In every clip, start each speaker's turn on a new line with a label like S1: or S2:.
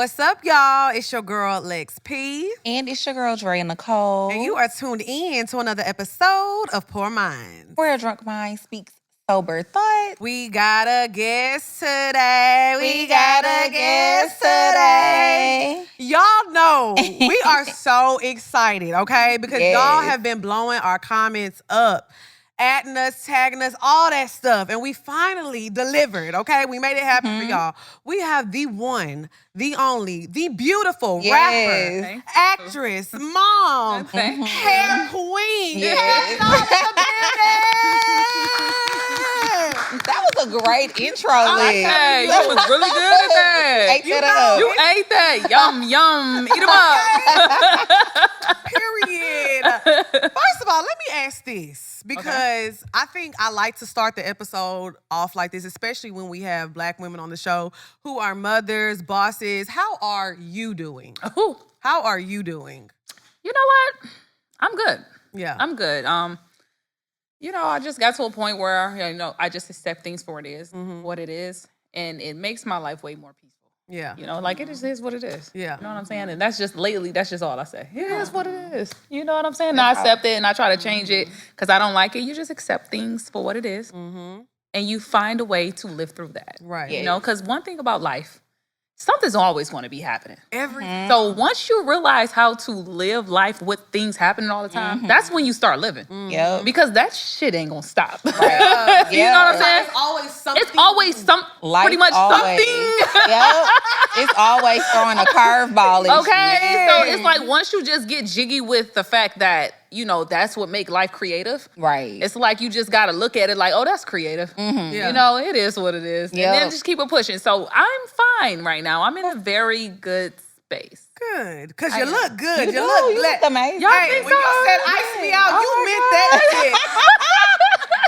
S1: What's up, y'all? It's your girl, Lex P.
S2: And it's your girl, Dre Nicole.
S1: And you are tuned in to another episode of Poor Minds,
S2: where a drunk mind speaks sober thoughts.
S1: We got a guest today. We got a guest today. Y'all know we are so excited, okay? Because y'all have been blowing our comments up, adding us, tagging us, all that stuff. And we finally delivered, okay? We made it happen for y'all. We have the one, the only, the beautiful rapper, actress, mom, hair queen.
S2: That was a great intro, Liz.
S3: You was really good at that. You ate that. Yum, yum. Eat them up.
S1: Period. First of all, let me ask this, because I think I like to start the episode off like this, especially when we have Black women on the show who are mothers, bosses. How are you doing? How are you doing?
S3: You know what? I'm good.
S1: Yeah.
S3: I'm good. You know, I just got to a point where, I just accept things for what it is, and it makes my life way more peaceful.
S1: Yeah.
S3: You know, like it just is what it is.
S1: Yeah.
S3: You know what I'm saying? And that's just all I say. It is what it is. You know what I'm saying? And I accept it and I try to change it because I don't like it. You just accept things for what it is. And you find a way to live through that.
S1: Right.
S3: You know, because one thing about life, something's always going to be happening.
S1: So
S3: once you realize how to live life with things happening all the time, that's when you start living. Because that shit ain't going to stop. You know what I'm saying?
S1: It's always something.
S3: It's always pretty much something.
S2: It's always throwing a curveball.
S3: Okay. So it's like once you just get jiggy with the fact that, that's what make life creative.
S2: Right.
S3: It's like you just got to look at it like, oh, that's creative. You know, it is what it is. And then just keep it pushing. So I'm fine right now. I'm in a very good space.
S1: Good. Because you look good. You
S2: look amazing.
S3: Y'all
S1: Hey,
S3: think
S1: when you said ice me out, you meant that shit.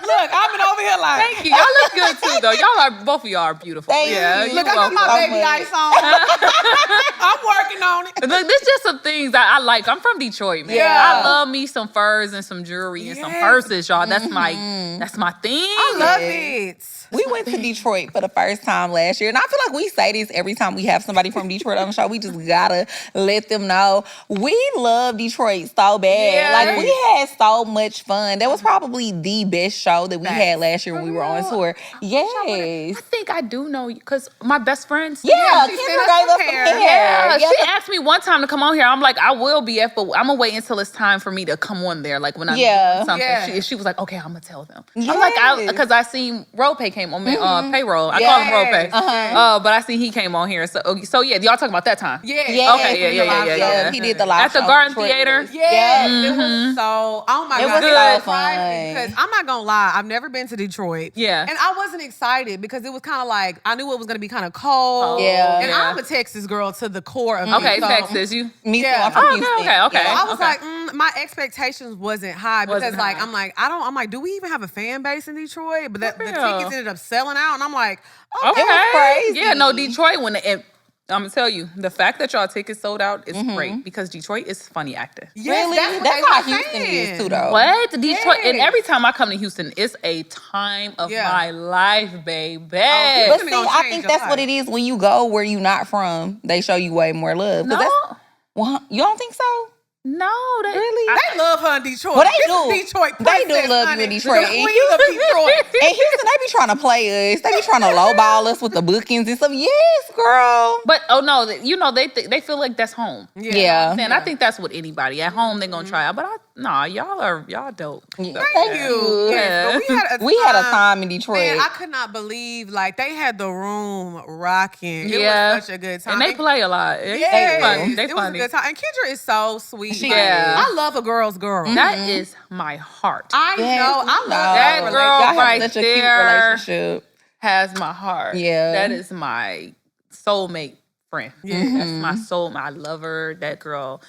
S1: Look, I've been over here like.
S3: Thank you. Y'all look good too, though. Both of y'all are beautiful.
S2: Thank you.
S1: Look, I got my baby ice on. I'm working on it.
S3: Look, this just some things I like. I'm from Detroit, man. I love me some furs and some jewelry and some purses, y'all. That's my thing.
S1: I love it.
S2: We went to Detroit for the first time last year, and I feel like we say this every time we have somebody from Detroit on the show. We just gotta let them know we love Detroit so bad. Like, we had so much fun. That was probably the best show that we had last year when we were on tour.
S3: I think I do know because my best friends.
S2: She gave us some hair.
S3: She asked me one time to come on here. I'm like, I will be, but I'm gonna wait until it's time for me to come on there. Like when I'm doing something, she was like, okay, I'm gonna tell them. I'm like, because I seen Rope came on payroll. I call him Rope. But I see he came on here. So yeah, y'all talking about that time?
S2: Yeah. He did the live
S3: at the
S2: show
S3: Garden Theater.
S1: It was so. Oh my God,
S2: it was so fun.
S1: Because I'm not gonna lie, I've never been to Detroit. And I wasn't excited because it was kind of like I knew it was gonna be kind of cold. And I'm a Texas girl to the core of me.
S3: Okay, Texas, you.
S2: Me too. I'm from Houston.
S3: Okay.
S1: I was like, my expectations wasn't high because I'm like, do we even have a fan base in Detroit? But the tickets ended up selling out, and I'm like, okay.
S2: It was crazy.
S3: Yeah, no, Detroit, I'm gonna tell you, the fact that y'all tickets sold out is great because Detroit is funny acting.
S2: Really? That's how Houston is too, though.
S3: What? Detroit, and every time I come to Houston, it's a time of my life, baby.
S2: But see, I think that's what it is when you go where you're not from. They show you way more love.
S3: No.
S2: You don't think so?
S3: No,
S1: really? They love her in Detroit.
S2: Well, they do.
S1: Detroit
S2: they do love you in Detroit.
S1: The queen of Detroit.
S2: In Houston, they be trying to play us. They be trying to lowball us with the bookings and stuff. Yes, girl.
S3: But they feel like that's home. And I think that's what anybody at home they're gonna try out. But y'all dope.
S2: Thank you.
S1: Yeah.
S2: We had a time in Detroit.
S1: Man, I could not believe they had the room rocking. It was such a good time.
S3: And they play a lot. They funny.
S1: It was a good time. And Kendra is so sweet.
S3: I
S1: love a girl's girl.
S3: That is my heart.
S1: I know. I love
S3: that girl right
S2: such a
S3: there.
S2: Cute relationship.
S3: Has my heart.
S2: Yeah.
S3: That is my soulmate friend. That's my soul. I love her. That girl.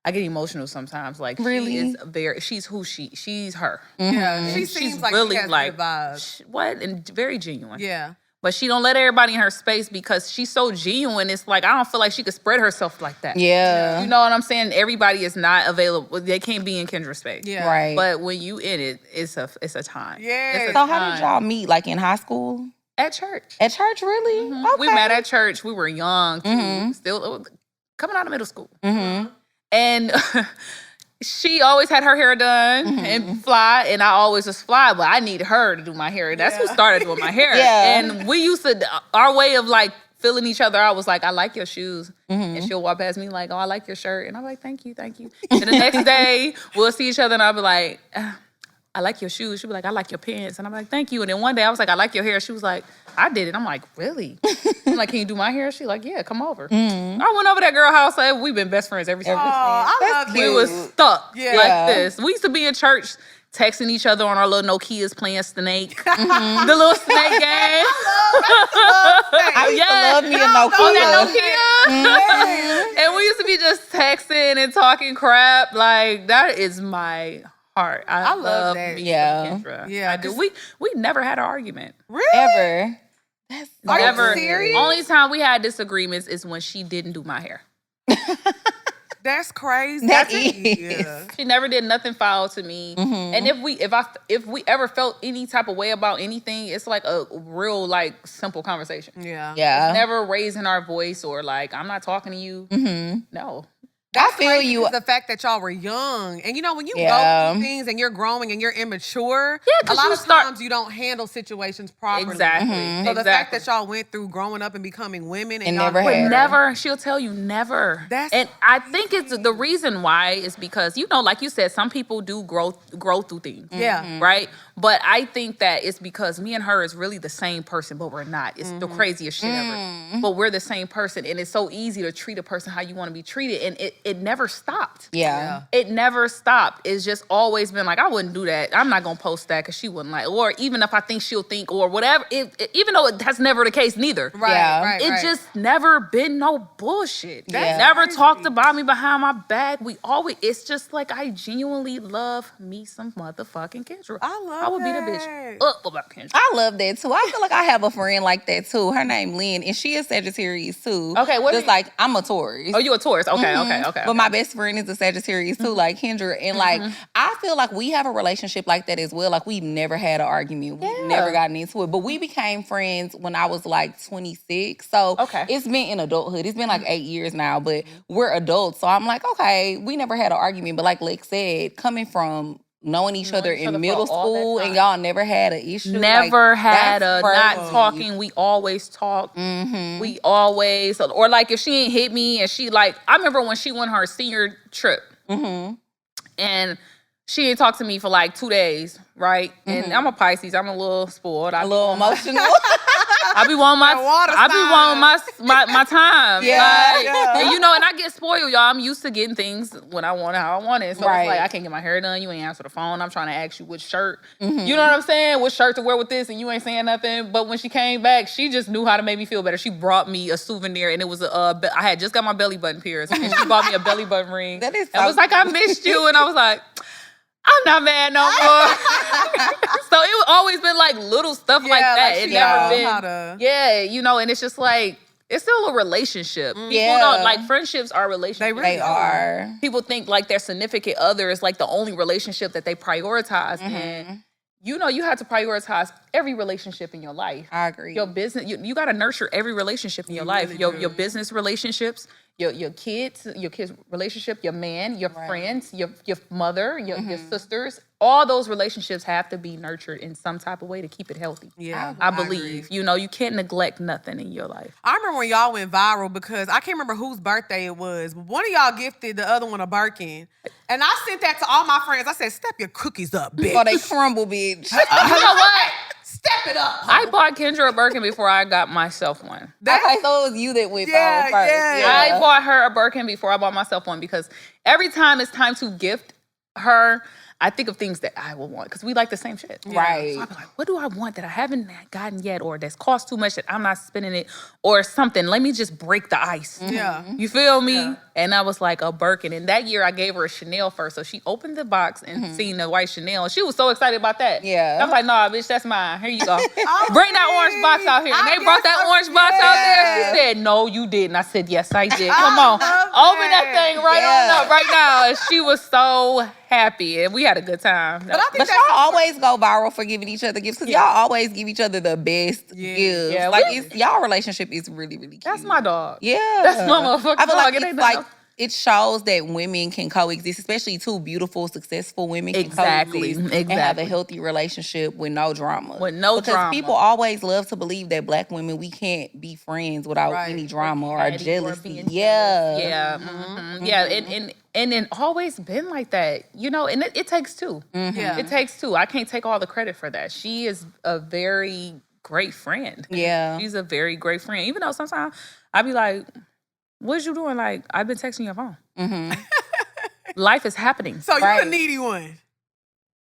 S3: I get emotional sometimes. Like,
S2: really?
S3: She's her.
S1: Yeah. She seems like
S3: really
S1: she has good vibes.
S3: And very genuine.
S1: Yeah.
S3: But she don't let everybody in her space because she's so genuine. It's like, I don't feel like she could spread herself like that.
S2: Yeah.
S3: You know what I'm saying? Everybody is not available. They can't be in Kendra's space.
S1: Yeah.
S2: Right.
S3: But when you in it, it's a time.
S1: Yeah.
S2: So how did y'all meet? Like in high school?
S3: At church.
S2: At church, really?
S3: Mm-hmm.
S2: Okay.
S3: We met at church. We were young, too. Still coming out of middle school. And she always had her hair done and fly, and I always was fly, but I needed her to do my hair. That's who started doing my hair. And we used to, our way of like feeling each other out was like, I like your shoes. And she'll walk past me like, oh, I like your shirt. And I'm like, thank you. And the next day, we'll see each other, and I'll be like, I like your shoes. She'll be like, I like your pants. And I'm like, thank you. And then one day I was like, I like your hair. She was like, I did it. I'm like, really? I'm like, can you do my hair? She's like, yeah, come over. I went over that girl house. We've been best friends ever since.
S1: I love
S3: We
S1: you.
S3: was stuck like this. We used to be in church texting each other on our little Nokias playing Snake. The little Snake game.
S2: I used to love me a Nokia.
S3: On that Nokia. And we used to be just texting and talking crap. Like, that is my heart. I love
S1: that.
S3: Me
S2: Yeah.
S3: Kendra.
S1: Yeah,
S3: I do. We never had an argument.
S1: Really?
S2: Ever.
S1: Are
S3: Never.
S1: you serious?
S3: Only time we had disagreements is when she didn't do my hair.
S1: That's crazy.
S2: That is.
S3: She never did nothing foul to me. And if we ever felt any type of way about anything, it's like a real like simple conversation.
S1: Yeah.
S2: Yeah.
S3: Never raising our voice or like, I'm not talking to you. No.
S2: I feel you.
S1: The fact that y'all were young, and you know when you
S2: Yeah.
S1: go through things and you're growing and you're immature,
S3: 'cause
S1: a lot
S3: you
S1: of
S3: start-
S1: times you don't handle situations properly.
S3: Exactly.
S1: So the fact that y'all went through growing up and becoming women
S2: And
S1: y'all
S2: never had-
S3: Never, she'll tell you never.
S1: That's
S3: and I think it's the reason why is because, you know, like you said, some people do grow through things.
S1: Yeah.
S3: Right? But I think that it's because me and her is really the same person, but we're not. It's the craziest shit ever. But we're the same person. And it's so easy to treat a person how you want to be treated. And it never stopped.
S2: Yeah.
S3: It never stopped. It's just always been like, I wouldn't do that. I'm not going to post that because she wouldn't like, or even if I think she'll think or whatever, even though that's never the case neither.
S1: Right,
S2: Yeah.
S1: right,
S3: It
S1: right.
S3: just never been no bullshit.
S2: That's
S3: Never
S1: crazy.
S3: talked about me behind my back. It's just like I genuinely love me some motherfucking Kendra.
S1: I
S3: would be the
S1: that.
S3: bitch up about Kendra.
S2: I love that too. I feel like I have a friend like that too. Her name Lynn, and she is Sagittarius too.
S3: Okay, what
S2: Just
S3: is-
S2: like I'm a Taurus.
S3: Oh, you a Taurus? Okay, okay.
S2: But my best friend is a Sagittarius too, like Kendra. And like I feel like we have a relationship like that as well. Like we've never had an argument. We've never gotten into it. But we became friends when I was like 26. So it's been in adulthood. It's been like 8 years now, but we're adults. So I'm like, okay, we never had an argument. But like Lex said, coming from knowing each other in middle
S3: for all that
S2: school
S3: time.
S2: and y'all never had an issue.
S3: Never
S2: like,
S3: had
S2: that's
S3: not
S2: crazy.
S3: talking. We always talk. We always, or like if she ain't hit me and she like, I remember when she went on her senior trip and she didn't talk to me for like 2 days, right? And I'm a Pisces. I'm a little spoiled.
S2: A little emotional.
S3: I be wanting my
S1: water
S3: my time.
S2: Yeah,
S3: Like,
S2: yeah.
S3: And you know, and I get spoiled, y'all. I'm used to getting things when I want it, how I want it. So
S2: Right.
S3: it's like I can't get my hair done. You ain't answer the phone. I'm trying to ask you which shirt. You know what I'm saying? Which shirt to wear with this, and you ain't saying nothing. But when she came back, she just knew how to make me feel better. She brought me a souvenir, and it was I had just got my belly button pierced, and she bought me a belly button ring.
S2: That is
S3: and
S2: so
S3: was like, I missed you, and I was like, I'm not mad no more. So it always been like little stuff like that.
S1: like
S3: It
S1: she
S3: never
S1: knows
S3: been.
S1: how to-
S3: Yeah, you know, and it's just like, it's still a relationship. People don't, like, friendships are relationships.
S1: They really
S2: They are.
S3: People think like their significant other is like the only relationship that they prioritize. And you know, you have to prioritize every relationship in your life.
S2: I agree.
S3: Your business, you got to nurture every relationship in your life. Your business relationships, your kids relationship, your man, your friends, your mother, your sisters. All those relationships have to be nurtured in some type of way to keep it healthy.
S1: Yeah,
S3: I
S1: agree.
S3: believe. You know, you can't neglect nothing in your life.
S1: I remember when y'all went viral because I can't remember whose birthday it was, but one of y'all gifted the other one a Birkin. And I sent that to all my friends. I said, step your cookies up, bitch.
S2: Oh, they crumble, bitch.
S3: You know what?
S1: Step it up.
S3: I bought Kendra a Birkin before I got myself one.
S2: Okay, so it was you that went
S1: Yeah,
S2: viral first.
S1: yeah.
S3: I bought her a Birkin before I bought myself one because every time it's time to gift her, I think of things that I will want because we like the same shit.
S2: Right.
S3: So I be like, what do I want that I haven't gotten yet or that's cost too much that I'm not spending it or something? Let me just break the ice.
S1: Yeah.
S3: You feel me? Yeah. And I was like, a Birkin. And that year I gave her a Chanel first. So she opened the box and seen the white Chanel. And she was so excited about that.
S2: Yeah.
S3: I was like, nah, bitch, that's mine. Here you go. Bring that orange box out here. And they brought that orange box out there. She said, no, you didn't. I said, yes, I did. Come on. Open that thing right on up right now. And she was so happy, and we had a good time.
S1: But I think
S2: y'all always go viral for giving each other gifts because y'all always give each other the best gifts.
S3: Yeah,
S2: like y'all relationship is really, really cute.
S3: That's my dog.
S2: Yeah,
S3: that's my motherfucking
S2: I feel
S3: dog.
S2: Like it's like it shows that women can coexist, especially two beautiful, successful women can coexist and have a healthy relationship with no drama. Because people always love to believe that Black women, we can't be friends without any drama or jealousy.
S3: Yeah, and it always been like that, you know. And it takes two. Yeah, it takes two. I can't take all the credit for that. She is a very great friend.
S2: Yeah,
S3: she's a very great friend. Even though sometimes I be like, what you doing? Like, I've been texting your phone. Life is happening.
S1: So you're a needy one.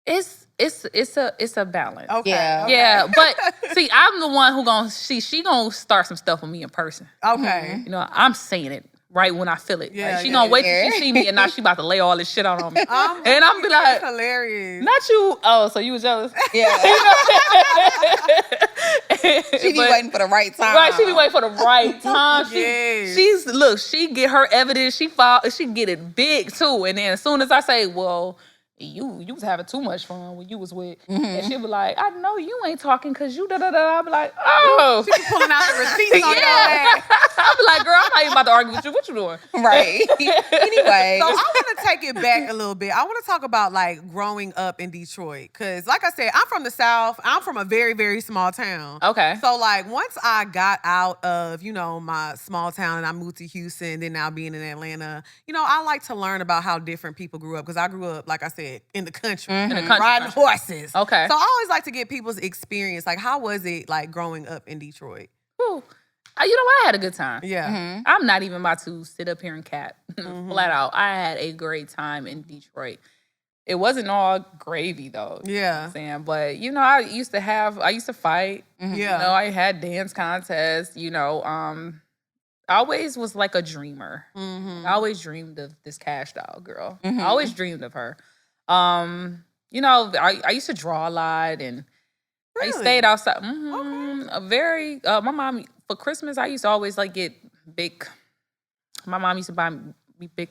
S3: It's a balance.
S1: Okay.
S3: Yeah. But see, I'm the one who she gonna start some stuff with me in person.
S1: Okay.
S3: You know, I'm saying it right when I feel it. Yeah, like, she gonna wait till she see me, and now she about to lay all this shit out on me. And I'm be like,
S1: hilarious.
S3: Not you. Oh, so you was jealous?
S2: Yeah. She be waiting for the right time.
S3: Right, she be waiting for the right time. She get her evidence. She get it big too. And then as soon as I say, well, you was having too much fun when you was with, and she be like, I know you ain't talking because you da da da. I be like, oh,
S1: she be pulling out the receipts on your ass.
S3: I be like, girl, I'm not even about to argue with you. What you doing?
S2: Right. Anyway,
S1: so I want to take it back a little bit. I want to talk about like growing up in Detroit, because like I said, I'm from the South. I'm from a very, very small town.
S3: Okay.
S1: So like once I got out of my small town and I moved to Houston, then now being in Atlanta, I like to learn about how different people grew up, because I grew up, like I said, in the country, riding horses.
S3: Okay.
S1: So I always like to get people's experience. Like, how was it like growing up in Detroit?
S3: Ooh. You know what? I had a good time.
S1: Yeah.
S3: I'm not even about to sit up here and cap. Flat out. I had a great time in Detroit. It wasn't all gravy though.
S1: Yeah.
S3: You know what I'm saying? But I used to fight.
S1: Yeah.
S3: I had dance contests, I always was like a dreamer. I always dreamed of this Kash Doll girl. I always dreamed of her. I used to draw a lot, and I stayed outside. Okay. My mom, for Christmas, I used to always like get big. My mom used to buy me big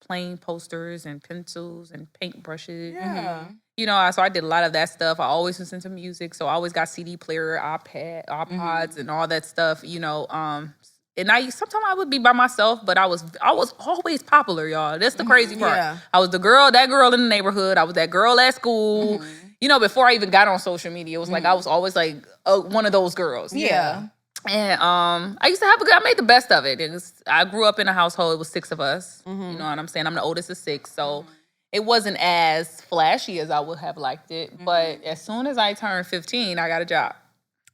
S3: plain posters and pencils and paintbrushes.
S1: Yeah.
S3: So I did a lot of that stuff. I always listened to music, so I always got CD player, iPods, and all that stuff. And sometimes I would be by myself, but I was always popular, y'all. That's the crazy part.
S1: Yeah.
S3: I was that girl in the neighborhood. I was that girl at school. Before I even got on social media, it was like I was always like one of those girls.
S1: Yeah.
S3: And I used to I made the best of it. I grew up in a household, it was 6 of us. You know what I'm saying? I'm the oldest of 6, so it wasn't as flashy as I would have liked it. But as soon as I turned 15, I got a job.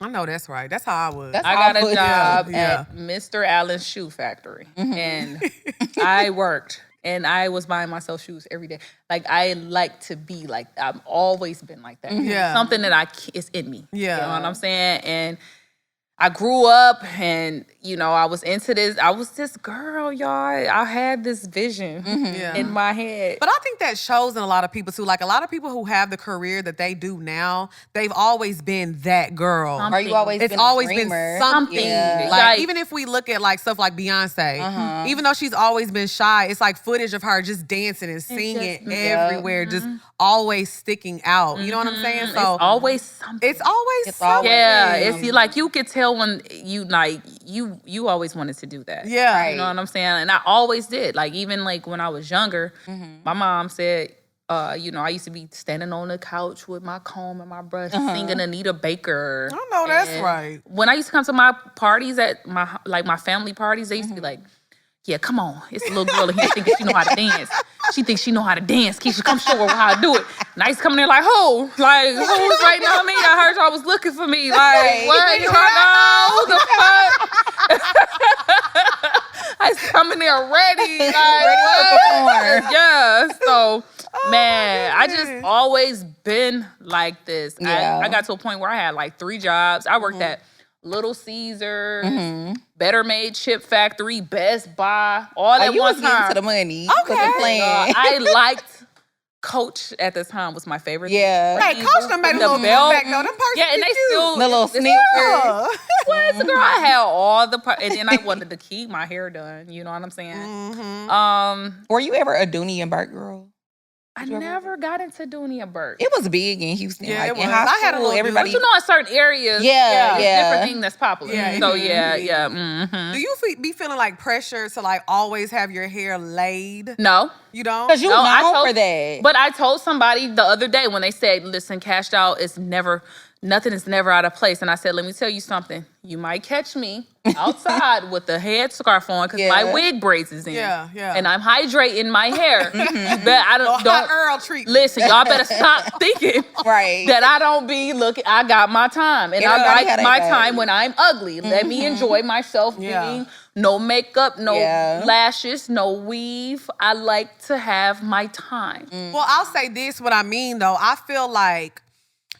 S1: I know that's right. That's how I was.
S3: I got a job at Mr. Allen's shoe factory. And I worked. And I was buying myself shoes every day. Like, I like to be like, I've always been like that.
S1: Yeah.
S3: Something that is in me.
S1: Yeah.
S3: You know what I'm saying? And I grew up and, I was into this. I was this girl, y'all. I had this vision in my head.
S1: But I think that shows in a lot of people, too. Like, a lot of people who have the career that they do now, they've always been that girl.
S2: Or you always
S1: it's
S2: been
S1: always
S2: a dreamer.
S1: been something.
S2: Yeah.
S1: Like, even if we look at, like, stuff like Beyonce, even though she's always been shy, it's like footage of her just dancing and singing everywhere, just always sticking out. You know what I'm saying? So
S3: it's always something.
S1: It's always something.
S3: Yeah, it's like you could tell when you always wanted to do that.
S1: Yeah.
S3: Right. You know what I'm saying? And I always did. Like, even like when I was younger, my mom said, I used to be standing on the couch with my comb and my brush singing Anita Baker.
S1: I know that's right.
S3: When I used to come to my parties at my family parties, they used to be like, yeah, come on. It's a little girl in here thinking she know how to dance. She thinks she know how to dance. Keisha, come show her how to do it. And I used to come in there like, who? Like, who was waiting on me? I heard y'all was looking for me. Like, what? You don't know? Who the fuck? I used to come in there ready. Like, ready to perform. Yeah. So, man, I just always been like this. Yeah. I got to a point where I had like 3 jobs. I worked at Little Caesars, Better Made Chip Factory, Best Buy, all that one time.
S2: To the money.
S1: Okay.
S3: I liked Coach at the time was my favorite.
S2: Yeah.
S1: Hey, Coach done made a little
S3: belt.
S1: back though. Them purses
S3: and they still
S2: the little sneakers.
S3: Well, girl, I had all the and then I wanted to keep my hair done. You know what I'm saying?
S2: Were you ever a Dooney and Burke girl?
S3: I never got into doing a burp.
S2: It was big in Houston.
S1: Yeah,
S2: like
S1: it
S2: in
S1: was.
S2: high
S1: I had a
S2: school,
S1: little
S2: everybody.
S3: But in certain areas,
S2: yeah.
S3: different thing that's popular.
S1: Yeah,
S3: So
S1: yeah.
S3: Mm-hmm.
S1: Do you be feeling like pressure to like always have your hair laid?
S3: No.
S1: You don't?
S2: Because you know for that.
S3: But I told somebody the other day when they said, listen, Kash Doll is nothing is never out of place. And I said, let me tell you something. You might catch me outside with the headscarf on because my wig braids is in.
S1: Yeah.
S3: And I'm hydrating my hair. But I don't
S1: hot Earl treatment.
S3: Listen, y'all better stop thinking that I don't be looking. I got my time. And I like my time when I'm ugly. Let me enjoy myself being no makeup, no lashes, no weave. I like to have my time.
S1: Well, I'll say this, what I mean though. I feel like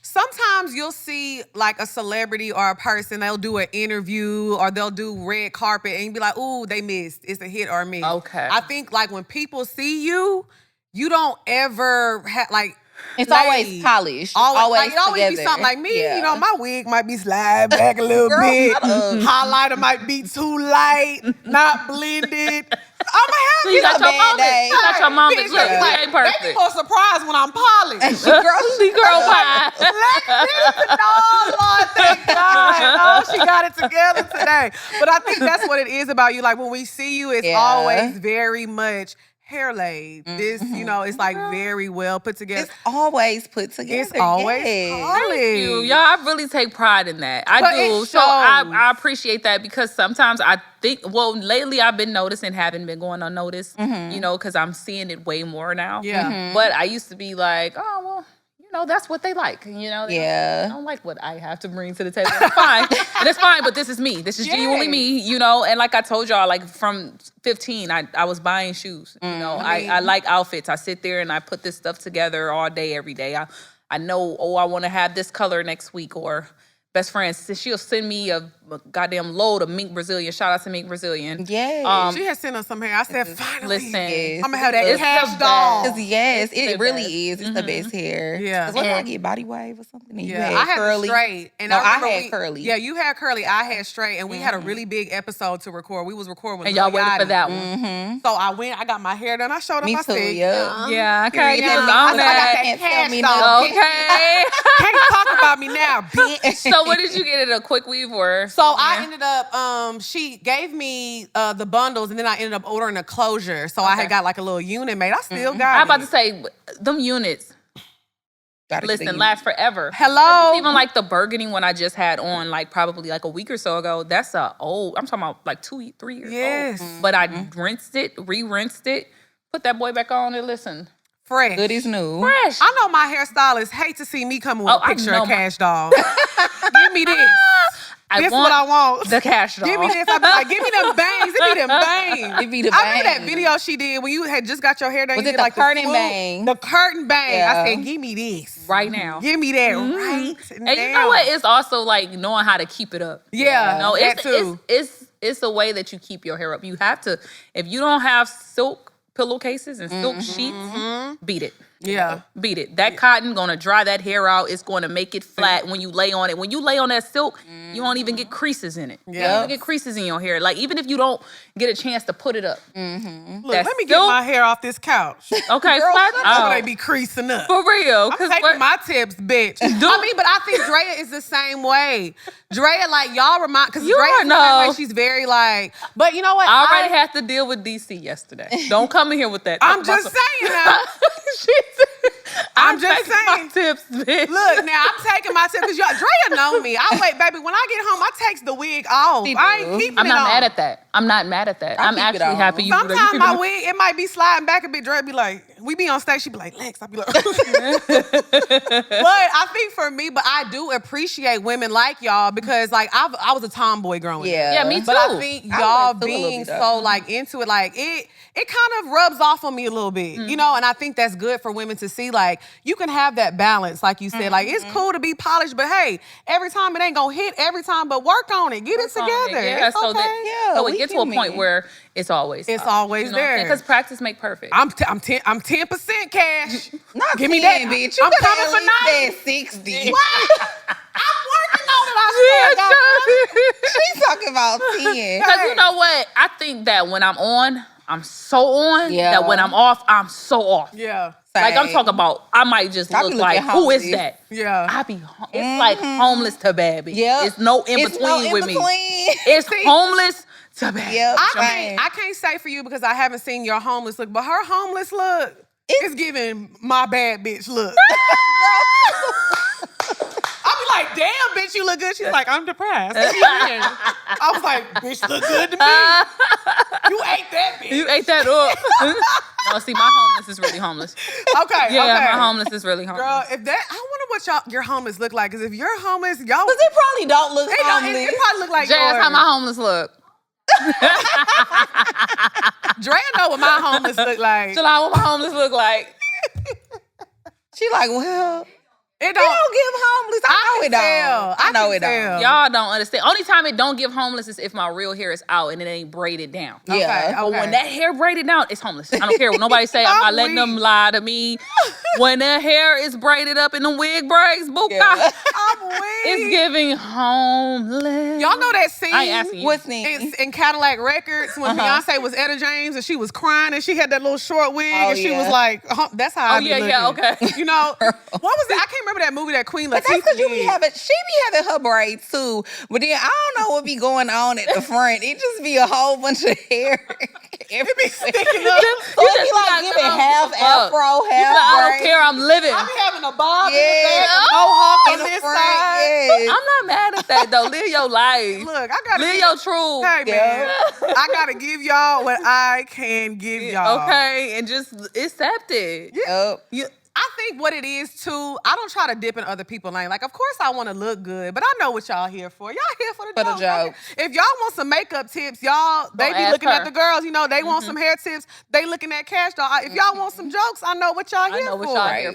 S1: sometimes you'll see like a celebrity or a person, they'll do an interview or they'll do red carpet and you be like, ooh, they missed. It's a hit or a miss.
S3: Okay.
S1: I think like when people see you, you don't ever have like,
S2: it's always polished.
S1: Always it always be something like me. You know, my wig might be slide back a little bit. Highlighter might be too light, not blended. I'ma have
S3: you got your moment. You got your moment.
S1: Bitch,
S3: Look,
S1: like,
S3: ain't perfect.
S1: they be more surprised when I'm polished.
S3: She girl pie.
S1: Lord, thank God. Oh, she got it together today. But I think that's what it is about you. Like when we see you, it's always very much hair laid. This, you know, it's like very well put together.
S2: It's always put together.
S1: It's always polished.
S3: Thank you. Y'all, I really take pride in that. I do. So I appreciate that because sometimes I think, well, lately I've been noticing, haven't been going unnoticed, you know, because I'm seeing it way more now.
S1: Yeah.
S3: But I used to be like, oh, well, you know, that's what they like. You know, they don't like what I have to bring to the table. It's fine. And it's fine, but this is me. This is genuinely me, you know? And like I told y'all, like from 15, I was buying shoes. You know, I like outfits. I sit there and I put this stuff together all day, every day. I know, I want to have this color next week, or best friend, she'll send me a goddamn load of mink Brazilian. Shout out to mink Brazilian.
S2: Yeah.
S1: She had sent us some hair. I said, finally.
S3: Listen.
S1: I'm going to have that Kash Doll.
S2: Yes, it really is. It's the best hair.
S1: Yeah.
S2: What did I get? Body wave or something? And you
S1: I
S2: had
S1: had
S2: curly.
S1: straight. And
S2: no, I had curly.
S1: Yeah, you had curly. I had straight. And we had a really big episode to record. We was recording with
S3: and y'all waited for that one.
S1: So I went, I got my hair done. I showed up.
S2: Me
S1: I
S2: too,
S1: said,
S3: yeah, okay.
S1: I got that Kash Doll.
S3: Okay.
S1: Can't talk about me now, bitch.
S3: So what did you get at a quick weave or?
S1: So I ended up, she gave me the bundles and then I ended up ordering a closure. So I had got like a little unit made. I still got it.
S3: I'm about to say, them units, listen, last forever.
S1: Hello.
S3: Even like the burgundy one I just had on like probably like a week or so ago, that's I'm talking about like 2-3 years old. But I rinsed it, re-rinsed it, put that boy back on and listen.
S1: Fresh.
S2: Good as new.
S3: Fresh.
S1: I know my hairstylists hate to see me come with a picture of Kash Doll. Give me this. This is what I want.
S3: The Kash Doll.
S1: Give me this. I be like, give me them bangs. Give me them bangs.
S2: Give me the
S1: I remember
S2: bangs.
S1: that video she did when you had just got your hair done.
S2: Was
S1: you
S2: it
S1: did
S2: the
S1: like
S2: curtain
S1: swoop,
S2: bang?
S1: The curtain bang.
S2: Yeah.
S1: I said, give me this.
S3: Right now.
S1: Give me that right now.
S3: And you know what? It's also like knowing how to keep it up.
S1: Yeah,
S3: You know,
S1: that too.
S3: It's a way that you keep your hair up. You have to, if you don't have silk pillowcases and silk sheets, beat it.
S1: Yeah.
S3: Beat it. That cotton gonna dry that hair out. It's gonna make it flat when you lay on it. When you lay on that silk, you won't even get creases in it. You don't even get creases in your hair. Like even if you don't get a chance to put it up.
S1: Look, let me get my hair off this couch.
S3: Okay,
S1: Girl,
S3: flat
S1: out. They be creasing up.
S3: For real.
S1: I'm taking my tips, bitch. I mean, but I think Drea is the same way. Drea, like, y'all remind, because Drea is the same way. She's very like, but you know what?
S3: I already had to deal with DC yesterday. Don't come in here with that.
S1: I'm just saying now. I'm just saying.
S3: My tips, bitch.
S1: Look, now I'm taking my tips because Drea know me. I wait, baby. When I get home, I take the wig off. I ain't keeping it on.
S3: I'm not mad at that. I'm not mad at that. I'm actually happy you do that.
S1: Sometimes my wig, it might be sliding back a bit. Drea be like, we be on stage, she be like, Lex. I be like, but I think for me, but I do appreciate women like y'all because like I was a tomboy growing up.
S3: Yeah, me too.
S1: But I think y'all being so like into it, like it kind of rubs off on me a little bit, you know? And I think that's good for women to see, like, you can have that balance, like you said. Like, it's cool to be polished, but hey, every time it ain't gonna hit every time, but work on it. Get it together.
S3: Yeah,
S1: it's okay.
S3: So it gets to a point where it's always
S1: always there.
S3: Because practice make perfect.
S1: I'm 10% cash.
S2: Not
S1: Give me
S2: 10,
S1: that.
S2: bitch. You
S1: I'm
S2: could
S1: coming for
S2: at least 60.
S1: What? I'm working on it. I swear.
S2: She's talking about 10.
S3: Because you know what? I think that when I'm on, I'm so on that when I'm off, I'm so off.
S1: Yeah.
S3: Like I'm talking about, I might just look like, who is that?
S1: Yeah.
S3: It's like homeless to bad, bitch.
S2: Yep.
S3: It's no in between with me. It's homeless to bad.
S2: Yep.
S1: I can't say for you because I haven't seen your homeless look, but her homeless look is giving my bad bitch look. I be like, damn, bitch, you look good. She's like, I'm depressed. I was like, bitch, look good to me. You ate that, bitch.
S3: You ate that up. No, see, my homeless is really homeless.
S1: Okay,
S3: yeah, my homeless is really homeless.
S1: Girl, if that, I wonder what your homeless look like. Because if you're homeless, y'all,
S2: because it probably don't look homeless.
S1: It probably look like
S3: Jazz, how my homeless look?
S1: Drea know what my homeless look like.
S3: She like, what my homeless look like?
S2: She like, well,
S1: it don't
S2: give homeless. I know it don't.
S3: Y'all don't understand. Only time it don't give homeless is if my real hair is out and it ain't braided down.
S1: Yeah.
S3: But when that hair braided down, it's homeless. I don't care what nobody say. I'm not letting them lie to me. When that hair is braided up in the wig braids, I'm
S1: weak.
S3: It's giving homeless.
S1: Y'all know that scene?
S2: I ain't asking you. What scene?
S1: It's in Cadillac Records when Beyonce was Etta James and she was crying and she had that little short wig and she was like, that's how I be looking.
S3: Okay.
S1: You know, what was it? I can't remember that movie that Queen Latifah
S2: But that's because
S1: did.
S2: she be having her braids too. But then I don't know what be going on at the front. It just be a whole bunch of hair.
S1: It be sticking up.
S2: So it be like giving half afro, half braids.
S3: I don't care, I'm living.
S1: I be having a bob in the back, a mohawk on this side.
S2: Yes.
S3: I'm not mad at that though. Live your life.
S1: Look, I gotta
S3: live your truth.
S1: Hey man, I gotta give y'all what I can give y'all.
S3: Okay, and just accept it.
S2: Yep.
S1: I think what it is too, I don't try to dip in other people's lane. Like, of course I want to look good, but I know what y'all here for. Y'all here for the joke. If y'all want some makeup tips, y'all, they be looking at the girls, you know, they want some hair tips, they looking at Kash Doll. If y'all want some jokes, I know what y'all here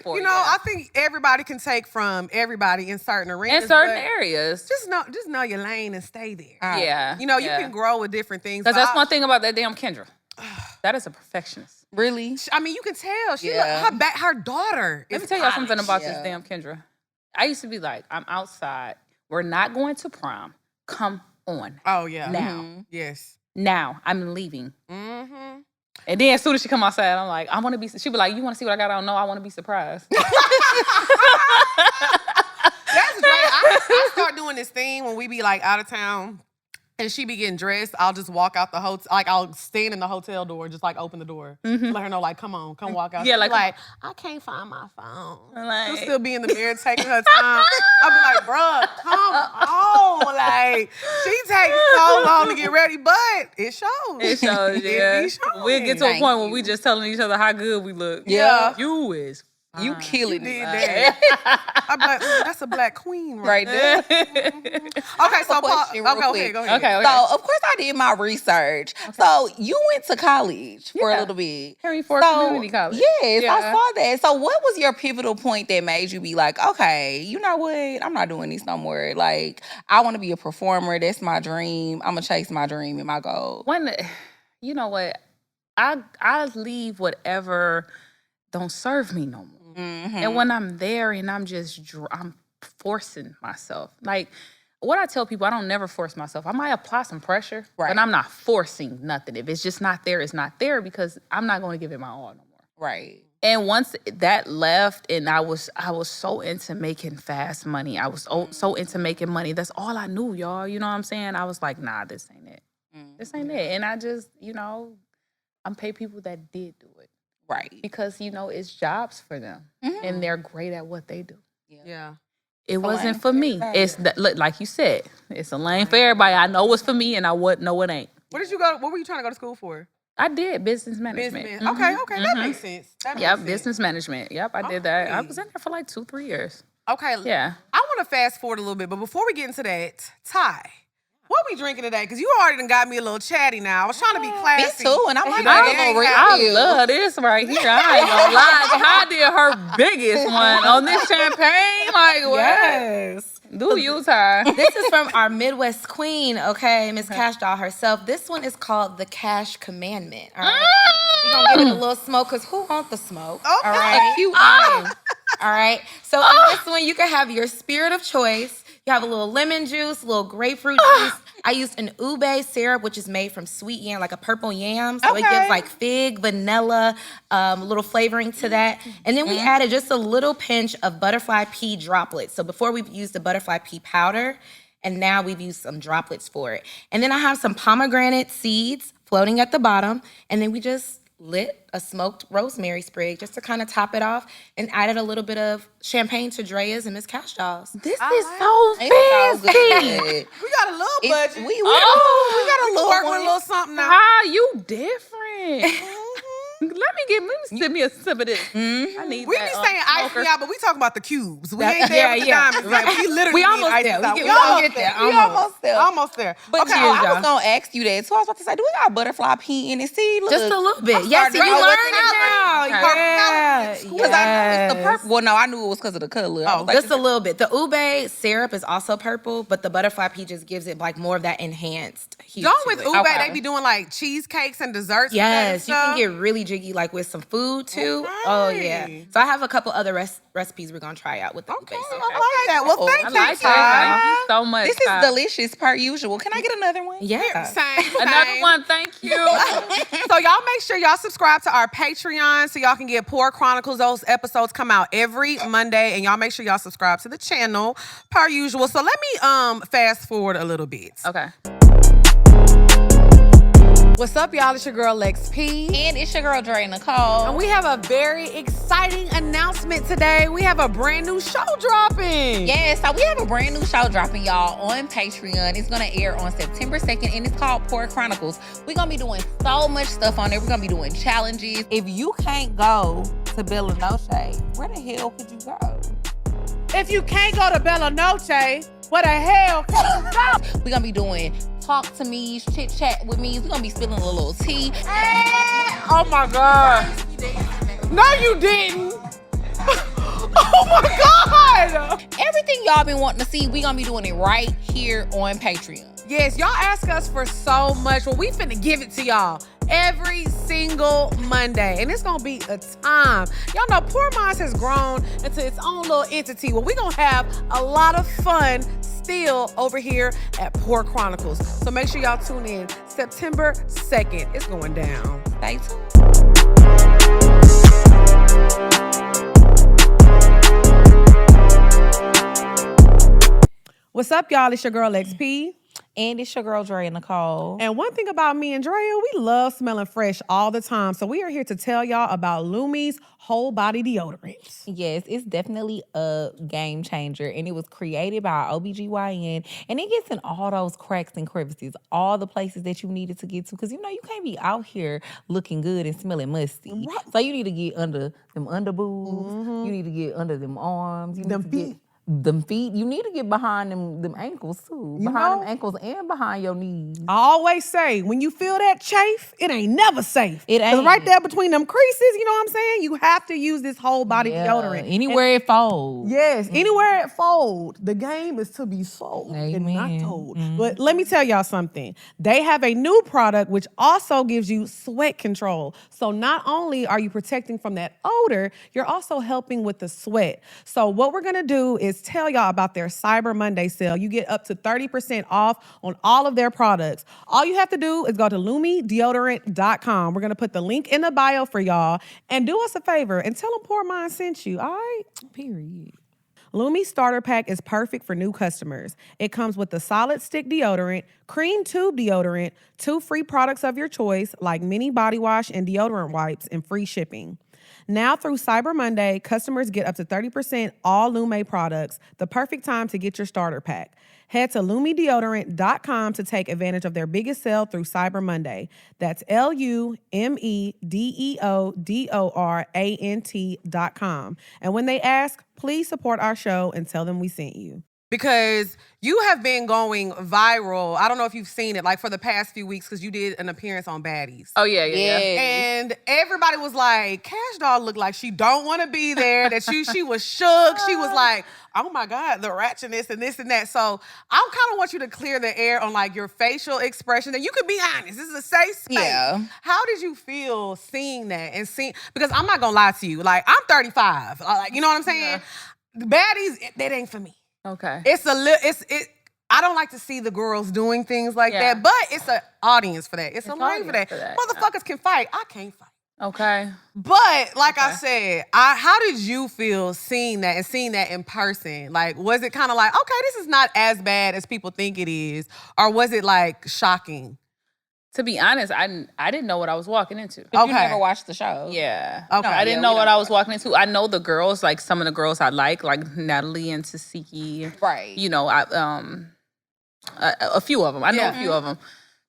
S1: for. You know, I think everybody can take from everybody in certain arenas.
S3: In certain areas.
S1: Just know your lane and stay there.
S3: Yeah.
S1: You know, you can grow with different things.
S3: Because that's one thing about that damn Kendra. That is a perfectionist.
S2: Really?
S1: I mean, you can tell. Her daughter.
S3: Let me tell y'all something about this damn Kendra. I used to be like, I'm outside. We're not going to prom. Come on.
S1: Oh, yeah.
S3: Now.
S1: Mm-hmm. Yes.
S3: Now. I'm leaving.
S1: Mm-hmm.
S3: And then as soon as she come outside, I'm like, I want to be, she be like, you want to see what I got on? No, I want to be surprised.
S1: That's great. I start doing this thing when we be like out of town. And she be getting dressed, I'll just walk out the hotel. Like, I'll stand in the hotel door, just like open the door. Let her know, like, come on, come walk out.
S3: Yeah, like
S1: I can't find my phone.
S3: Like,
S1: she'll still be in the mirror taking her time. I'll be like, bruh, come on. Like, she takes so long to get ready, but it shows.
S3: It shows, yeah. We'll get to a point where we just telling each other how good we look.
S1: Yeah.
S3: You is.
S2: You killing it.
S1: I'm like, that's a black queen right
S2: there.
S1: Okay, so go ahead.
S2: Okay. So, of course, I did my research. Okay. So, you went to college for a little bit.
S3: Henry Ford Community College.
S2: Yes, I saw that. So, what was your pivotal point that made you be like, okay, you know what? I'm not doing this no more. Like, I want to be a performer. That's my dream. I'm going to chase my dream and my goal.
S3: You know what? I leave whatever don't serve me no more. Mm-hmm. And when I'm there and I'm forcing myself. Like, what I tell people, I don't never force myself. I might apply some pressure, but I'm not forcing nothing. If it's just not there, it's not there because I'm not going to give it my all no more.
S2: Right.
S3: And once that left and I was so into making fast money. I was so into making money. That's all I knew, y'all. You know what I'm saying? I was like, nah, this ain't it. Mm-hmm. This ain't it. And I just, I'm pay people that did do it.
S2: Right.
S3: Because, it's jobs for them. Mm-hmm. And they're great at what they do.
S1: Yeah.
S3: It wasn't for me. It's like you said, it's a lane for everybody. I know it's for me and I know it ain't.
S1: What were you trying to go to school for?
S3: I did business management.
S1: Mm-hmm. Okay. That makes sense.
S3: Business management. Yep, I did that. I was in there for like 2-3 years.
S1: Okay.
S3: Yeah.
S1: I want to fast forward a little bit, but before we get into that, Ty, what we drinking today? Because you already done got me a little chatty now. I was trying to be classy.
S2: Me too, and I'm like,
S3: I love this right here. I ain't gonna lie. I did her biggest one on this champagne. Like, what?
S1: Yes.
S3: Do you, Ty?
S4: This is from our Midwest queen, okay, Miss Kash Doll herself. This one is called the Kash Commandment. All right? We're going to give it a little smoke because who wants the smoke?
S1: Okay.
S4: All right?
S2: Cute
S4: All right. So in this one, you can have your spirit of choice, You have a little lemon juice, a little grapefruit juice. I used an ube syrup, which is made from sweet yam, like a purple yam. So it gives like fig, vanilla, a little flavoring to that. And then we added just a little pinch of butterfly pea droplets. So before we've used the butterfly pea powder, and now we've used some droplets for it. And then I have some pomegranate seeds floating at the bottom. And then we just lit a smoked rosemary sprig just to kind of top it off, and added a little bit of champagne to Drea's and Miss Kash Doll's.
S3: This is so fancy.
S1: We got a little budget.
S2: We got a little
S1: work with a little something now.
S3: Ah, you different. Let me send me a sip of this. I need
S1: We
S3: that,
S1: be saying ice
S3: smoker.
S1: out, but we talking about the cubes. We ain't there with the diamonds. Like, we literally
S4: We almost
S1: need
S4: there.
S1: ice out.
S4: We almost there.
S1: Almost there.
S2: But
S1: Okay,
S2: I was gonna ask you that. So I was about to say, do we got butterfly pea in it? See, look,
S4: Just a little bit. Yes, you
S2: starting to
S4: learned
S2: know
S4: it now. Yeah.
S2: because I know it's the purple. Well, no, I knew it was because of the color. I was like,
S4: Just a little bit. The ube syrup is also purple, but the butterfly pea just gives it like more of that enhanced hue.
S1: Don't
S4: to
S1: with
S4: it.
S1: ube, they be doing like cheesecakes and desserts.
S4: Yes, you
S1: and
S4: can
S1: stuff.
S4: get really jiggy like with some food too.
S1: Okay.
S4: Oh yeah. So I have a couple other recipes we're gonna try out with the ube syrup.
S1: I like that. Well,
S3: I
S1: thank
S3: like
S1: you,
S3: that. Thank you so much.
S2: this is
S3: Ty.
S2: delicious per usual. Can I get another one?
S4: Yeah.
S1: Same.
S3: Another one, thank you.
S1: So y'all make sure y'all subscribe to our Patreon so y'all can get Pour Chronicles. Those episodes come out every Monday, and y'all make sure y'all subscribe to the channel per usual. So let me fast forward a little bit.
S3: Okay.
S1: What's up, y'all? It's your girl Lex P.
S2: And it's your girl Dre Nicole.
S1: And we have a very exciting announcement today. We have a brand new show dropping.
S2: Yeah, so we have a brand new show dropping, y'all, on Patreon. It's going to air on September 2nd, and it's called Pour Chronicles. We're going to be doing so much stuff on there. We're going to be doing challenges. If you can't go to Bella Noche, where the hell could you go?
S1: If you can't go to Bella Noche, where the hell can you go?
S2: We're going to be doing talk to me, chit chat with me. We're going to be spilling a little tea.
S1: Oh my God. No, you didn't. Oh my God.
S2: Everything y'all been wanting to see, we're going to be doing it right here on Patreon.
S1: Yes, y'all ask us for so much. Well, we finna give it to y'all every single Monday. And it's gonna be a time. Y'all know Pour Minds has grown into its own little entity. Well, we gonna have a lot of fun still over here at Pour Chronicles. So make sure y'all tune in September 2nd. It's going down.
S2: Stay tuned.
S1: What's up, y'all? It's your girl XP.
S2: And it's your girl Dre Nicole.
S1: And one thing about me and Drea, we love smelling fresh all the time. So we are here to tell y'all about Lumi's whole body deodorant.
S2: Yes, it's definitely a game changer. And it was created by OBGYN. And it gets in all those cracks and crevices, all the places that you needed to get to. Because, you know, you can't be out here looking good and smelling musty. Right. So you need to get under them underboobs. Mm-hmm. You need to get under them arms. You need to get them feet. You need to get behind them ankles too. Behind them ankles and behind your knees.
S1: I always say, when you feel that chafe, it ain't never safe.
S2: It ain't.
S1: 'Cause right there between them creases, you know what I'm saying? You have to use this whole body deodorant.
S2: Anywhere it folds.
S1: Yes, anywhere it folds. The game is to be sold and not told. Mm-hmm. But let me tell y'all something. They have a new product which also gives you sweat control. So not only are you protecting from that odor, you're also helping with the sweat. So what we're gonna do is tell y'all about their Cyber Monday sale. You get up to 30% off on all of their products. All you have to do is go to lumideodorant.com. We're gonna put the link in the bio for y'all. And do us a favor and tell them Pour Minds sent you, all right?
S2: Period.
S1: Lumi Starter Pack is perfect for new customers. It comes with the solid stick deodorant, cream tube deodorant, 2 free products of your choice like mini body wash and deodorant wipes, and free shipping. Now through Cyber Monday, customers get up to 30% all Lume products, the perfect time to get your starter pack. Head to lumideodorant.com to take advantage of their biggest sale through Cyber Monday. That's lumideodorant.com. And when they ask, please support our show and tell them we sent you. Because you have been going viral. I don't know if you've seen it, like for the past few weeks, because you did an appearance on Baddies.
S3: Oh, yeah.
S1: And everybody was like, Kash Doll looked like she don't want to be there, that she was shook. She was like, oh my God, the ratchetness and this and that. So I kind of want you to clear the air on like your facial expression. And you could be honest. This is a safe space.
S2: Yeah.
S1: How did you feel seeing that and seeing, because I'm not going to lie to you. Like, I'm 35. Like, you know what I'm saying? The Baddies, that ain't for me. Okay. I don't like to see the girls doing things like that, but it's an audience for that. It's a lane for that. Motherfuckers can fight. I can't fight.
S3: Okay.
S1: But like I said, how did you feel seeing that and seeing that in person? Like, was it kind of like, okay, this is not as bad as people think it is? Or was it like shocking?
S3: To be honest, I didn't know what I was walking into.
S2: But you never watched the show.
S3: Yeah.
S1: Okay.
S3: No, I didn't know what I was walking into. I know the girls, like some of the girls I like Natalie and Tasiki.
S2: Right.
S3: You know, a few of them. I know a few of them.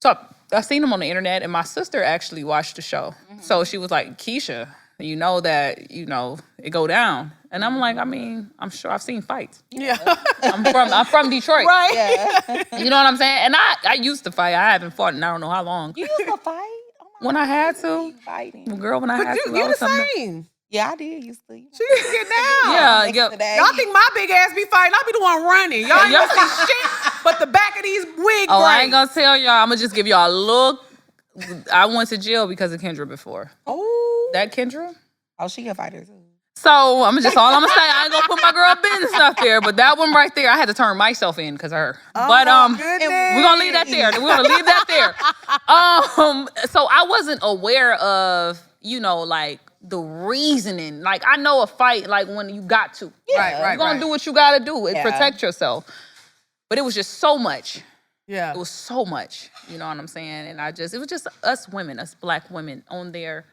S3: So I seen them on the internet, and my sister actually watched the show. So she was like, Keisha, you know that, it go down. And I'm like, I mean, I'm sure I've seen fights.
S1: Yeah.
S3: I'm from Detroit.
S1: Right.
S2: Yeah.
S3: You know what I'm saying? And I used to fight. I haven't fought in I don't know how long.
S2: You used to fight? Oh
S3: when I had to.
S2: Fighting.
S3: Girl, when I had to.
S1: You the same.
S2: Yeah, I did used to.
S1: She used to get down.
S3: Yeah.
S1: Y'all think my big ass be fighting? I be the one running. Y'all ain't gonna see shit but the back of these wig braids.
S3: I ain't gonna tell y'all. I'm gonna just give y'all a look. I went to jail because of Kendra before.
S1: Oh.
S3: That Kendra?
S2: Oh, she a fighter too.
S3: So all I'm gonna say, I ain't gonna put my girl business out there, but that one right there, I had to turn myself in because of her.
S1: Oh,
S3: but
S1: we're
S3: gonna leave that there. We're gonna leave that there. So I wasn't aware of, like the reasoning. Like I know a fight, like when you got to.
S1: Right.
S3: You're gonna do what you gotta do and protect yourself. But it was just so much.
S1: Yeah.
S3: It was so much. You know what I'm saying? And it was just us women, us black women on there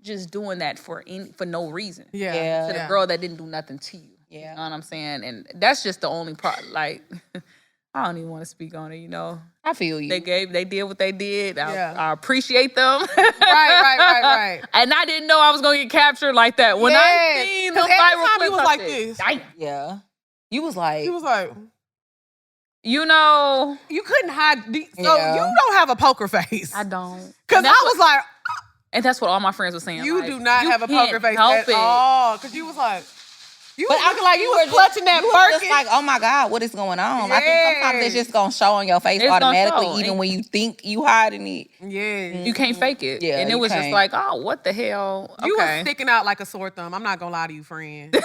S3: just doing that for no reason.
S1: Yeah.
S3: To the girl that didn't do nothing to you.
S2: Yeah.
S3: You know what I'm saying? And that's just the only part. Like, I don't even want to speak on it,
S2: I feel you.
S3: They did what they did.
S1: Yeah.
S3: I appreciate them.
S1: Right.
S3: And I didn't know I was going to get captured like that. When I seen the viral clip,
S1: you was like this.
S2: Yeah. You was like.
S1: He was like.
S3: You
S1: couldn't hide. So you don't have a poker face.
S3: I don't.
S1: Because I was like.
S3: And that's what all my friends were saying.
S1: You
S3: like,
S1: do not have a poker face at all. Because you was like. You
S2: but
S1: was looking like you was clutching that
S2: you
S1: Birkin.
S2: Was just like, oh my God, what is going on?
S1: Yeah.
S2: I think sometimes it's just gonna show on your face automatically, even when you think you hiding it.
S1: Yeah.
S3: You can't fake it.
S2: Yeah,
S3: and it was just like, oh, what the hell? Okay.
S1: You was sticking out like a sore thumb. I'm not gonna lie to you, friend.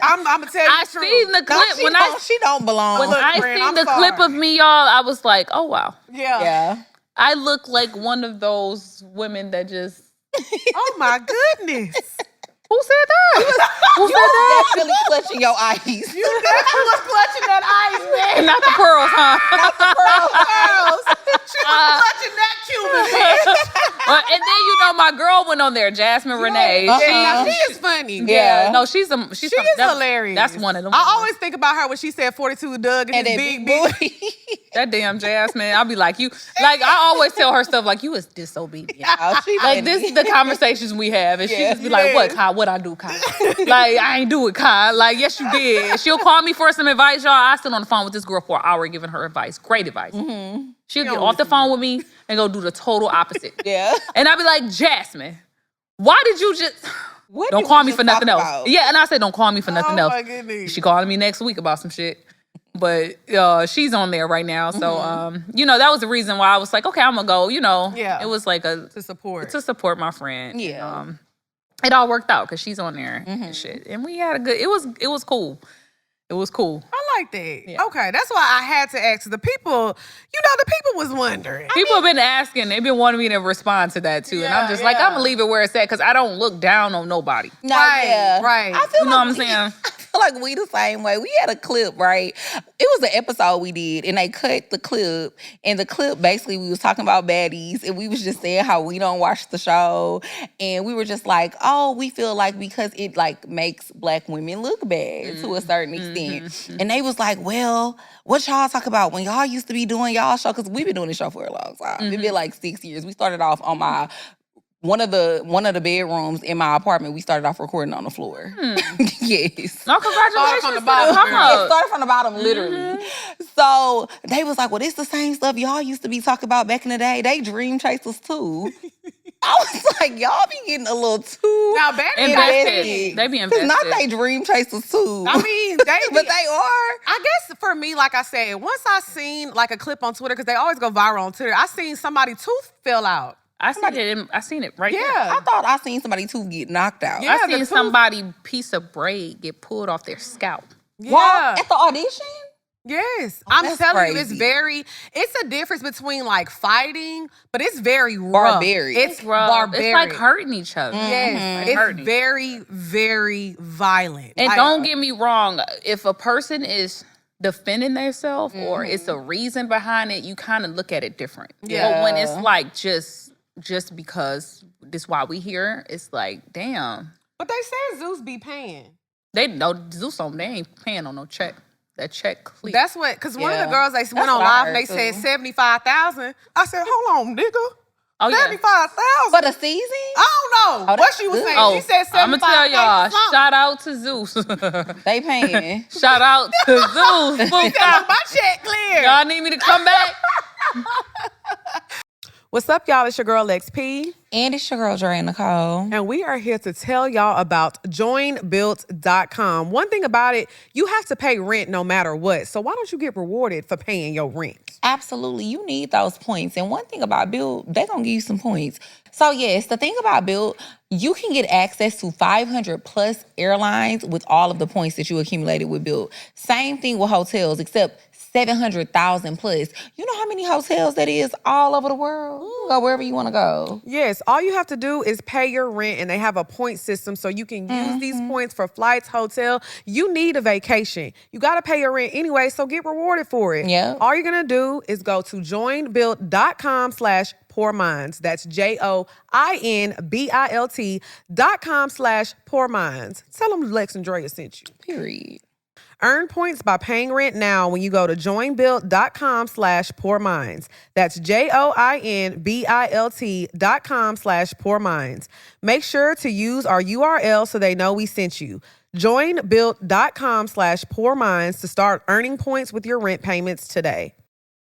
S1: I'm gonna tell you
S3: I
S1: the truth.
S3: seen the clip
S2: she don't belong.
S3: When I seen the clip of me, y'all, I was like, oh wow.
S1: Yeah.
S3: I look like one of those women that just
S1: oh my goodness.
S3: Who said that? Who said
S2: that? Definitely clutching your eyes.
S1: You definitely was clutching that ice, man.
S3: Not the pearls, huh?
S1: Not the pearls. She was clutching that Cuban, man.
S3: And then my girl went on there, Jasmine Renee.
S1: Now she is funny.
S3: Yeah. No, she's
S1: hilarious.
S3: That's one of them.
S1: I always think about her when she said 42 Doug and his big booty.
S3: That damn Jasmine. I'll be like, I always tell her stuff like, you is disobedient. Like, this is the conversations we have. And she just be like, what, Kai? What I do, Kai? Like, I ain't do it, Kai. Like, yes, you did. She'll call me for some advice, y'all. I sit on the phone with this girl for an hour giving her advice. Great advice. She'll get off the phone with me and go do the total opposite.
S2: Yeah.
S3: And I'll be like, Jasmine, why did you just... Don't call me for nothing else.
S2: About?
S3: Yeah, and I said, don't call me for nothing else.
S1: My goodness.
S3: She calling me next week about some shit. But she's on there right now. So, that was the reason why I was like, okay, I'm going to go, It was like to support my friend.
S2: Yeah.
S3: It all worked out because she's on there and shit. And we had it was cool. It was cool.
S1: I like that. Yeah. Okay, that's why I had to ask the people. The people was wondering.
S3: People have been asking. They've been wanting me to respond to that too. And I'm just like, I'm going to leave it where it's at because I don't look down on nobody.
S1: Right.
S2: I feel
S3: what I'm saying?
S2: I feel like we the same way. We had a clip, right? It was an episode we did, and they cut the clip. And the clip, basically, we was talking about baddies, and we was just saying how we don't watch the show. And we were just like, oh, we feel like because it, like, makes black women look bad to a certain extent. And they was like, well, what y'all talk about when y'all used to be doing y'all show? Because we've been doing this show for a long time. It's been like 6 years. We started off on my... One of the bedrooms in my apartment, we started off recording on the floor. Yes.
S3: No, congratulations.
S1: From the bottom.
S2: It started from the bottom, literally. So they was like, well, it's the same stuff y'all used to be talking about back in the day. They dream chasers too. I was like, y'all be getting a little too
S3: invested. They be invested.
S2: Not they dream chasers too.
S1: I mean,
S2: but they are.
S1: I guess for me, like I said, once I seen like a clip on Twitter, because they always go viral on Twitter, I seen somebody tooth fell out.
S3: I seen it right there.
S2: I thought I seen somebody tooth get knocked out.
S3: I seen somebody piece of braid get pulled off their scalp.
S1: Yeah.
S2: Wow, at the audition?
S1: Yes. I'm telling
S2: crazy.
S1: you, it's a difference between like fighting, but it's very rough.
S2: Barbaric.
S1: It's
S3: rough.
S1: barbaric.
S3: It's like hurting each other.
S1: Yes.
S3: Like
S1: It's very, very violent.
S3: And don't get me wrong, if a person is defending themselves or it's a reason behind it, you kind of look at it different.
S1: Yeah.
S3: But when it's like just because this why we here, it's like, damn.
S1: But they said Zeus be paying.
S3: They ain't paying on no check. That check clear.
S1: That's what, because one of the girls, they went on live and they said 75,000. I said, hold on, nigga.
S3: Oh, yeah.
S1: 75,000
S2: For the season?
S1: I don't know what she was saying. She said 75,000.
S3: I'm gonna tell y'all, shout out to Zeus.
S2: They paying.
S3: Shout out to Zeus.
S1: Tell my check clear.
S3: Y'all need me to come back?
S1: What's up, y'all? It's your girl, XP.
S2: And it's your girl, Dre Nicole.
S1: And we are here to tell y'all about joinbuilt.com. One thing about it, you have to pay rent no matter what. So why don't you get rewarded for paying your rent?
S2: Absolutely. You need those points. And one thing about Built, they're going to give you some points. So yes, the thing about Built, you can get access to 500 plus airlines with all of the points that you accumulated with Built. Same thing with hotels, except 700,000 plus. You know how many hotels that is all over the world? You can go wherever you want to go.
S1: Yes, all you have to do is pay your rent, and they have a point system so you can use these points for flights, hotel. You need a vacation. You got to pay your rent anyway, so get rewarded for it.
S2: Yeah.
S1: All you're going to do is go to joinbuilt.com/poorminds. That's joinbuilt.com/poorminds. Tell them Lex and Drea sent you.
S2: Period.
S1: Earn points by paying rent now when you go to joinbuilt.com/poorminds. That's joinbuilt.com/poorminds. Make sure to use our URL so they know we sent you. Joinbuilt.com/poorminds to start earning points with your rent payments today.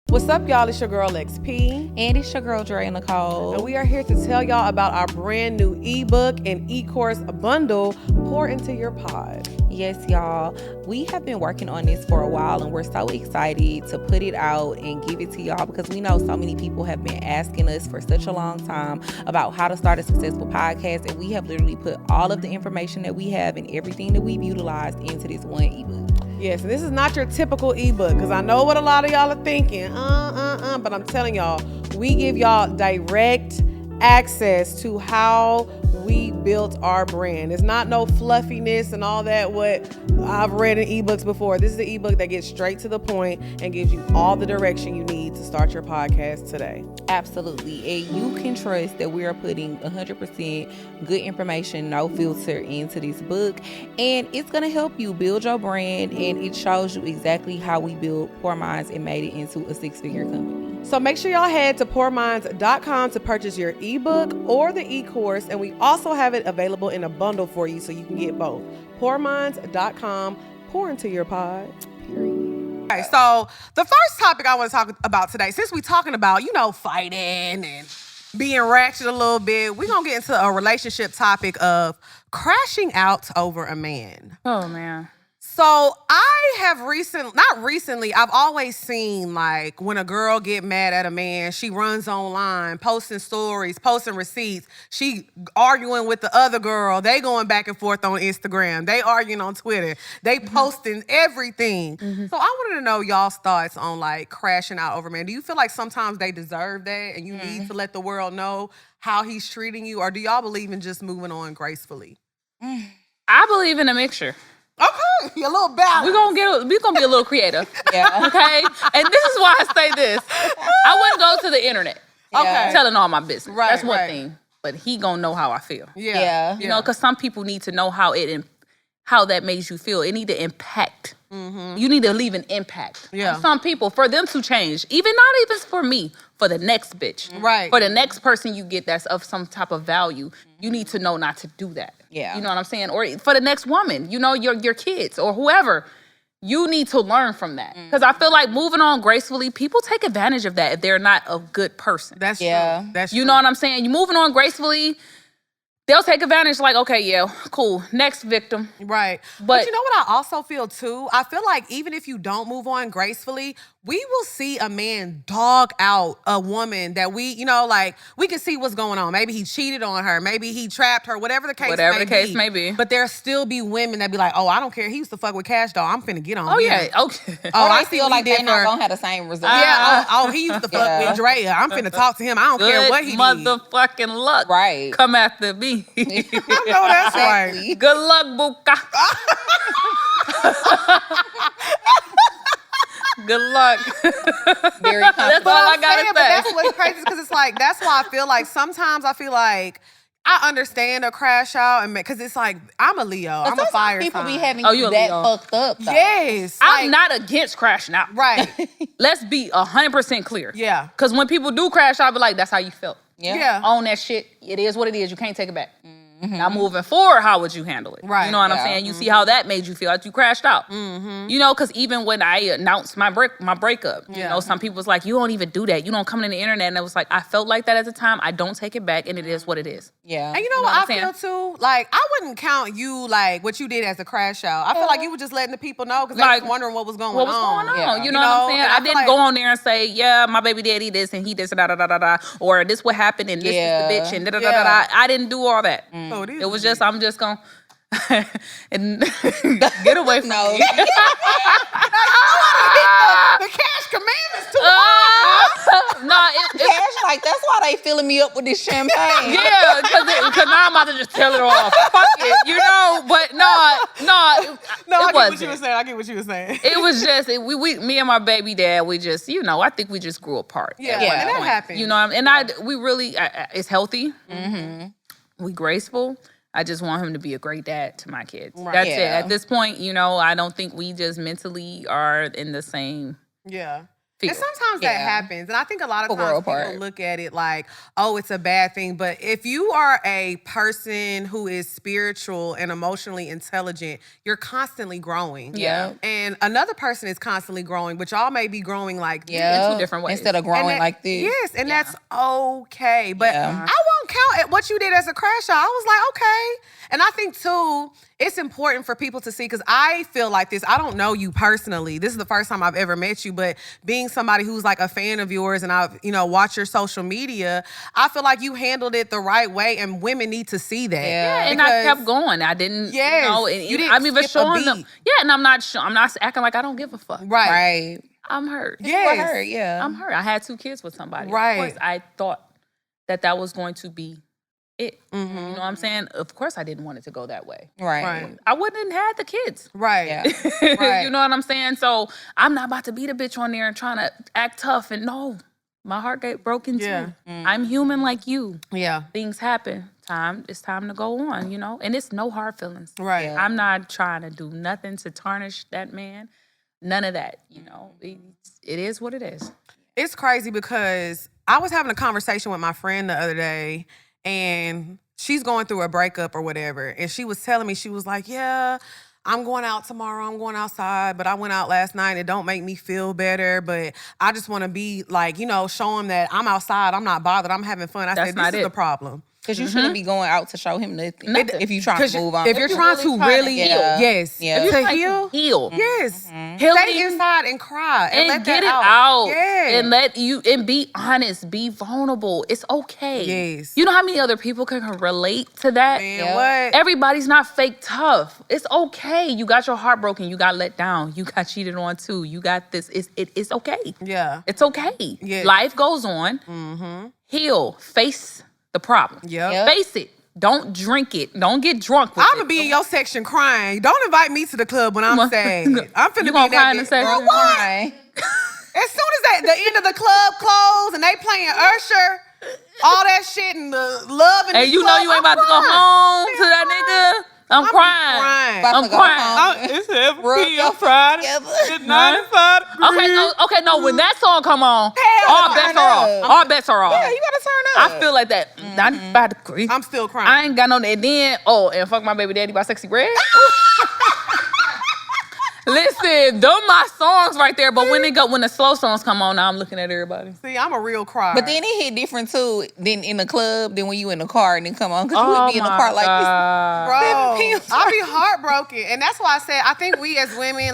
S1: What's up, y'all? It's your girl, XP.
S2: And it's your girl, Dre Nicole.
S1: And we are here to tell y'all about our brand new ebook and e-course bundle, Pour Into Your Pod.
S2: Yes, y'all. We have been working on this for a while, and we're so excited to put it out and give it to y'all because we know so many people have been asking us for such a long time about how to start a successful podcast, and we have literally put all of the information that we have and everything that we've utilized into this one ebook.
S1: Yes, and this is not your typical ebook because I know what a lot of y'all are thinking. But I'm telling y'all, we give y'all direct access to how we built our brand. It's not no fluffiness and all that what I've read in ebooks before. This is an ebook that gets straight to the point and gives you all the direction you need to start your podcast today.
S2: Absolutely. And you can trust that we are putting 100% good information, no filter into this book. And it's going to help you build your brand, and it shows you exactly how we built Poor Minds and made it into a six-figure company.
S1: So make sure y'all head to poorminds.com to purchase your ebook or the e-course, and we also have it available in a bundle for you so you can get both. Poorminds.com, pour into your pod, period. Okay, so the first topic I want to talk about today, since we're talking about, fighting and being ratchet a little bit, we're going to get into a relationship topic of crashing out over a man.
S3: Oh, man.
S1: So I have I've always seen like when a girl get mad at a man, she runs online, posting stories, posting receipts. She arguing with the other girl. They going back and forth on Instagram. They arguing on Twitter. They posting everything. So I wanted to know y'all's thoughts on like crashing out over man. Do you feel like sometimes they deserve that and you need to let the world know how he's treating you? Or do y'all believe in just moving on gracefully?
S3: I believe in a mixture.
S1: Okay, a little balance.
S3: We're gonna be a little creative.
S2: Yeah.
S3: Okay? And this is why I say this. I wouldn't go to the internet.
S1: Okay.
S3: Telling all my business.
S1: Right,
S3: That's one
S1: right.
S3: thing. But he gonna know how I feel.
S1: Yeah.
S3: You know, because some people need to know how that makes you feel. It need to impact. You need to leave an impact.
S1: Yeah.
S3: On some people, for them to change. Not even for me, for the next bitch.
S1: Right.
S3: For the next person you get that's of some type of value, you need to know not to do that.
S2: Yeah.
S3: You know what I'm saying? Or for the next woman, your kids or whoever, you need to learn from that. Because I feel like moving on gracefully, people take advantage of that if they're not a good person.
S1: That's
S2: Yeah.
S1: true. That's
S3: You
S1: true.
S3: know what I'm saying? You moving on gracefully, they'll take advantage. Like, okay, yeah, cool. Next victim.
S1: Right. But you know what I also feel too? I feel like even if you don't move on gracefully, we will see a man dog out a woman that we, you know, like we can see what's going on. Maybe he cheated on her. Maybe he trapped her. Whatever the case may be. But there still be women that be like, oh, I don't care. He used to fuck with Kash Doll. I'm finna get on him.
S2: Yeah.
S3: Okay.
S2: Oh, I feel like they're not gonna have the same result.
S1: Yeah. Oh, he used to fuck with Drea. I'm finna talk to him. I don't care what he did.
S3: Motherfucking luck.
S2: Right.
S3: Come after me.
S1: I know that's right.
S3: Good luck, Buka. Good luck.
S2: Very
S3: that's all I gotta say.
S1: But that's what's crazy because it's like, that's why I feel like sometimes I understand a crash out and because it's like, I'm a Leo. I'm a fire sign.
S2: People be having
S3: you
S2: that fucked up. Though.
S1: Yes.
S3: I'm not against crashing out.
S1: Right.
S3: Let's be 100% clear.
S1: Yeah.
S3: Because when people do crash out, I be like, that's how you felt.
S1: Yeah.
S3: Own that shit. It is what it is. You can't take it back. Now moving forward, how would you handle it?
S1: Right.
S3: You know what I'm saying? You see how that made you feel like you crashed out. You know, because even when I announced my breakup, you know, some people was like, you don't even do that. You don't come on the internet. And it was like, I felt like that at the time. I don't take it back, and it is what it is.
S1: Yeah. And you know what I feel too? Like, I wouldn't count you like what you did as a crash out. I feel like you were just letting the people know because they was wondering what was going on.
S3: What was going on? Yeah. You know what I'm saying? I didn't go on there and say, yeah, my baby daddy this and he this and da da da da da, or this what happened and this is the bitch and da da da da. I didn't do all that.
S1: So
S3: it was just I'm just gonna and get away from me.
S1: The Kash commandments too.
S2: Kash, like that's why they filling me up with this champagne.
S3: Yeah, because now I'm about to just tell it off. Fuck it, you know. But no,
S1: I get what you were saying. I get what you were saying.
S3: It was just me and my baby dad. We just, you know, I think we just grew apart.
S1: Yeah, and that happened.
S3: You know, and we really, it's healthy. We graceful. I just want him to be a great dad to my kids. Right. That's it. At this point, you know, I don't think we just mentally are in the same field. And sometimes
S1: that happens. And I think a lot of times people look at it like, oh, it's a bad thing. But if you are a person who is spiritual and emotionally intelligent, you're constantly growing.
S2: Yeah.
S1: And another person is constantly growing, but y'all may be growing like
S3: in 2 different ways.
S2: Instead of growing like this.
S1: Yes, and that's okay. But I won't count at what you did as a crash out. I was like, okay. And I think, too, it's important for people to see, because I feel like this. I don't know you personally. This is the first time I've ever met you, but being somebody who's like a fan of yours and I've, you know, watched your social media, I feel like you handled it the right way and women need to see that.
S3: Yeah, and I kept going. I didn't, you know,
S1: you didn't
S3: showing them. Yeah, and I'm not acting like I don't give a fuck.
S1: Right.
S3: I'm hurt.
S1: Yes.
S3: I'm hurt. I had 2 kids with somebody.
S1: Right.
S3: Of course, I thought that was going to be it. You know what I'm saying? Of course I didn't want it to go that way.
S2: Right.
S3: I wouldn't have had the kids.
S1: Right.
S3: Yeah. You know what I'm saying? So I'm not about to be the bitch on there and trying to act tough. And no, my heart got broken too. I'm human like you.
S1: Yeah.
S3: Things happen. It's time to go on, you know? And it's no hard feelings.
S1: Right.
S3: Yeah. I'm not trying to do nothing to tarnish that man. None of that, you know? It is what it is.
S1: It's crazy because I was having a conversation with my friend the other day, and she's going through a breakup or whatever. And she was telling me, she was like, yeah, I'm going out tomorrow. I'm going outside. But I went out last night. It don't make me feel better. But I just want to be like, you know, show him that I'm outside. I'm not bothered. I'm having fun. I said, this is the problem.
S2: Because you shouldn't be going out to show him nothing. If you're trying to move on.
S1: If you're trying to really heal. Yes.
S3: If you're trying to heal.
S1: Yes. Stay inside and cry. And let
S3: get
S1: that
S3: it out.
S1: Yeah.
S3: And be honest. Be vulnerable. It's okay.
S1: Yes.
S3: You know how many other people can relate to that?
S1: Man, what?
S3: Everybody's not fake tough. It's okay. You got your heart broken. You got let down. You got cheated on too. You got this. It's okay.
S1: Yeah.
S3: It's okay.
S1: Yeah.
S3: Life goes on. Heal. Face the problem.
S1: Yep.
S3: Face it. Don't drink it. Don't get drunk with
S1: I'm gonna be in your section crying. Don't invite me to the club when I'm sad. I'm finna
S3: you
S1: be in
S3: cry
S1: that
S3: in the section.
S1: Girl, why? As soon as the end of the club closed and they playing Usher, all that shit and the love and
S3: you know you ain't about to go home to that nigga. I'm crying. I'm crying.
S1: It's every Friday. It's 95 degrees.
S3: Okay, no. When that song come on, all bets are off. All bets are off.
S2: Yeah, you gotta turn up.
S3: I feel like that. 95 degrees.
S1: I'm still crying.
S3: I ain't got no. And then, and fuck my baby daddy by Sexy Red. Listen, them my songs right there. But when the slow songs come on, now I'm looking at everybody.
S1: See, I'm a real crier.
S2: But then it hit different too. Than in the club, than when you in the car and then come on, because you would be in the car like this.
S1: Bro, I be heartbroken, and that's why I said I think we as women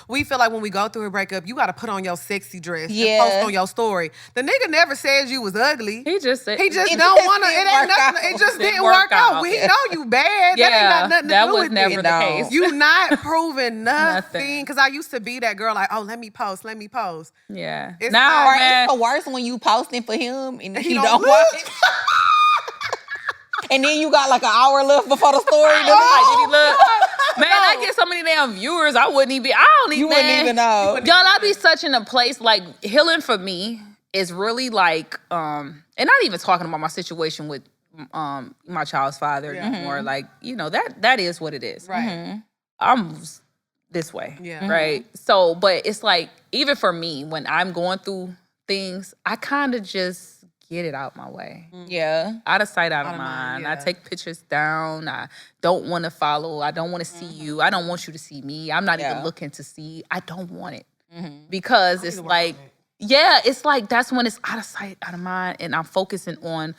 S1: we feel like when we go through a breakup, you got to put on your sexy dress and post on your story. The nigga never said you was ugly.
S3: He just said
S1: don't want to. It ain't nothing. It just didn't work out. We know you bad.
S3: Yeah,
S1: that ain't got nothing to do with it.
S3: That was never the case.
S1: You not proving nothing. Because I used to be that girl like, oh, let me post.
S3: Yeah.
S1: It's
S2: it's the worst when you posting for him and he don't want it. And then you got like an hour left before the story.
S3: Like, did he look? Man, I get so many damn viewers. I wouldn't even know. Y'all, I be such in a place like healing for me is really like, and not even talking about my situation with my child's father anymore. Like, that is what it is.
S1: Right.
S3: Mm-hmm. I'm this way. Yeah. Right. So, but it's like, even for me, when I'm going through things, I kind of just get it out my way.
S2: Yeah.
S3: Out of sight, out of mind. Yeah. I take pictures down. I don't want to follow. I don't want to see you. I don't want you to see me. I'm not even looking to see. I don't want it. Because it's like, it's like that's when it's out of sight, out of mind, and I'm focusing on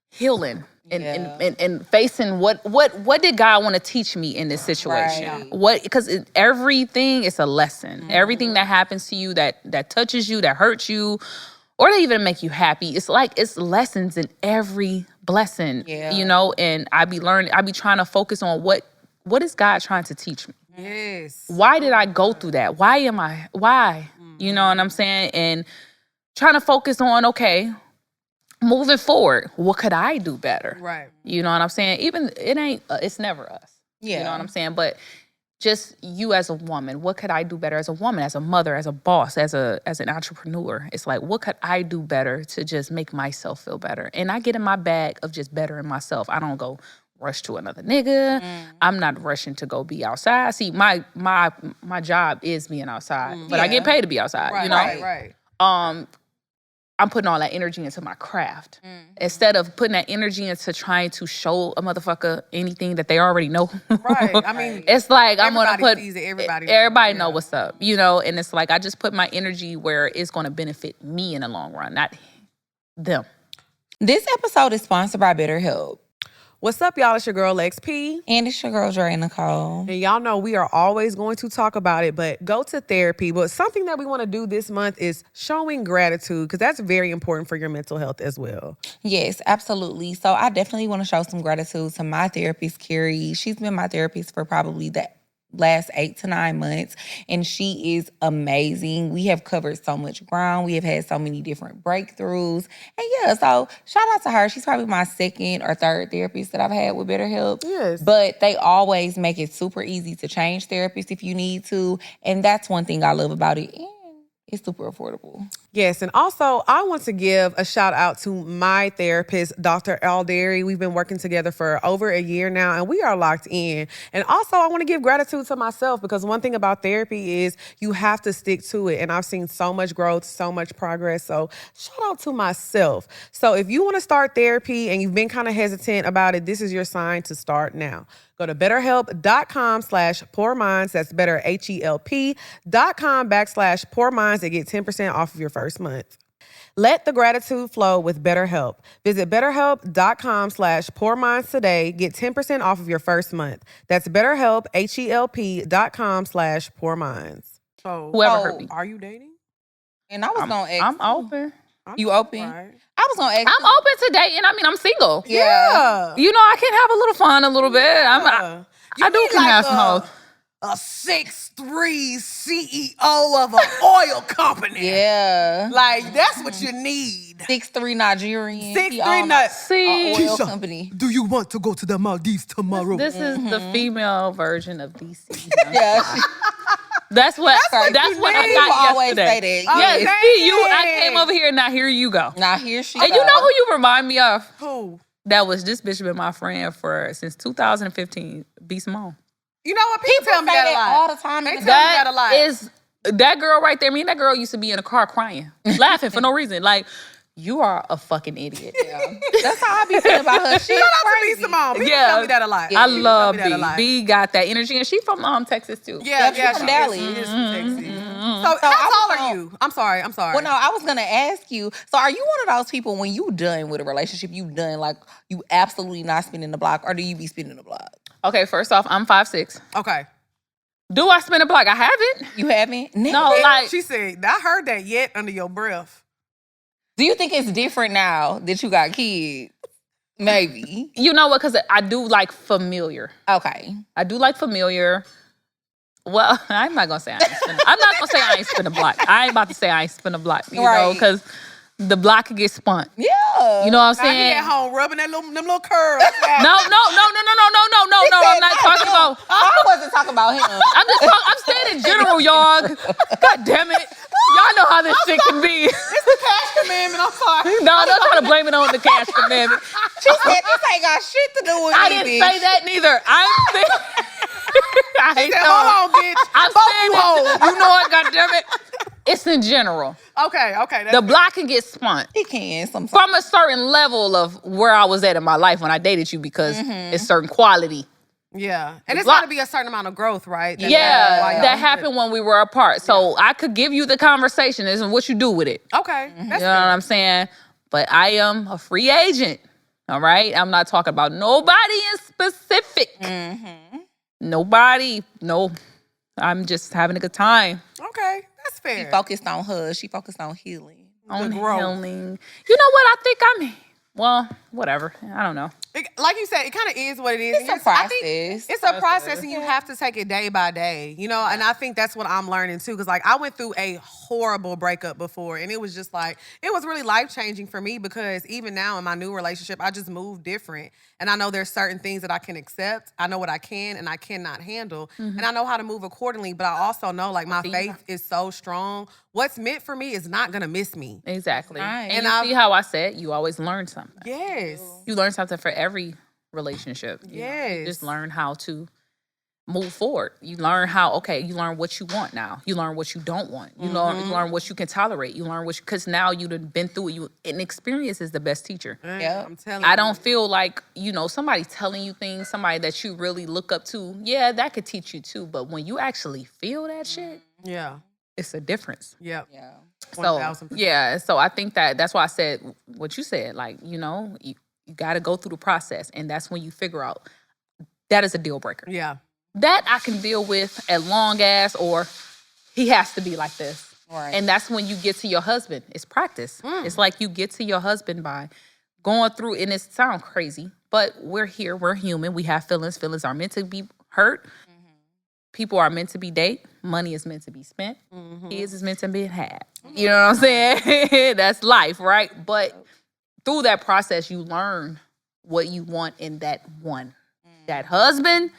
S3: healing and facing what did God want to teach me in this situation? Right. Because everything is a lesson. Everything that happens to you that touches you, that hurts you, or they even make you happy. It's like it's lessons in every blessing, and I be trying to focus on what is God trying to teach me?
S1: Yes.
S3: Why did I go through that? Why? You know what I'm saying? And trying to focus on, okay, moving forward, what could I do better?
S1: Right.
S3: You know what I'm saying? Even it's never us. Yeah. You know what I'm saying? But just you as a woman, what could I do better as a woman, as a mother, as a boss, as an entrepreneur? It's like, what could I do better to just make myself feel better? And I get in my bag of just bettering myself. I don't go rush to another nigga. I'm not rushing to go be outside. See, my job is being outside, but I get paid to be outside.
S1: Right.
S3: I'm putting all that energy into my craft instead of putting that energy into trying to show a motherfucker anything that they already know.
S1: Right. I mean,
S3: it's like I'm gonna put
S1: everybody
S3: know what's up, and it's like I just put my energy where it's gonna benefit me in the long run, not them.
S2: This episode is sponsored by BetterHelp.
S1: What's up, y'all? It's your girl, XP.
S2: And it's your girl, Dre Nicole.
S1: And y'all know we are always going to talk about it, but go to therapy. But something that we want to do this month is showing gratitude, because that's very important for your mental health as well.
S2: Yes, absolutely. So I definitely want to show some gratitude to my therapist, Carrie. She's been my therapist for probably the last 8 to 9 months, and she is amazing. We have covered so much ground. We have had so many different breakthroughs. And so shout out to her. She's probably my second or third therapist that I've had with BetterHelp.
S1: Yes.
S2: But they always make it super easy to change therapists if you need to. And that's one thing I love about it. And it's super affordable.
S1: Yes, and also I want to give a shout out to my therapist, Dr. Alderi. We've been working together for over a year now, and we are locked in. And also I want to give gratitude to myself, because one thing about therapy is you have to stick to it. And I've seen so much growth, so much progress. So shout out to myself. So if you want to start therapy and you've been kind of hesitant about it, this is your sign to start now. Go to betterhelp.com/poorminds. That's betterhelp.com/poorminds to get 10% off of your first month. Let the gratitude flow with BetterHelp. Visit betterhelp.com/poorminds today. Get 10% off of your first month. That's betterhelp, HELP.com/poorminds. So,
S3: whoever hurt me.
S1: Are you dating?
S2: And I was going to ask.
S3: I'm open.
S2: You open?
S1: Right.
S2: I was going to ask.
S3: I'm open to dating. I mean, I'm single.
S1: Yeah.
S3: I can have a little fun a little bit. I do can have some hoes.
S1: A 6'3" CEO of an oil company.
S2: Yeah.
S1: Like, that's what you need.
S2: 6'3" Nigerian.
S1: 6'3"
S2: oil company.
S1: Do you want to go to the Maldives tomorrow?
S3: This is the female version of DC.
S2: Yeah.
S3: That's what I got
S2: always
S3: yesterday.
S2: Say that.
S3: Yes, I came over here, and now here you go.
S2: Now here she
S3: And
S2: go.
S3: you know who you remind me of?
S1: Who?
S3: That was this bitch been my friend since 2015. B. Simone.
S1: You know what? People tell me that a lot.
S2: all the time.
S1: They tell me that a lot.
S3: Is that girl right there. Me and that girl used to be in a car crying, laughing for no reason. Like, you are a fucking idiot.
S2: Yeah. That's how I be feeling about her. She's
S1: Shout out to B Simone. B tell me that a lot.
S3: I love B. B got that energy, and she's from Texas too.
S1: Yeah,
S2: she's from Dallas.
S1: She is from Texas. So how tall are you? I'm sorry.
S2: Well, no, I was gonna ask you. So, are you one of those people when you done with a relationship, you done like you absolutely not spinning the block, or do you be spinning the block?
S3: Okay, first off, I'm 5'6".
S1: Okay.
S3: Do I spin a block? I haven't.
S2: You haven't?
S3: No, like
S1: she said, I heard that yet under your breath.
S2: Do you think it's different now that you got kids? Maybe.
S3: You know what? Because I do like familiar.
S2: Okay.
S3: I do like familiar. Well, I'm not gonna say I ain't spin. I'm not gonna say I ain't spin a block. I ain't about to say I ain't spin a block. You know, because the block could get spun.
S2: Yeah.
S3: You know what I'm saying?
S1: He at home rubbing them little curls.
S3: No. I'm not talking about.
S2: I wasn't talking about him.
S3: I'm saying in general, y'all. God damn it. Y'all know how this shit can be.
S1: It's the cash commandment. I'm sorry.
S3: No, don't try to blame it on the cash commandment.
S2: She said this ain't got shit to do with me,
S3: I didn't say that neither. I'm saying. I hate
S1: hold on, bitch.
S3: I'm saying, you know what? God damn it. It's in general.
S1: Okay.
S3: The block can get spun.
S2: It can sometimes.
S3: From a certain level of where I was at in my life when I dated you because it's certain quality.
S1: Yeah. And it's got to be a certain amount of growth, right?
S3: That happened when we were apart. So I could give you the conversation and what you do with it.
S1: Okay.
S3: You know what I'm saying? But I am a free agent. All right? I'm not talking about nobody in specific. Nobody. No. I'm just having a good time.
S1: Okay. That's fair.
S2: She focused on her. She focused on healing.
S3: On healing. You know what? I think well, whatever. I don't know.
S1: Like you said, it kind of is what it is.
S2: It's a process.
S1: I think it's a process, and you have to take it day by day, you know? And I think that's what I'm learning, too, because, like, I went through a horrible breakup before, and it was just, like, it was really life-changing for me because even now in my new relationship, I just move different. And I know there's certain things that I can accept. I know what I can and I cannot handle. And I know how to move accordingly, but I also know, like, my faith is so strong. What's meant for me is not going to miss me.
S3: Exactly.
S2: Right.
S3: And you see how I said you always learn something.
S1: Yes.
S3: You learn something for every relationship.
S1: Yes.
S3: You just learn how to move forward. You learn you learn what you want now. You learn what you don't want. You learn what you can tolerate. You learn because now you've been through it. And experience is the best teacher.
S2: Yeah.
S1: I'm telling you.
S3: I don't feel like, somebody telling you things, somebody that you really look up to, yeah, that could teach you too. But when you actually feel that shit,
S1: yeah,
S3: it's a difference.
S1: Yep.
S2: Yeah.
S1: 1,000%.
S3: So I think that's why I said what you said. Like, you got to go through the process. And that's when you figure out that is a deal breaker.
S1: Yeah.
S3: That I can deal with as long as, or he has to be like this.
S2: Right.
S3: And that's when you get to your husband. It's practice. It's like you get to your husband by going through, and it sounds crazy, but we're here. We're human. We have feelings. Feelings are meant to be hurt. People are meant to be dated. Money is meant to be spent. Kids is meant to be had. You know what I'm saying? That's life, right? But through that process, you learn what you want in that one. That husband.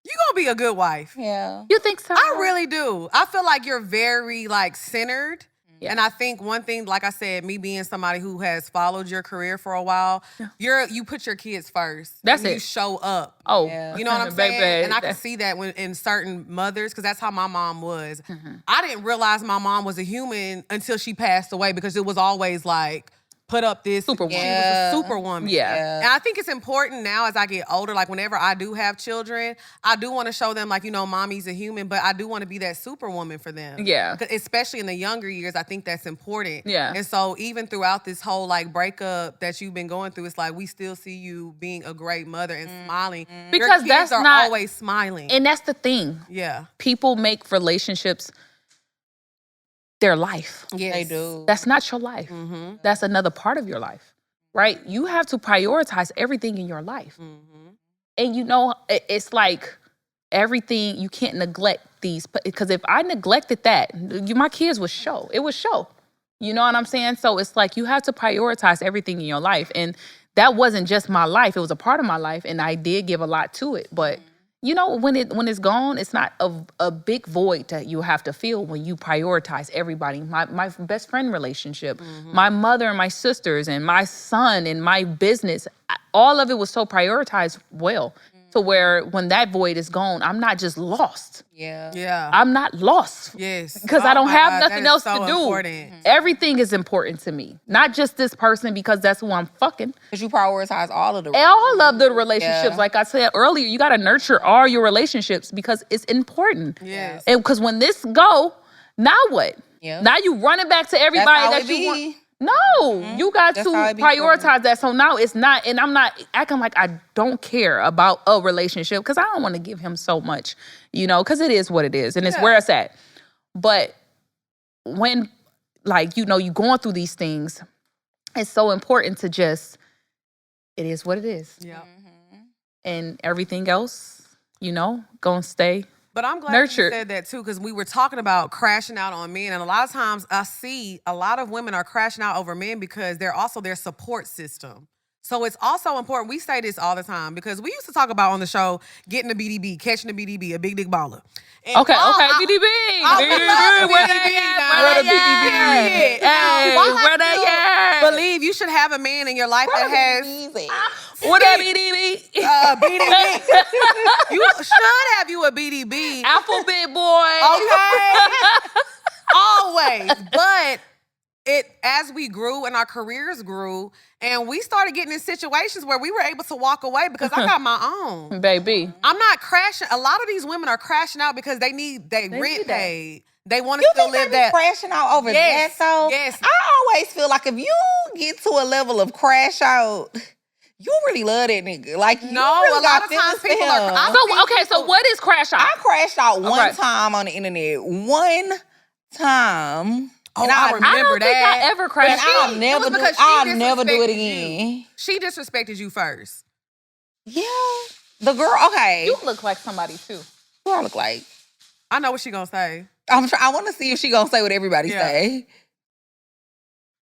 S1: You're going to be a good wife.
S2: Yeah.
S3: You think so?
S1: I really do. I feel like you're very, like, centered.
S3: Yeah.
S1: And I think one thing, like I said, me being somebody who has followed your career for a while, you put your kids first.
S3: That's
S1: and
S3: it.
S1: You show up.
S3: Oh,
S1: You know what I'm saying?
S3: Baby,
S1: And I can see that in certain mothers, because that's how my mom was. I didn't realize my mom was a human until she passed away, because it was always like, put up this
S3: Superwoman.
S1: She was a superwoman.
S3: Yeah.
S1: And I think it's important now as I get older, like whenever I do have children, I do want to show them, like, mommy's a human, but I do want to be that superwoman for them.
S3: Yeah.
S1: Especially in the younger years, I think that's important.
S3: Yeah.
S1: And so even throughout this whole, like, breakup that you've been going through, it's like we still see you being a great mother and smiling.
S3: Because
S1: Your kids
S3: that's
S1: are
S3: not
S1: always smiling.
S3: And that's the thing.
S1: Yeah.
S3: People make relationships their life.
S1: Yes.
S2: They do.
S3: That's not your life. That's another part of your life, right? You have to prioritize everything in your life. And it's like everything, you can't neglect these, because if I neglected that, my kids would show. It would show. You know what I'm saying? So it's like you have to prioritize everything in your life. And that wasn't just my life. It was a part of my life, and I did give a lot to it. But when it's gone, it's not a big void that you have to feel when you prioritize everybody. My best friend relationship, my mother and my sisters and my son and my business, all of it was so prioritized well. to where when that void is gone, I'm not just lost.
S1: Yeah.
S3: I'm not lost.
S1: Yes.
S3: Because I don't have nothing else
S1: so
S3: to do.
S1: Important.
S3: Everything is important to me. Not just this person because that's who I'm fucking.
S2: Because you prioritize all of the
S3: All of the relationships. Like I said earlier, you got to nurture all your relationships because it's important.
S1: Yes.
S3: And because when this go, now what?
S2: Yeah.
S3: Now you running back to everybody that you want. No, you got to prioritize that. So now it's not, and I'm not acting like I don't care about a relationship because I don't want to give him so much, because it is what it is and it's where it's at. But when, you going through these things, it's so important to just, it is what it is.
S1: Yeah.
S3: And everything else, gonna stay.
S1: But I'm glad
S3: nurtured.
S1: you said that too, because we were talking about crashing out on men. And a lot of times I see a lot of women are crashing out over men because they're also their support system. So it's also important. We say this all the time because we used to talk about on the show getting a BDB, catching a BDB, a big dick baller. And
S3: BDB. BDB, where they at? Where they at?
S1: Believe you should have a man in your life that has
S3: what a BDB?
S1: BDB. You should have you a BDB.
S3: Alphabet boy.
S1: Okay. Always. But as we grew and our careers grew, and we started getting in situations where we were able to walk away because I got my own.
S3: Baby.
S1: I'm not crashing. A lot of these women are crashing out because they rent paid. They want to still live that.
S2: Crashing out over that, so
S1: yes.
S2: I always feel like if you get to a level of crash out, you really love that nigga. Like, you really
S1: a lot of times people are.
S3: So what is crash out?
S2: I crashed out one time on the internet. One time.
S1: Oh, I remember
S3: I don't
S1: that.
S3: think I ever crashed out.
S2: I'll never do it again.
S1: She disrespected you first.
S2: Yeah. The girl, okay.
S3: You look like somebody too.
S2: Who I look like?
S1: I know what she gonna say.
S2: I want to see if she gonna say what everybody say.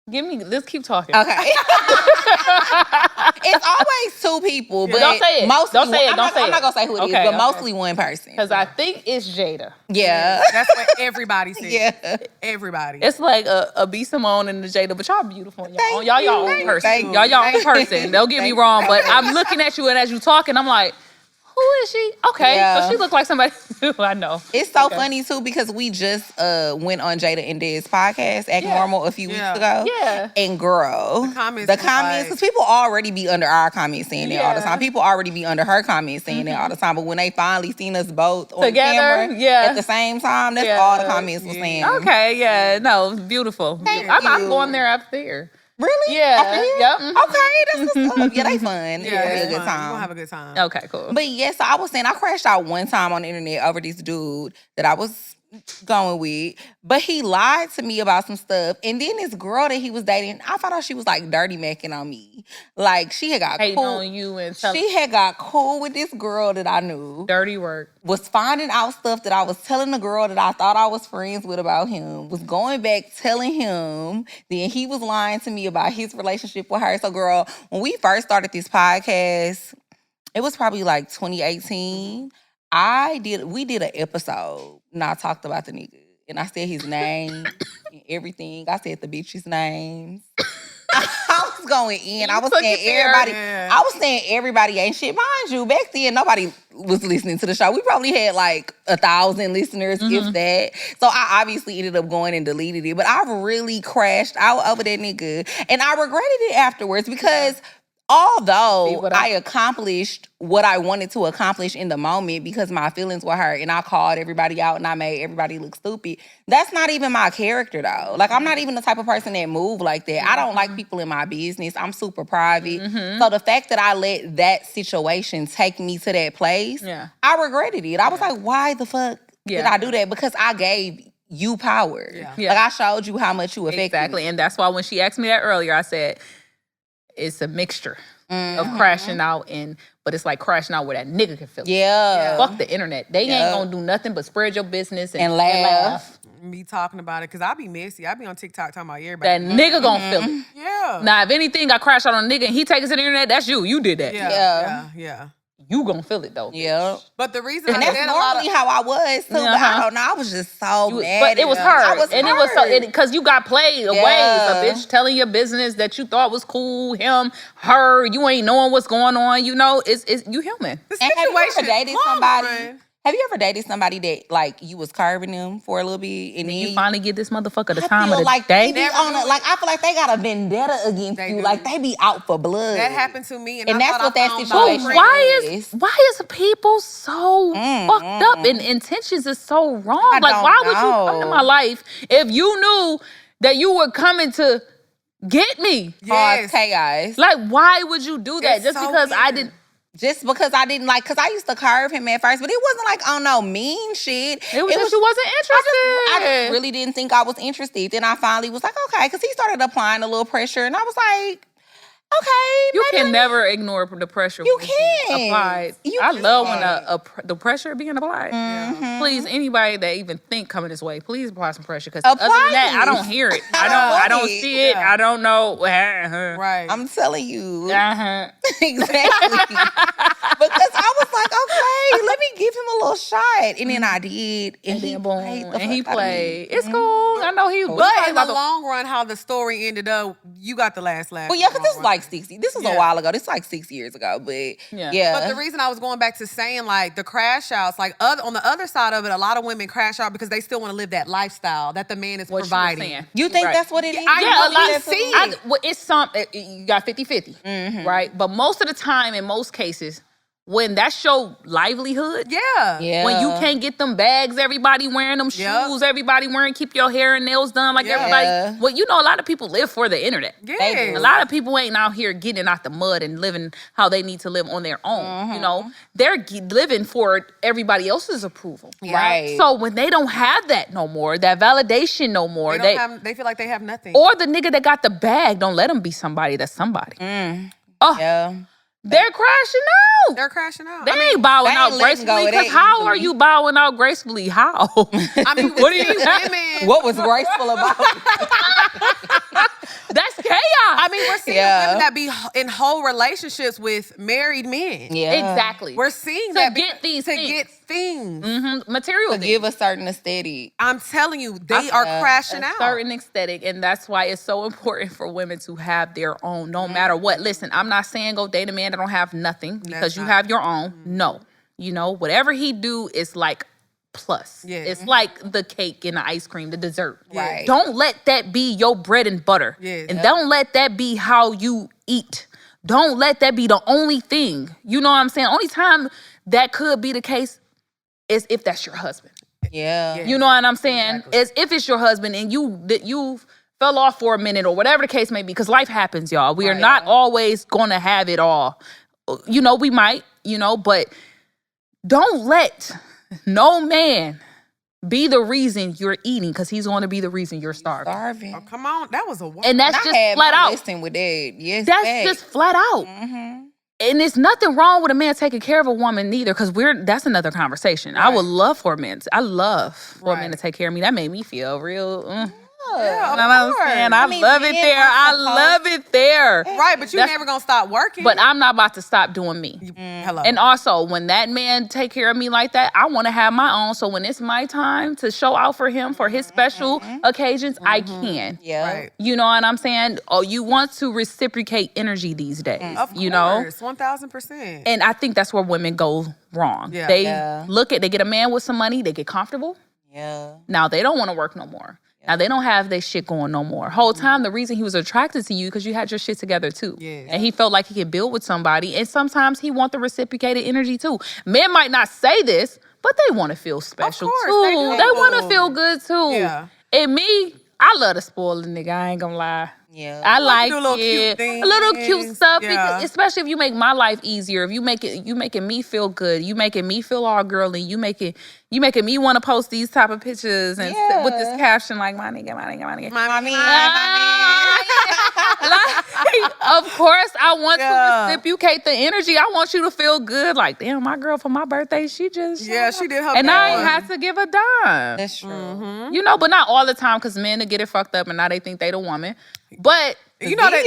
S3: Let's keep talking.
S2: Okay. It's always two people, but
S3: don't say it.
S2: Mostly,
S3: Don't say it.
S2: I'm not gonna say who it is, but mostly one person.
S3: Because I think it's Jada.
S2: Yeah.
S1: That's what everybody says.
S2: Yeah.
S1: Everybody.
S3: It's like a B. Simone and the Jada, but y'all beautiful. Y'all own person.
S2: Thank
S3: Y'all own person. Don't get me wrong, but I'm looking at you and as you talking, I'm like, who is she? Okay, so she look like somebody who I know.
S2: It's so funny too because we just went on Jada and Dez's podcast, Act Normal, a few weeks ago.
S3: Yeah.
S2: And girl, the comments, because people already be under our comments saying that all the time. People already be under her comments saying that all the time. But when they finally seen us both on
S3: together,
S2: camera at the same time, that's all the comments were saying.
S3: Okay, no, beautiful. I'm going there up there.
S2: Really?
S3: Yeah. Yep.
S2: Okay, that's what's up. Yeah, they fun.
S1: Yeah,
S2: it'll be a good time.
S1: We're gonna have a good time.
S3: Okay, cool.
S2: But yes, so I was saying I crashed out one time on the internet over this dude that I was going with, but he lied to me about some stuff. And then this girl that he was dating, I found out she was like dirty macking on me. Like she had got
S3: hating
S2: cool
S3: on you and
S2: she had got cool with this girl that I knew.
S3: Dirty work.
S2: Was finding out stuff that I was telling the girl that I thought I was friends with about him. Was going back telling him. Then he was lying to me about his relationship with her. So girl, when we first started this podcast, it was probably like 2018. We did an episode and I talked about the nigga. And I said his name and everything. I said the bitches' names. I was going in. I was saying everybody. I was saying everybody ain't shit. Mind you, back then nobody was listening to the show. We probably had like 1,000 listeners, if that. So I obviously ended up going and deleted it. But I really crashed out over that nigga, and I regretted it afterwards because although I accomplished what I wanted to accomplish in the moment because my feelings were hurt and I called everybody out and I made everybody look stupid, that's not even my character though. Like I'm not even the type of person that move like that. I don't like people in my business. I'm super private. So the fact that I let that situation take me to that place, I regretted it. I was like, why the fuck did I do that? Because I gave you power. Like I showed you how much you affected me.
S3: And that's why when she asked me that earlier, I said, it's a mixture of crashing out but it's like crashing out where that nigga can feel it. Fuck the internet. They ain't gonna do nothing but spread your business and laugh.
S1: Me talking about it, because I be messy. I be on TikTok talking about everybody.
S3: That nigga gonna feel it.
S1: Yeah.
S3: Now, if anything, I crash out on a nigga and he takes it to the internet, that's you. You did that.
S1: Yeah.
S3: you gonna feel it though.
S2: Yeah.
S1: But the reason
S2: and that's normally how I was too. But I don't know. I was just so mad.
S3: But it was her.
S2: It was so
S3: because you got played away. A bitch telling your business that you thought was cool. Him, her. You ain't knowing what's going on. You know, it's you human.
S2: And have you ever dated somebody? Have you ever dated somebody that like you was carving them for a little bit, and then
S3: you finally get this motherfucker the time of the
S2: like
S3: day?
S2: They be I feel like they got a vendetta against you. Do. Like they be out for blood.
S1: That happened to me,
S2: and that's what that situation
S3: is. Why is people so fucked up and intentions is so wrong? Why would you come to my life if you knew that you were coming to get me?
S2: Yes, chaos.
S3: Like why would you do that? Just because I didn't.
S2: Just because I didn't like, because I used to curve him at first, but it wasn't like, oh no, mean shit.
S3: It was just you wasn't interested.
S2: I just really didn't think I was interested. Then I finally was like, okay, because he started applying a little pressure, and I was like, okay.
S3: You can never ignore the pressure.
S2: You can.
S3: Applied. I love when the pressure being applied. Mm-hmm. Please, anybody that even think coming this way, please apply some pressure. Because other than that, I don't hear it. I don't see it. I don't know.
S1: Right.
S2: I'm telling you. Exactly. Because I was like, okay, let me give him a little shot. And then I did. And then boom.
S3: And he played. It's cool. I know he was.
S1: But in the long run, how the story ended up, you got the last laugh.
S2: Well, yeah, because this was like 60. This was a while ago. This was like 6 years ago. But yeah.
S1: But the reason I was going back to saying like the crash outs, like on the other side of it, a lot of women crash out because they still want to live that lifestyle that the man is providing.
S2: You think that's what it is?
S3: It's something. You got 50-50, right? But most of the time, in most cases, when that's your livelihood, when you can't get them bags, everybody wearing them shoes, everybody keep your hair and nails done like everybody. Well, you know, a lot of people live for the internet. A lot of people ain't out here getting out the mud and living how they need to live on their own. You know, they're living for everybody else's approval.
S2: Right.
S3: So when they don't have that no more, that validation no more,
S1: they feel like they have nothing.
S3: Or the nigga that got the bag, don't let them be somebody that's somebody. They're crashing out.
S1: They're crashing out.
S3: They ain't bowing out gracefully. Because how are you bowing out gracefully? How?
S1: I mean, what do you women?
S2: What was graceful about it?
S3: That's chaos.
S1: I mean, we're seeing women that be in whole relationships with married men.
S3: Yeah, exactly.
S1: We're seeing
S3: to
S1: that
S3: get things.
S2: To
S3: Material things.
S2: give a certain aesthetic.
S1: I'm telling you, they are crashing out.
S3: Certain aesthetic, and that's why it's so important for women to have their own, no matter what. Listen, I'm not saying go date a man that don't have nothing because you have your own. No, you know whatever he do is like plus. It's like the cake and the ice cream, the dessert.
S2: Right.
S3: Don't let that be your bread and butter, and don't let that be how you eat. Don't let that be the only thing. You know what I'm saying? Only time that could be the case is if that's your husband.
S2: Yeah.
S3: You know what I'm saying? Exactly. Is if it's your husband and you fell off for a minute or whatever the case may be, because life happens, y'all. We are not always gonna have it all. You know, we might, but don't let no man be the reason you're eating, because he's going to be the reason you're starving.
S1: Oh, come on. That was a one.
S3: And that's just flat out.
S2: With that. Yes,
S3: that's just flat out. And there's nothing wrong with a man taking care of a woman neither, because that's another conversation. Right. I would love for a man for a man to take care of me. That made me feel real.
S1: Yeah,
S3: you know what I'm saying? I love it there. I love it there.
S1: Right, but you're never going to stop working.
S3: But I'm not about to stop doing me.
S1: Hello.
S3: And also, when that man take care of me like that, I want to have my own. So when it's my time to show out for him for his special occasions, I can.
S2: Yeah. Right.
S3: You know what I'm saying? Oh, you want to reciprocate energy these days.
S1: Of course,
S3: you know?
S1: 1,000%.
S3: And I think that's where women go wrong.
S1: Yeah.
S3: They they get a man with some money, they get comfortable.
S2: Yeah.
S3: Now they don't want to work no more. Now, they don't have their shit going no more. Whole time, the reason he was attracted to you because you had your shit together, too.
S1: Yeah.
S3: And he felt like he could build with somebody. And sometimes he want the reciprocated energy, too. Men might not say this, but they want to feel special,
S1: of course,
S3: too. They want to feel good, too.
S1: Yeah.
S3: And me, I love to spoil a nigga. I ain't gonna lie.
S2: Yeah.
S3: I like
S1: a little
S3: it.
S1: Cute things.
S3: A little cute stuff.
S1: Yeah.
S3: Because, especially if you make my life easier. If you making me feel good. You making me feel all girly. You making me want to post these type of pictures and sit with this caption like, my nigga. Of course, I want to reciprocate the energy. I want you to feel good. Like, damn, my girl for my birthday, she just...
S1: she did her
S3: and I ain't had to give a dime.
S2: That's true.
S3: You know, but not all the time, because men will get it fucked up and now they think they the woman. But
S1: You know that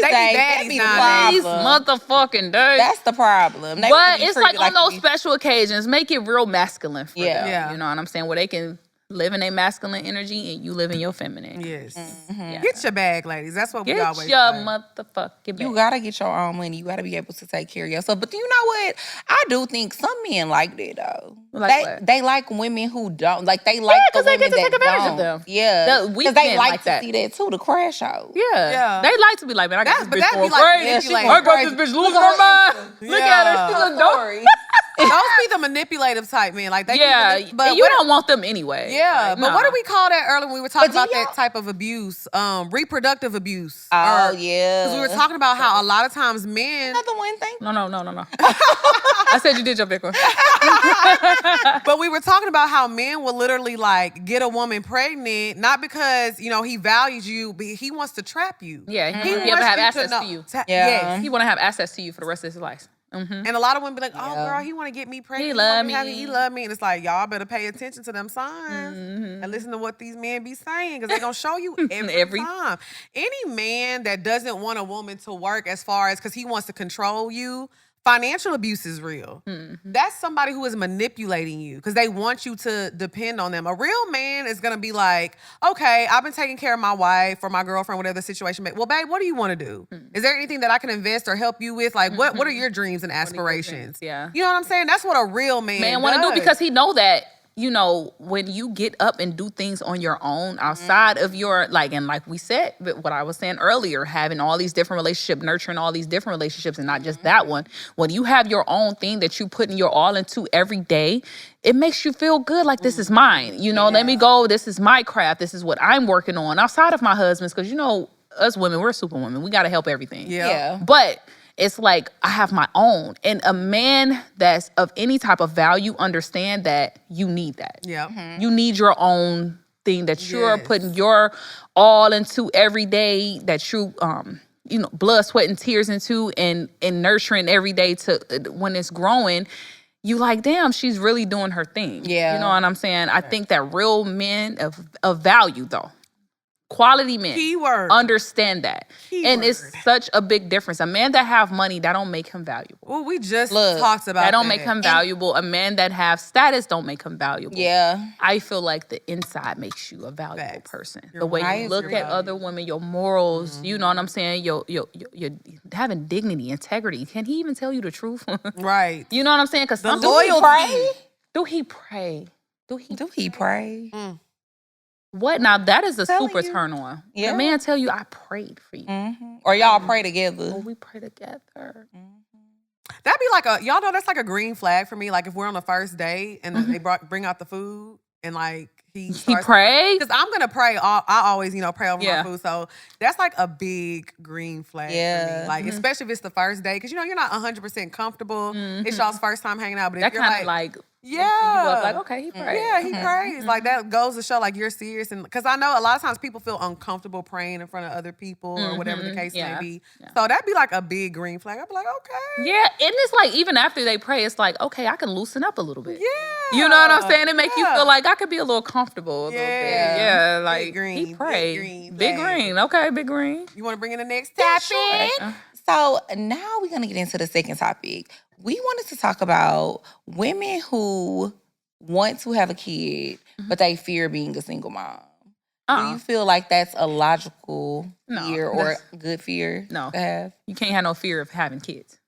S1: they be baddies
S3: These motherfucking days.
S2: That's the problem.
S3: But it's like on those special occasions, make it real masculine for them.
S1: Yeah.
S3: You know what I'm saying? Where they can live in a masculine energy and you live in your feminine.
S1: Yes. Get your bag, ladies. That's what we always say.
S3: Get your motherfucking bag.
S2: You gotta get your own money. You gotta be able to take care of yourself. But you know what? I do think some men like that though. They like women who don't. Like they like the women
S3: they get to
S2: that
S3: take advantage
S2: don't.
S3: of them.
S2: Yeah. Because they like to
S3: that.
S2: see that too, the crash out.
S3: Yeah. They like to be like, man, I got this bitch for free.
S1: Like,
S3: I got this bitch losing her mind. Look at her. She's a dope.
S1: Those be the manipulative type men. Like they
S3: but you don't want them anyway.
S1: Yeah,
S3: like,
S1: but what do we call that earlier when we were talking about that type of abuse? Reproductive abuse.
S2: Oh, yeah.
S1: Because we were talking about how a lot of times men...
S2: Another one thing.
S3: No. I said you did your big one.
S1: But we were talking about how men will literally like get a woman pregnant, not because, you know, he values you, but he wants to trap you.
S3: Yeah, he wants to be able to have access to you.
S1: Yes.
S3: He want to have access to you for the rest of his life.
S1: And a lot of women be like, oh, girl, he want to get me pregnant.
S3: He love me.
S1: He love me. And it's like, y'all better pay attention to them signs and listen to what these men be saying because they're going to show you every time. Any man that doesn't want a woman to work as far as because he wants to control you, financial abuse is real. That's somebody who is manipulating you because they want you to depend on them. A real man is going to be like, okay, I've been taking care of my wife or my girlfriend, whatever the situation may be. Well, babe, what do you want to do? Is there anything that I can invest or help you with? Like, what are your dreams and aspirations?
S3: Yeah.
S1: You know what I'm saying? That's what a real man
S3: want to do because he know that, you know, when you get up and do things on your own outside of your, like we said, what I was saying earlier, having all these different relationships, nurturing all these different relationships and not just that one. When you have your own thing that you putting your all into every day, it makes you feel good like this is mine. You know, let me go. This is my craft. This is what I'm working on outside of my husband's because, you know, us women, we're superwomen. We got to help everything.
S1: Yeah.
S3: But it's like I have my own. And a man that's of any type of value understand that you need that.
S1: Yeah.
S3: You need your own thing that you're putting your all into every day, that you you know, blood, sweat, and tears into and nurturing every day to when it's growing. You like, damn, she's really doing her thing.
S2: Yeah.
S3: You know what I'm saying? I think that real men of value though. Quality men understand that. And it's such a big difference. A man that have money, that don't make him valuable.
S1: Well, we just talked about that.
S3: That don't make him valuable. A man that have status don't make him valuable.
S2: Yeah.
S3: I feel like the inside makes you a valuable person. The way you look at other women, your morals, you know what I'm saying? Your having dignity, integrity. Can he even tell you the truth?
S1: Right.
S3: You know what I'm saying? Because
S2: the loyalty.
S3: Do he pray?
S2: Do he pray?
S3: What? Now, that is a super turn on. Yeah. The man tell you, I prayed for you.
S2: Or y'all pray together.
S3: Or we pray together.
S1: That'd be like y'all know that's like a green flag for me. Like if we're on the first date and they bring out the food and like he
S3: pray?
S1: Because I'm going to pray. I always, you know, pray over my food. So that's like a big green flag for me. Like, especially if it's the first date. Because, you know, you're not 100% comfortable. It's y'all's first time hanging out. But if you're like
S3: yeah. Like, okay, he prays.
S1: Yeah, he prays. Like, that goes to show, like, you're serious. And because I know a lot of times people feel uncomfortable praying in front of other people or whatever the case may be. Yeah. So that'd be like a big green flag. I'd be like, okay.
S3: Yeah, and it's like, even after they pray, it's like, okay, I can loosen up a little bit.
S1: Yeah.
S3: You know what I'm saying? It make you feel like I could be a little comfortable a little bit. Yeah, like,
S1: big green,
S3: he prayed.
S1: Big
S3: green. Okay, big green.
S1: You want to bring in the next topic?
S2: Sure. So now we're going to get into the second topic. We wanted to talk about women who want to have a kid, but they fear being a single mom. Do you feel like that's a logical fear or a good fear to have?
S3: You can't have no fear of having kids.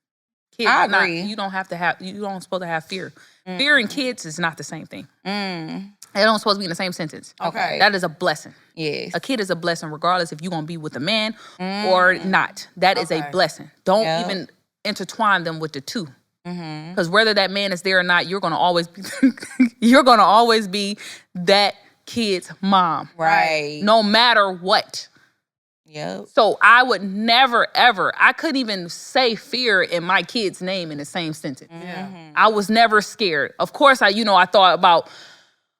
S2: I agree.
S3: You don't supposed to have fear. Fear and kids is not the same thing. They don't supposed to be in the same sentence.
S2: Okay.
S3: That is a blessing.
S2: Yes.
S3: A kid is a blessing regardless if you're going to be with a man or not. That is a blessing. Don't even intertwine them with the two. Because whether that man is there or not, you're going to always be that kid's mom.
S2: Right.
S3: No matter what.
S2: Yep.
S3: So I would never, ever, I couldn't even say fear in my kid's name in the same sentence. I was never scared. Of course, I thought about,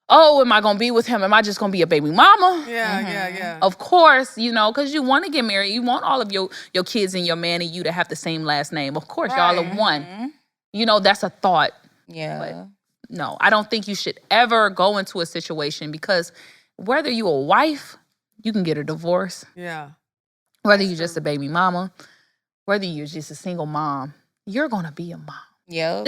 S3: oh, am I going to be with him? Am I just going to be a baby mama?
S1: Yeah.
S3: Of course, because you want to get married. You want all of your kids and your man and you to have the same last name. Of course, y'all are one. That's a thought.
S2: Yeah.
S3: But no, I don't think you should ever go into a situation because whether you're a wife, you can get a divorce.
S1: Yeah.
S3: Whether you're just a baby mama, whether you're just a single mom, you're gonna be a mom.
S2: Yep.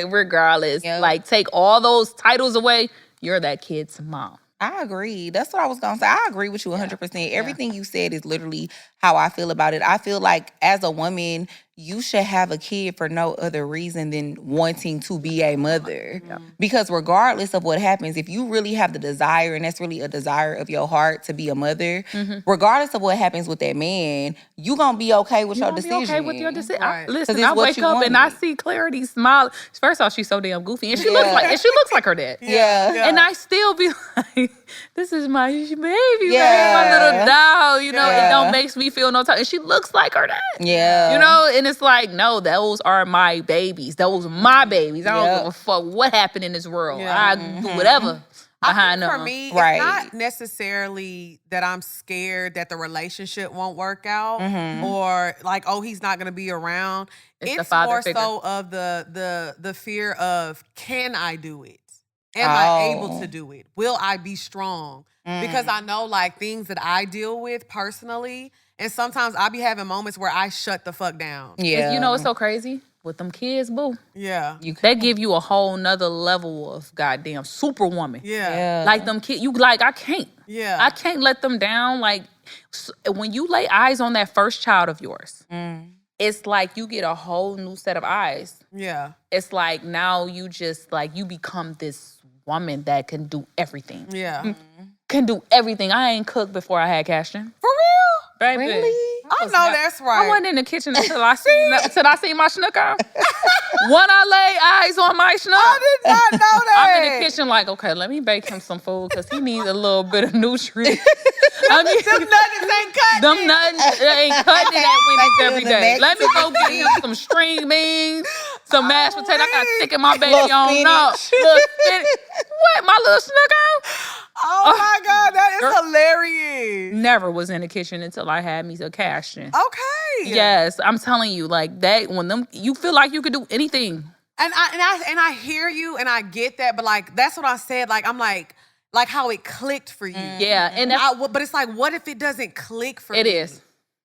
S3: Regardless. Like, take all those titles away, you're that kid's mom.
S2: I agree. That's what I was going to say. I agree with you 100%. Everything you said is literally how I feel about it. I feel like as a woman, you should have a kid for no other reason than wanting to be a mother. Because regardless of what happens, if you really have the desire, and that's really a desire of your heart to be a mother, regardless of what happens with that man, you going to be okay with your decision.
S3: Okay with your decision.
S1: Right.
S3: Listen, I wake up and I see Clarity smile. First off, she's so damn goofy. And she looks like her dad.
S2: Yeah.
S3: And I still be like, this is my baby, my little doll. You know, it don't makes me feel no time. And she looks like her dad.
S2: Yeah.
S3: You know, and it's like, no, those are my babies. Those are my babies. I don't give a fuck what happened in this world. I do whatever behind them.
S1: For me, it's not necessarily that I'm scared that the relationship won't work out or like, oh, he's not going to be around. It's more so of the fear of, can I do it? Am I able to do it? Will I be strong? Because I know like things that I deal with personally, and sometimes I be having moments where I shut the fuck down.
S3: You know what's so crazy? With them kids, boo.
S1: Yeah.
S3: They give you a whole nother level of goddamn superwoman.
S1: Yeah.
S3: Like them kids, I can't.
S1: Yeah.
S3: I can't let them down. Like, when you lay eyes on that first child of yours, it's like you get a whole new set of eyes.
S1: Yeah.
S3: It's like now you just like, you become this woman that can do everything.
S1: Yeah.
S3: Can do everything. I ain't cooked before I had Cashton.
S1: For real?
S3: Baby.
S2: Really?
S1: I know that's right.
S3: I wasn't in the kitchen until I seen my snooker. When I lay eyes on my snook,
S1: I did not know that.
S3: I'm in the kitchen like, okay, let me bake him some food because he needs a little bit of nutrients.
S1: Them nuggets ain't cutting.
S3: Them nuggets ain't cutting it at Wendy's every day. Let me go get him some string beans, some mashed potato. I got sticking my baby on up. What, my little snooker?
S1: Oh my God, that is hilarious.
S3: Never was in the kitchen until I had me a Cashton.
S1: Okay.
S3: Yes, I'm telling you, like that, when them, you feel like you could do anything.
S1: And I hear you and I get that, but like that's what I said. Like I'm like how it clicked for you.
S3: Yeah, and
S1: but it's like, what if it doesn't click for you?
S3: It is.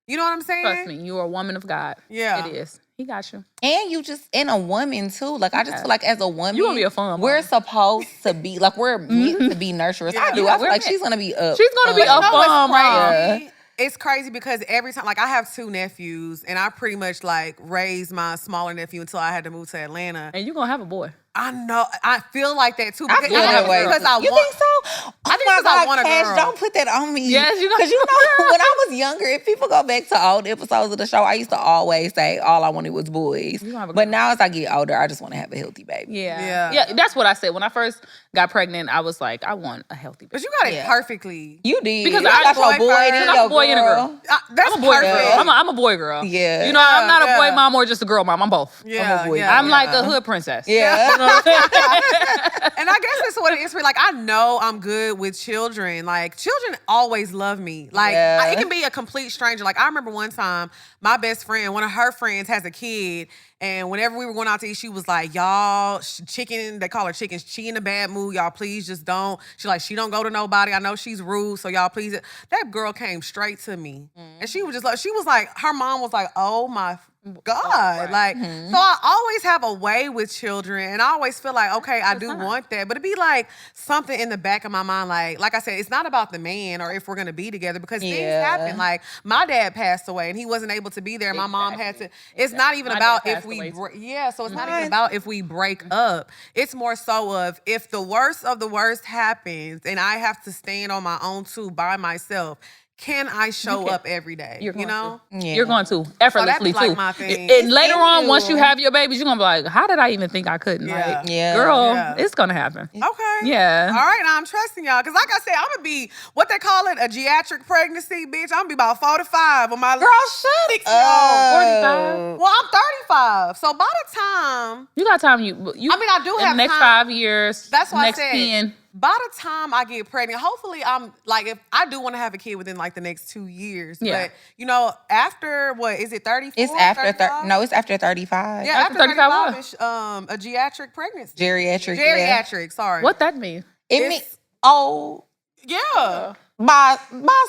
S1: You know what I'm saying?
S3: Trust me, you are a woman of God.
S1: Yeah.
S3: It is. He got you.
S2: And you just, and a woman too. Like, I just feel like as a woman,
S3: You gonna be a fun
S2: we're
S3: mom.
S2: supposed to be, like, we're meant to be nurturers. I do. I feel like she's gonna be up.
S3: She's gonna be a fun mom.
S1: Crazy? It's crazy because every time, like I have 2 nephews and I pretty much like raised my smaller nephew until I had to move to Atlanta.
S3: And you gonna have a boy.
S1: I know. I feel like that too.
S2: I feel that way.
S1: Because I
S2: You
S1: want,
S2: think so?
S1: I think because I want a
S2: Cash,
S1: girl.
S2: don't put that on me.
S3: Yes, you
S2: Because you know, when I was younger, if people go back to old episodes of the show, I used to always say all I wanted was boys. But now as I get older, I just want to have a healthy baby.
S3: Yeah. That's what I said. When I first got pregnant, I was like, I want a healthy baby.
S1: But you got it perfectly.
S2: You did.
S3: Because
S2: I got your boy
S1: first.
S2: and
S3: I'm
S2: your
S3: a boy and a girl.
S1: That's
S3: I'm a boy
S1: perfect.
S3: girl. I'm a boy girl.
S2: Yeah.
S3: You know, I'm not a boy mom or just a girl mom. I'm both.
S1: Yeah,
S2: I'm a boy
S1: yeah.
S3: I'm like a hood princess.
S2: Yeah.
S3: You know what I'm saying?
S1: And I guess that's what it is for me. Like, I know I'm good with children. Like, children always love me. Like, it can be a complete stranger. Like, I remember one time, my best friend, one of her friends has a kid. And whenever we were going out to eat, she was like, y'all, chicken, they call her chicken. She in a bad mood. Y'all, please just don't. She don't go to nobody. I know she's rude. So y'all, please. That girl came straight to me. And she was just like, her mom was like, oh my God. Like, so I always have a way with children. And I always feel like, okay, I do want that. But it'd be like something in the back of my mind. Like I said, it's not about the man or if we're going to be together because things happen. Like, my dad passed away and he wasn't able to be there. My mom had to. It's not even about if we, so it's not even about if we break up. It's more so of if the worst of the worst happens and I have to stand on my own too by myself, can I show up every day?
S3: You're going
S1: to.
S3: Yeah. You're going to. Effortlessly,
S1: that's like
S3: too.
S1: my thing.
S3: And later on, once you have your babies, you're going to be like, how did I even think I couldn't?
S1: Yeah.
S3: Like, girl, it's going to happen.
S1: Okay.
S3: Yeah.
S1: All right, now I'm trusting y'all. Because like I said, I'm going to be, what they call it, a geriatric pregnancy, bitch. I'm going to be about 45 when my
S2: Girl, shut up.
S3: 45?
S1: Well, I'm 35. So by the time.
S3: You got time. I
S1: do
S3: in
S1: have
S3: the next
S1: time.
S3: 5 years.
S1: That's what
S3: next
S1: I said.
S3: 10.
S1: By the time I get pregnant, hopefully I'm like, if I do want to have a kid within like the next 2 years.
S3: Yeah.
S1: But, you know, after what, is it 34?
S2: It's after no, it's after 35.
S1: Yeah, after 35 is a geriatric pregnancy.
S2: Geriatric.
S1: Geriatric, sorry.
S3: What that mean?
S2: It means, oh.
S1: Yeah.
S2: by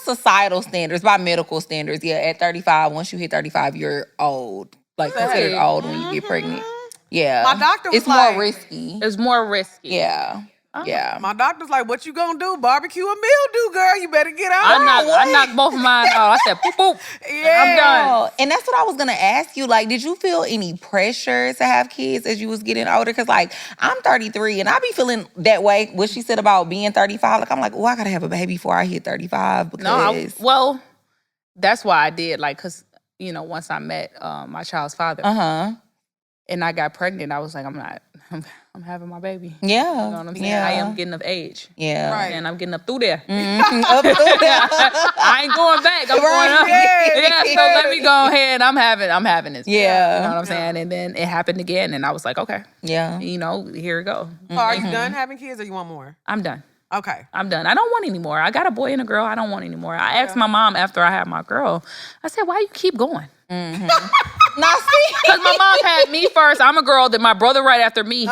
S2: societal standards, by medical standards, yeah, at 35, once you hit 35, you're old. Like considered old when you get pregnant. Yeah.
S1: My doctor was
S2: it's more risky.
S3: It's more risky.
S2: Yeah. Yeah.
S1: My doctor's like, what you gonna do? Barbecue a mildew, girl. You better get on.
S3: I knocked both of mine out. I said, boop, boop.
S1: Yeah.
S3: I'm done.
S2: And that's what I was gonna ask you. Like, did you feel any pressure to have kids as you was getting older? Because like, I'm 33 and I be feeling that way. What she said about being 35. Like, I'm like, oh, I gotta have a baby before I hit 35. Because
S3: well, that's why I did. Like, because, you know, once I met my child's father. And I got pregnant, I was like, I'm having my baby.
S2: Yeah.
S3: You know what I'm saying?
S2: Yeah.
S3: I am getting of age.
S2: Yeah.
S1: Right.
S3: And I'm getting up through there.
S2: Up through there.
S3: I ain't going back. I'm going up. Yeah, so let me go ahead. I'm having this.
S2: Yeah.
S3: You know what I'm saying? And then it happened again, and I was like, okay.
S2: Yeah.
S3: You know, here we go.
S1: So are you done having kids or you want more?
S3: I'm done.
S1: Okay.
S3: I'm done. I don't want any more. I got a boy and a girl. I don't want any more. I asked my mom after I had my girl, I said, why you keep going?
S2: Now see,
S3: because my mom had me first. I'm a girl. Then my brother right after me.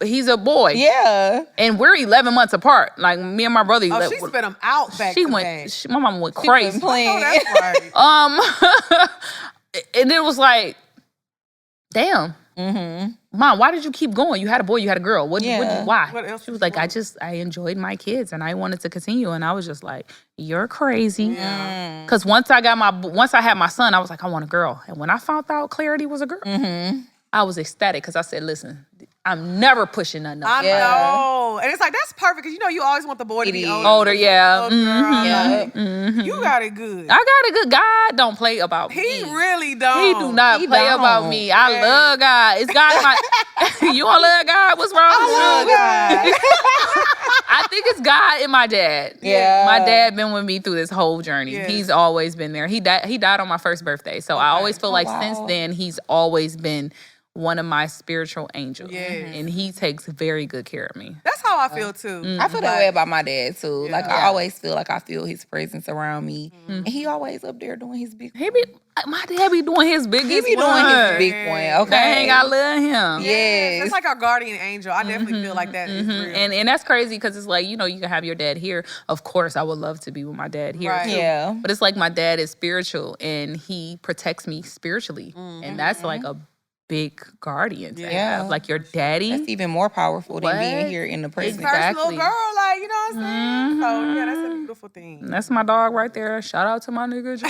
S3: He's a boy.
S2: Yeah.
S3: And we're 11 months apart. Like me and my brother.
S1: Oh, she spit them out back.
S3: She went. My mom went crazy.
S2: Playing.
S1: Oh, that's right.
S3: And it was like, damn. Mom, why did you keep going? You had a boy, you had a girl. Why?
S1: What else
S3: She was like, I enjoyed my kids and I wanted to continue. And I was just like, you're crazy. Because once I had my son, I was like, I want a girl. And when I found out Clarity was a girl, I was ecstatic because I said, listen, I'm never pushing nothing up.
S1: I know. And it's like, that's perfect because, you know, you always want the boy to be older.
S3: Older, yeah.
S1: You got it good.
S3: I got it good. God don't play about me.
S1: He really don't.
S3: He do not play about me. I love God. It's God in my... You don't love God? What's wrong with you?
S1: I love God.
S3: I think it's God and my dad.
S2: Yeah.
S3: My dad been with me through this whole journey.
S1: Yes.
S3: He's always been there. He died on my first birthday. So I always feel like since then, he's always been one of my spiritual angels.
S1: Yes.
S3: And he takes very good care of me.
S1: That's how I feel too.
S2: I feel that way about my dad too.
S1: Yeah.
S2: Like I always feel like I feel his presence around me, and he always up there doing his big.
S3: My dad be doing his biggest
S2: He be doing his big one. Okay,
S3: Dang, I love him.
S2: Yes.
S1: It's like our guardian angel. I definitely feel like that is real.
S3: And that's crazy because it's like, you know, you can have your dad here. Of course, I would love to be with my dad here.
S1: Right.
S3: Too.
S2: Yeah.
S3: But it's like my dad is spiritual and he protects me spiritually. And that's like a big guardian to have. Like your daddy.
S2: That's even more powerful than being here in the present.
S1: First
S3: Exactly.
S1: little girl, like, you know what I'm saying? So, yeah, that's a beautiful thing.
S3: That's my dog right there. Shout out to my nigga.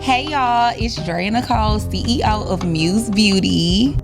S2: Hey y'all, it's Dre Nicole, CEO of Muse Beauty.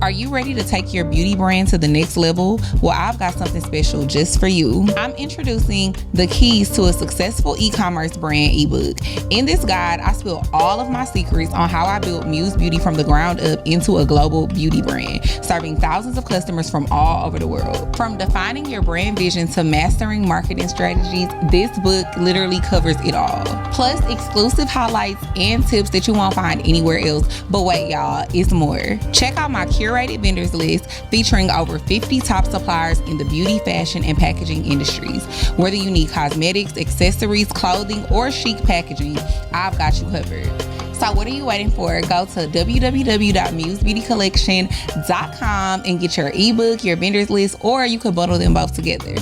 S2: Are you ready to take your beauty brand to the next level? Well, I've got something special just for you. I'm introducing the keys to a successful e-commerce brand ebook. In this guide, I spill all of my secrets on how I built Muse Beauty from the ground up into a global beauty brand, serving thousands of customers from all over the world. From defining your brand vision to mastering marketing strategies, this book literally covers it all. Plus, exclusive highlights and tips that you won't find anywhere else. But wait, y'all, it's more. Check out my curated vendors list featuring over 50 top suppliers in the beauty, fashion, and packaging industries. Whether you need cosmetics, accessories, clothing, or chic packaging, I've got you covered. So what are you waiting for? Go to www.musebeautycollection.com and get your ebook, your vendors list, or you could bundle them both together.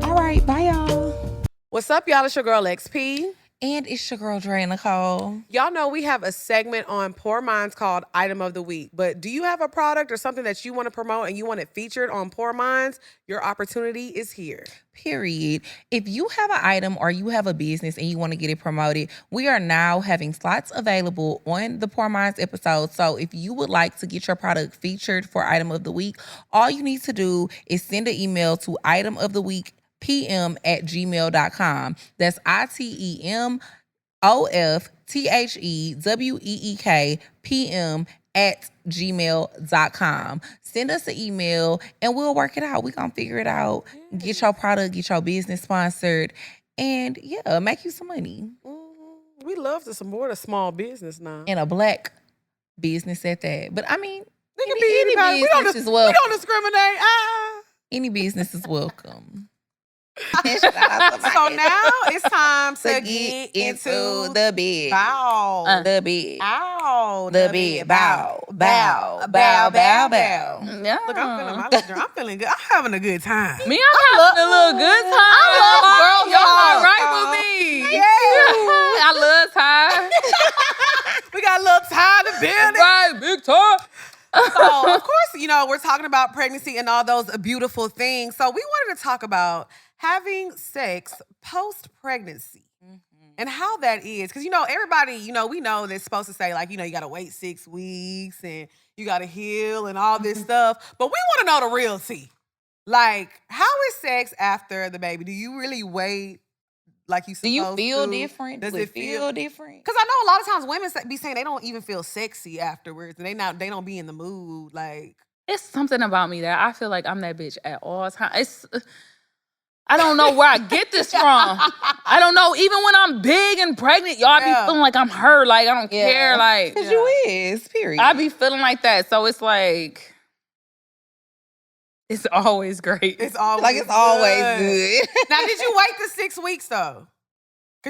S2: All right, bye y'all.
S1: What's up, y'all? It's your girl XP.
S2: And it's your girl, Dre Nicole.
S1: Y'all know we have a segment on Poor Minds called Item of the Week. But do you have a product or something that you want to promote and you want it featured on Poor Minds? Your opportunity is here.
S2: Period. If you have an item or you have a business and you want to get it promoted, we are now having slots available on the Poor Minds episode. So if you would like to get your product featured for Item of the Week, all you need to do is send an email to itemoftheweekpm@gmail.com. That's itemoftheweekpm@gmail.com. Send us an email and we'll work it out. We're going to figure it out. Get your product, get your business sponsored, and yeah, make you some money.
S1: We love to support a small business now.
S2: And a black business at that. But I mean,
S1: It can be anybody.
S2: business is welcome.
S1: We don't discriminate.
S2: Any business is welcome. Shout out to my
S1: So
S2: kids.
S1: now it's time
S2: To
S1: to
S2: get
S1: get into
S2: the bed.
S1: bow.
S2: The bed.
S1: Ow.
S2: The bed. Bow. Bow. Bow. Bow. Bow.
S3: Yeah.
S1: Look, I'm feeling my little girl. I'm feeling good. I'm having a good time.
S3: Me, I'm having a little good time.
S1: I love girl
S3: Y'all
S1: talk.
S3: all right with me.
S1: Yeah.
S3: I love Ty.
S1: We got a little time to build it.
S3: Right, big time.
S1: So, of course, we're talking about pregnancy and all those beautiful things. So we wanted to talk about having sex post-pregnancy and how that is. Because, everybody, we know they're supposed to say, like, you got to wait 6 weeks and you got to heal and all this stuff. But we want to know the real tea. Like, how is sex after the baby? Do you really wait like you supposed to?
S2: Do you feel different?
S1: Does
S2: Do
S1: it
S2: it feel different?
S1: Because I know a lot of times women be saying they don't even feel sexy afterwards, and they don't be in the mood. Like,
S3: It's something about me that I feel like I'm that bitch at all times. I don't know where I get this from. I don't know. Even when I'm big and pregnant, y'all be feeling like I'm her. Like, I don't care. Like,
S2: Because you is, period.
S3: I be feeling like that. So it's like, it's always great.
S1: it's always
S2: it's always good.
S1: Now, did you wait the 6 weeks though?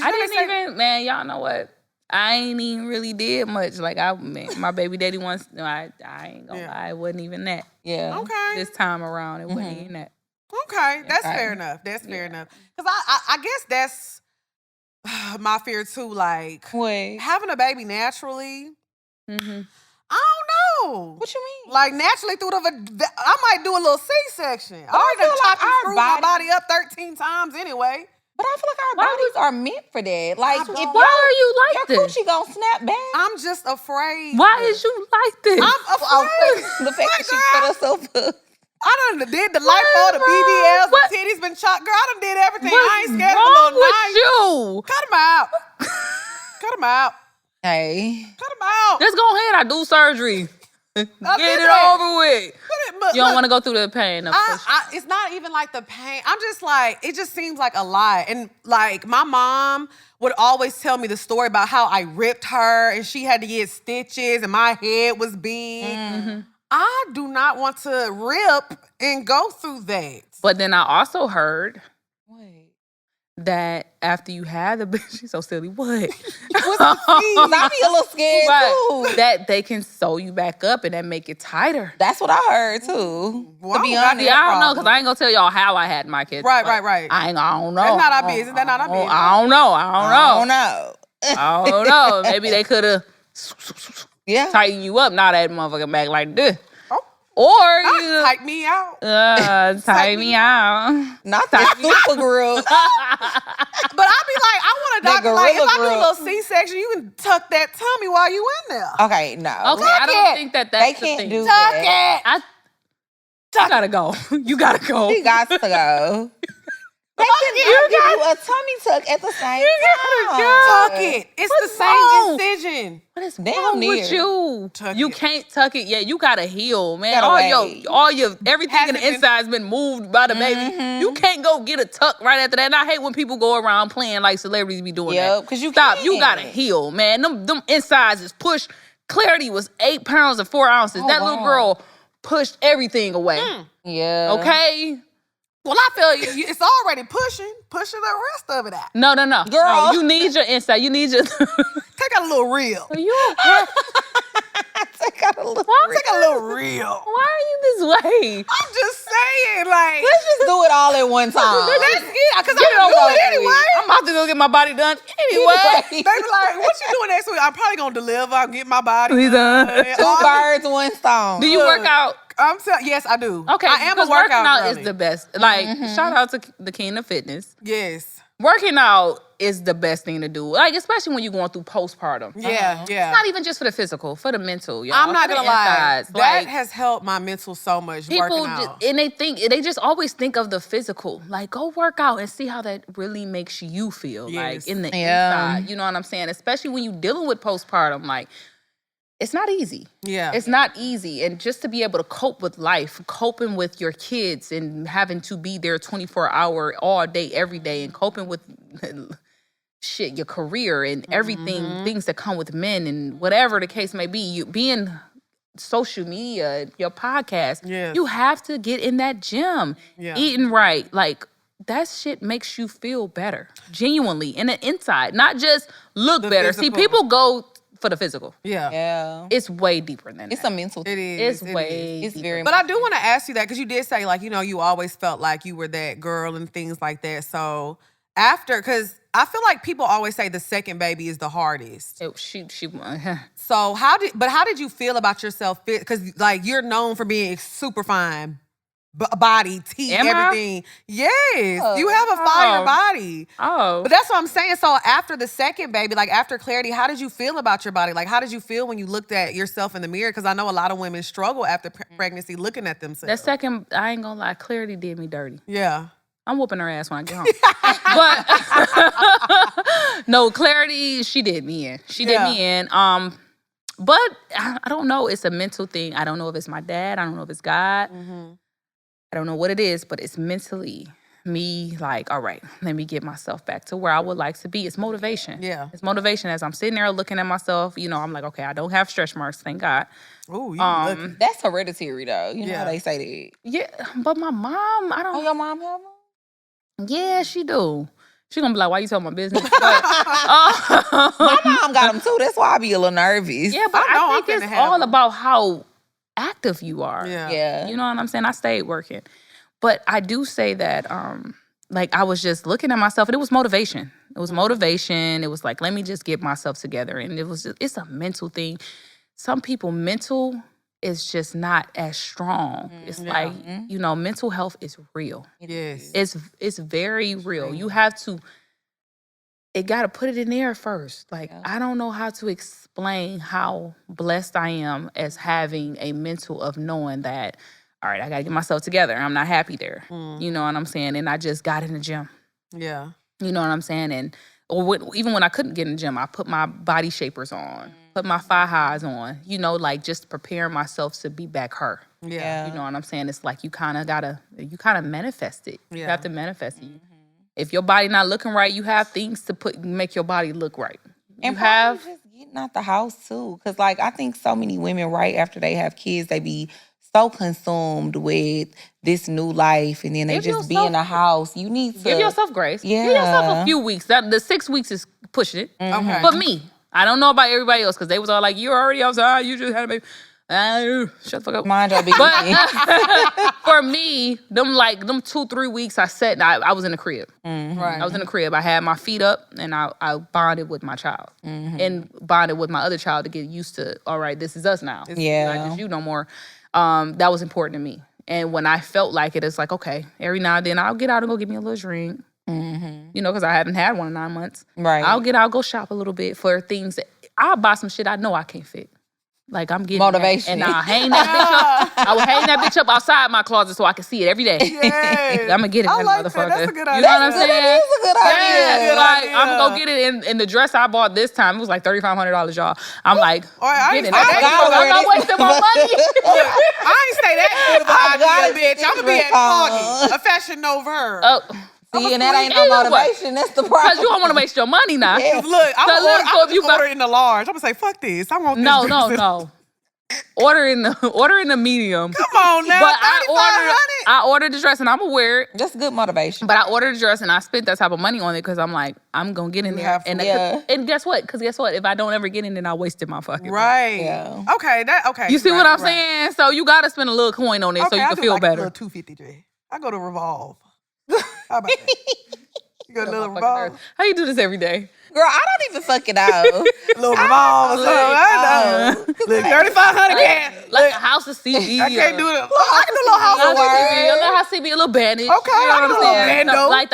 S3: I didn't even, man, y'all know what? I ain't even really did much. Like, my baby daddy once, I ain't gonna lie, it wasn't even that.
S2: Yeah.
S1: Okay.
S3: This time around, it wasn't even that.
S1: Okay, that's fair enough. That's fair enough. Because I guess that's my fear too. Like,
S2: What?
S1: having a baby naturally,
S3: Mm-hmm.
S1: I don't know.
S2: What you mean?
S1: Like, naturally through I might do a little C-section. I
S2: I
S1: already
S2: feel like
S1: chopped and
S2: our
S1: screwed my
S2: body-
S1: body up 13 times anyway.
S2: But I feel like our bodies are meant for that. Like,
S1: don't-
S2: if
S3: Why are you
S2: your
S3: like this?
S2: coochie gonna snap back.
S1: I'm just afraid.
S3: Why is you like this?
S1: I'm afraid.
S2: The fact that she put herself up.
S1: I done did the lipo, the BBLs,
S3: What?
S1: the titties been chopped. Girl, I done did everything.
S3: What's
S1: I ain't scared of a
S3: wrong
S1: little
S3: with
S1: knife.
S3: you?
S1: Cut them out. Cut them out.
S2: Hey.
S1: Cut them out.
S3: Just go ahead. I do surgery.
S1: I
S3: Get
S1: did
S3: it
S1: that.
S3: over with.
S1: But
S3: You don't
S1: look,
S3: want to go through the pain of pushing.
S1: it's not even like the pain. I'm just like, it just seems like a lot. And like, my mom would always tell me the story about how I ripped her and she had to get stitches and my head was big.
S3: Mm-hmm.
S1: I do not want to rip and go through that.
S3: But then I also heard
S2: Wait.
S3: that after you had the baby, she's so silly. What?
S2: I be a little scared too.
S3: That they can sew you back up and that make it tighter.
S2: That's what I heard too.
S1: Well,
S2: To
S1: I
S2: be
S1: don't got
S2: honest.
S3: See, I don't know because I ain't gonna tell y'all how I had my kids.
S1: Right,
S3: but
S1: right.
S3: I don't know.
S1: That's not our business. That's not our business.
S3: I don't know.
S2: I don't know.
S3: I don't know. Maybe they could have
S2: Yeah.
S3: tightened you up, not that motherfucker back like this.
S1: Oh.
S3: Or
S1: Not
S3: you
S1: type me out.
S3: tighten me out.
S2: Not that super grill.
S1: But I be like, I want a
S2: That
S1: doctor. Like, if
S2: gorilla
S1: I do a
S2: grip.
S1: little C-section, you can tuck that tummy while you in there.
S2: Okay, no.
S3: Okay, I don't think
S2: They
S3: that's the
S2: can't
S3: thing.
S2: do
S1: Tuck
S2: that.
S1: it.
S3: You gotta go. You gotta go.
S2: She got to go. They can give you a tummy tuck at the same time.
S1: Tuck it. It's
S3: What's
S1: the
S3: wrong?
S1: same incision.
S3: What is
S2: Damn
S3: wrong
S2: near.
S3: with you?
S1: Tuck
S3: You
S1: it.
S3: can't tuck it yet. You gotta heal, man.
S2: Gotta
S3: All
S2: wait.
S3: your everything in the
S1: Hasn't been-
S3: inside's been moved by the baby. You can't go get a tuck right after that. And I hate when people go around playing like celebrities be doing that.
S2: Yep, because you
S3: Stop.
S2: can't.
S3: You gotta heal, man. Them insides is pushed. Clarity was 8 pounds and 4 ounces. That little
S2: wow.
S3: girl pushed everything away.
S2: Yeah.
S3: Okay?
S1: Well, I feel it's already pushing the rest of it out.
S3: No.
S2: Girl.
S3: No, you need your inside. You need your.
S1: Take out a little reel.
S3: you.
S2: Take out a little.
S1: Take a little reel.
S3: Why are you this way?
S1: I'm just saying, like,
S2: Let's just do it all at one time.
S1: that's it. Because
S3: Get it
S1: I'm
S3: over
S1: gonna do it
S3: with.
S1: anyway.
S3: I'm about to go get my body done anyway.
S1: They be like, what you doing next week? I'm probably gonna deliver. I'll get my body
S3: We done.
S1: done.
S2: Two birds, one stone.
S3: Do you work out?
S1: Yes, I do.
S3: Okay,
S1: I am a
S3: because working
S1: workout
S3: out
S1: girly.
S3: is the best. Like, shout out to the King of Fitness.
S1: Yes.
S3: Working out is the best thing to do. Like, especially when you're going through postpartum.
S1: Yeah, yeah.
S3: It's not even just for the physical, for the mental, y'all.
S1: I'm not
S3: For the
S1: gonna lie.
S3: insides.
S1: That
S3: Like,
S1: has helped my mental so much.
S3: people
S1: working out.
S3: and they just always think of the physical. Like, go work out and see how that really makes you feel.
S1: Yes.
S3: Like, in the
S2: Yeah.
S3: inside. You know what I'm saying? Especially when you're dealing with postpartum. Like, it's not easy.
S1: Yeah.
S3: It's not easy. And just to be able to cope with life, coping with your kids and having to be there 24-hour all day, every day, and coping with shit, your career and everything, things that come with men and whatever the case may be, you being social media, your podcast,
S1: Yes.
S3: you have to get in that gym,
S1: Yeah.
S3: eating right. Like, that shit makes you feel better, genuinely, in the inside, not just look better.
S1: Physical.
S3: See, people go for the physical.
S2: Yeah.
S3: It's way deeper than
S2: It's
S3: that.
S2: a mental
S1: It is.
S3: It's way
S2: It's
S3: deeper.
S2: very
S1: But I do want to ask you that because you did say, like, you know, you always felt like you were that girl and things like that. So after, because I feel like people always say the second baby is the hardest. So how did you feel about yourself? Because like you're known for being super fine. Body, teeth,
S3: Am
S1: everything. Yes, you have a fire body.
S3: Oh.
S1: But that's what I'm saying. So after the second baby, like after Clarity, how did you feel about your body? Like how did you feel when you looked at yourself in the mirror? Because I know a lot of women struggle after pregnancy looking at themselves.
S3: That second, I ain't gonna lie, Clarity did me dirty.
S1: Yeah.
S3: I'm whooping her ass when I get home. But no, Clarity, she did me in. She did me in. But I don't know. It's a mental thing. I don't know if it's my dad. I don't know if it's God. I don't know what it is, but it's mentally me like, all right, let me get myself back to where I would like to be. It's motivation.
S1: Yeah.
S3: It's motivation as I'm sitting there looking at myself. You know, I'm like, okay, I don't have stretch marks, thank God.
S1: Ooh, you lucky.
S2: That's hereditary, though. You know how they say that.
S3: Yeah, but my mom, I don't.
S2: Oh, your mom have them?
S3: Yeah, she do. She gonna be like, why you telling my business? But,
S2: my mom got them too. That's why I be a little nervous.
S3: yeah, but I think it's all about how active you are.
S2: Yeah.
S3: You know what I'm saying? I stayed working. But I do say that, like, I was just looking at myself, and it was motivation. It was motivation. It was like, let me just get myself together. And it's a mental thing. Some people, mental is just not as strong. It's like, you know, mental health is real.
S1: Yes.
S3: It's very real. You have to, it got to put it in there first. Like, I don't know how to explain how blessed I am as having a mental of knowing that, all right, I got to get myself together. I'm not happy there. You know what I'm saying? And I just got in the gym.
S1: Yeah.
S3: You know what I'm saying? And even when I couldn't get in the gym, I put my body shapers on, put my thigh highs on, you know, like just preparing myself to be back her.
S1: Yeah.
S3: You know what I'm saying? It's like you kind of manifest it. You have to manifest it. If your body not looking right, you have things to make your body look right.
S2: And you have just getting out the house too. Cause like I think so many women right after they have kids, they be so consumed with this new life and then they just be in the house. You need to
S3: give yourself grace.
S2: Yeah.
S3: Give yourself a few weeks. The 6 weeks is pushing it.
S1: Okay.
S3: For me. I don't know about everybody else because they was all like, you're already outside, you just had a baby. Shut the fuck up.
S2: Mind your business.
S3: But for me, them 2-3 weeks I sat and I was in the crib.
S1: Right.
S3: I was in the crib. I had my feet up and I bonded with my child. And bonded with my other child to get used to, all right, this is us now. It's not just you no more. That was important to me. And when I felt like it, it's like, okay, every now and then I'll get out and go get me a little drink. You know, because I haven't had one in 9 months.
S2: Right.
S3: I'll go shop a little bit for things that I'll buy some shit I know I can't fit. Like I'm getting
S2: motivation,
S3: and I'll hang that bitch up. I will hang that bitch up outside my closet so I can see it every day.
S1: Yes.
S3: I'm gonna get it,
S1: I like
S3: motherfucker.
S1: That's a good idea.
S3: You know what I'm saying?
S2: That is a good idea.
S3: Yeah, like I'm gonna go get it in the dress I bought this time. It was like $3,500, y'all. I'm like, get it. I'm not wasting my money.
S1: I ain't say that idea, bitch. I'm gonna be at Target, a Fashion Nova.
S3: Oh.
S2: See, and that ain't no motivation. That's the problem.
S3: Because you don't want to waste your money now.
S1: Yeah. Look, I'm gonna order in the large. I'm gonna say, fuck this. I want this.
S3: No. Order in the medium.
S1: Come on now.
S3: But I ordered the dress and I'm gonna wear it.
S2: That's good motivation.
S3: But I ordered the dress and I spent that type of money on it because I'm like, I'm gonna get in there. And guess what? Because guess what? If I don't ever get in, then I wasted my fucking money.
S2: Yeah.
S1: Okay.
S3: You see what I'm saying? So you gotta spend a little coin on it so you can feel better.
S1: A little $250. I go to Revolve. How about that? You go to little Revolve.
S3: How you do this every day?
S2: Girl, I don't even fucking know.
S1: Little Revolve or something. I know. Look, $3,500 gas.
S3: Like a house of CB.
S1: I can't do it. I can do a little house of
S3: CB. A little house CB, a little bandage.
S1: Okay, I can do a little bando.
S3: Like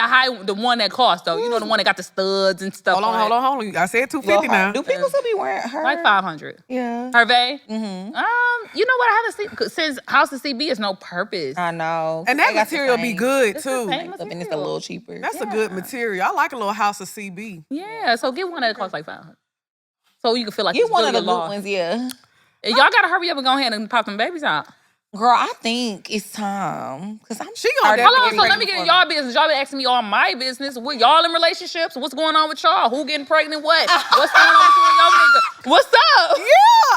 S3: the one that cost though. You know the one that got the studs and stuff.
S1: Hold on. I said $250 now.
S2: Do people still be wearing her?
S3: Like $500.
S2: Yeah.
S3: Hervé? You know what? I haven't seen since House of CB is no purpose.
S2: I know.
S1: And that material be good too.
S2: And it's a little cheaper.
S1: That's a good material. I like a little House of CB.
S3: Yeah, so get one that costs like $500. So you can feel like
S2: Get
S3: it's
S2: one
S3: really
S2: of the
S3: a
S2: good
S3: loss.
S2: ones, yeah.
S3: And y'all gotta hurry up and go ahead and pop them babies out.
S2: Girl, I think it's time. Cause
S1: She gonna
S3: Hold on, so
S1: definitely
S3: let me get in y'all business. Y'all been asking me all my business. What y'all in relationships? What's going on with y'all? Who getting pregnant? What? What's going on with you and y'all nigga? What's up?
S1: Yeah,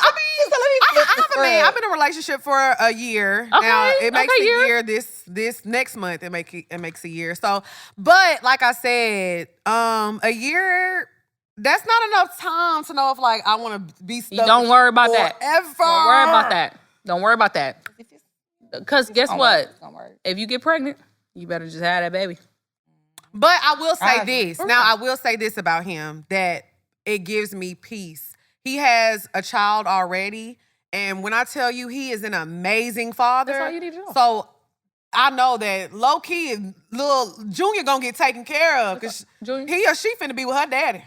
S1: I mean, I have a man. I've been in a relationship for a year.
S3: Okay,
S1: Now it makes
S3: okay,
S1: a
S3: year.
S1: year this next month. It makes a year. So, but like I said, a year. That's not enough time to know if like I want to be stuck.
S3: Don't worry about that.
S1: Forever.
S3: Don't worry about that. Don't worry about that. Because guess what? If you get pregnant, you better just have that baby.
S1: But I will say this. Now, I will say this about him, that it gives me peace. He has a child already, and when I tell you he is an amazing father.
S3: That's all you need to know.
S1: So I know that low-key, little Junior gonna get taken care of because he or she finna be with her daddy.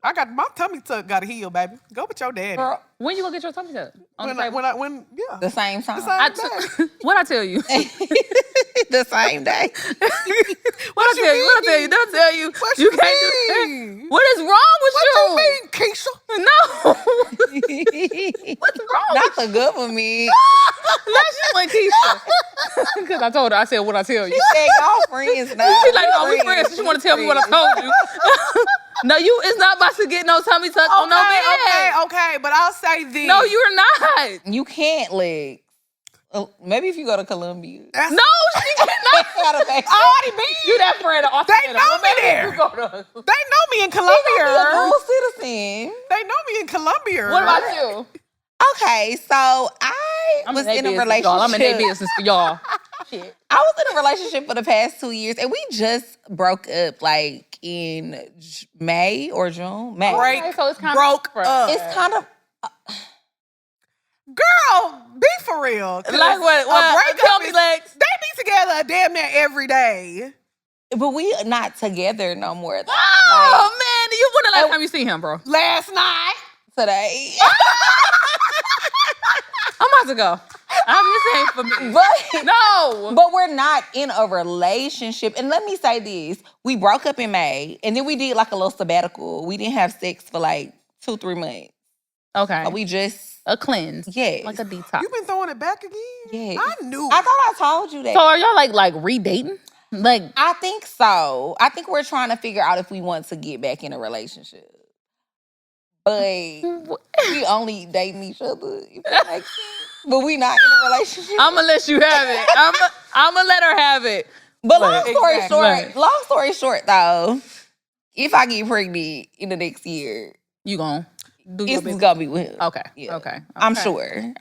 S1: I got my tummy tuck got to heal, baby. Go with your daddy.
S2: Girl,
S3: when you gonna get your tummy tuck?
S1: Yeah.
S2: The same time.
S3: What'd I tell you?
S2: The same day.
S3: What'd I tell you? What'd I tell you? Don't tell you.
S1: What
S3: you
S1: you
S3: can't do
S1: mean?
S3: that. What is wrong with
S1: What you mean, Keisha?
S3: No. What's wrong?
S2: Not the good with me.
S3: Not she went Keisha. Because I told her, I said, what I tell you.
S2: She said y'all friends now.
S3: She's like, no, we friends. She want to tell me what I told you. No, you is not about to get no tummy tuck on no man.
S1: Okay, but I'll say this.
S3: No, you're not.
S2: You can't, like, maybe if you go to Columbia.
S3: No, she cannot.
S1: I already been.
S3: You that friend of
S1: They know me there. They know me in Columbia.
S2: You're a full citizen.
S1: They know me in Columbia.
S3: What about you?
S2: Okay, so I was in a relationship.
S3: I'm in their business for y'all. Shit.
S2: I was in a relationship for the past 2 years, and we just broke up like in May or June. May.
S3: Okay, so it's kind
S1: broke
S3: of
S1: up.
S2: It's kind of.
S1: Girl, be for real.
S3: Like what? Tell me, Lex.
S1: They be together damn near every day.
S2: But we not together no more. Though.
S3: Oh man, when the last time you see him, bro?
S1: Last night.
S2: Today.
S3: I'm about to go. I'm just saying for me.
S2: But
S3: no.
S2: But we're not in a relationship. And let me say this. We broke up in May, and then we did like a little sabbatical. We didn't have sex for like 2-3 months.
S3: Okay.
S2: So we just...
S3: A cleanse.
S2: Yes.
S3: Like a detox.
S1: You been throwing it back again?
S2: Yes.
S1: I knew.
S2: I thought I told you that.
S3: So are y'all like redating? Like,
S2: I think so. I think we're trying to figure out if we want to get back in a relationship. But we only dating each other. If that makes sense. But we not in a relationship.
S3: I'm gonna let you have it. I'm gonna let her have it.
S2: But long story short though, if I get pregnant in the next year,
S3: you gon' do
S2: it's gonna be with him.
S3: Okay.
S2: Yeah.
S3: Okay.
S2: I'm sure.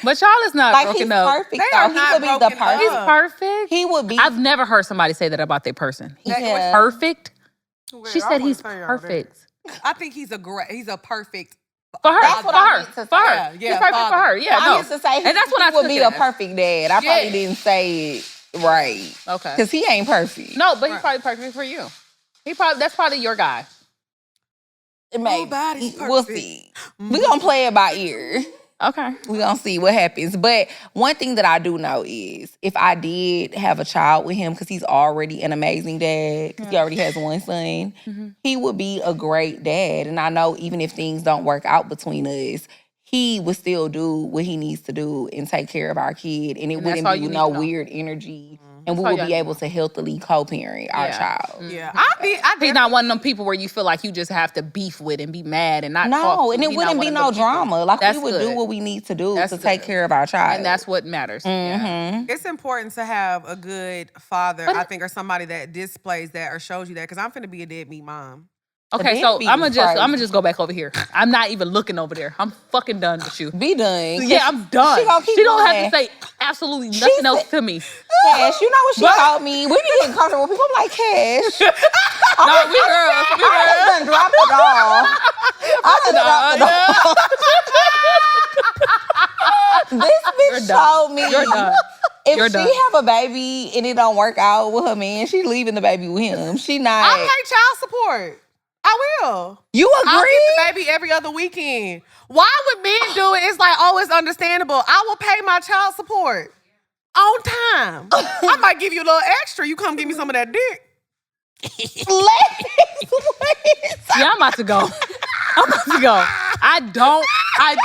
S3: But y'all is not
S2: like
S3: broken
S2: he's
S3: up.
S2: perfect
S1: They
S2: though.
S1: are
S2: He
S1: not
S2: would be the
S1: broken
S2: perfect.
S3: He's perfect.
S2: He would be.
S3: I've never heard somebody say that about their person. He's
S2: Yeah.
S3: perfect.
S1: Well,
S3: She
S1: I
S3: said
S1: wouldn't
S3: he's
S1: say all that.
S3: perfect.
S1: I think he's a perfect.
S3: For her.
S2: That's what I meant to say.
S3: For her.
S1: Yeah,
S3: He's perfect
S1: father.
S3: for her. Yeah,
S2: I
S3: no.
S2: used to say
S3: and that's what I
S2: he would
S3: took
S2: be
S3: it
S2: a
S3: as.
S2: perfect dad. I probably didn't say it right.
S3: Okay.
S2: Because he ain't perfect.
S3: No, but he's probably perfect for you. That's probably your guy.
S2: Maybe.
S1: Nobody's
S2: We'll
S1: perfect.
S2: see. We gonna play it by ear.
S3: Okay.
S2: We gonna see what happens. But one thing that I do know is if I did have a child with him, because he's already an amazing dad, because he already has one son, he would be a great dad. And I know even if things don't work out between us, he would still do what he needs to do and take care of our kid. And it
S3: And that's
S2: wouldn't
S3: all
S2: be
S3: you
S2: no
S3: need to know.
S2: weird energy. And we
S3: all
S2: would
S3: y'all
S2: be
S3: need
S2: able to healthily co-parent our child.
S1: Yeah, I
S3: He's not one of them people where you feel like you just have to beef with and be mad and not talk
S2: No,
S3: to.
S2: and it
S3: He's
S2: wouldn't
S3: not
S2: be
S3: one
S2: no
S3: of them people.
S2: drama. Like
S3: That's
S2: we would do
S3: good.
S2: what we need to do
S3: That's
S2: to take
S3: good.
S2: care of our child.
S3: And that's what matters. Yeah.
S1: It's important to have a good father, I think, or somebody that displays that or shows you that. Because I'm finna be a deadbeat mom.
S3: Okay,
S2: The
S3: so
S2: deadbeat
S3: I'm
S2: is
S3: gonna
S2: crazy.
S3: just go back over here. I'm not even looking over there. I'm fucking done with you.
S2: Be done.
S3: Yeah, I'm done.
S2: She gonna keep
S3: She don't
S2: going.
S3: have to say absolutely nothing else to me.
S2: Cash, you know what she told me? We be getting comfortable with people. I'm like, Cash.
S3: No, we girls. We
S2: I
S3: girls.
S2: done dropped it all. I done dropped it all. This bitch told me
S3: You're done.
S2: if
S3: You're
S2: she
S3: done.
S2: have a baby and it don't work out with her man, she leaving the baby with him. She not.
S1: I'll pay child support. I will.
S2: You
S1: I'll
S2: agree?
S1: get the baby every other weekend. Why would men do it? It's like, oh, it's understandable. I will pay my child support on time. I might give you a little extra. You come give me some of that dick.
S3: Yeah, I'm about to go. I don't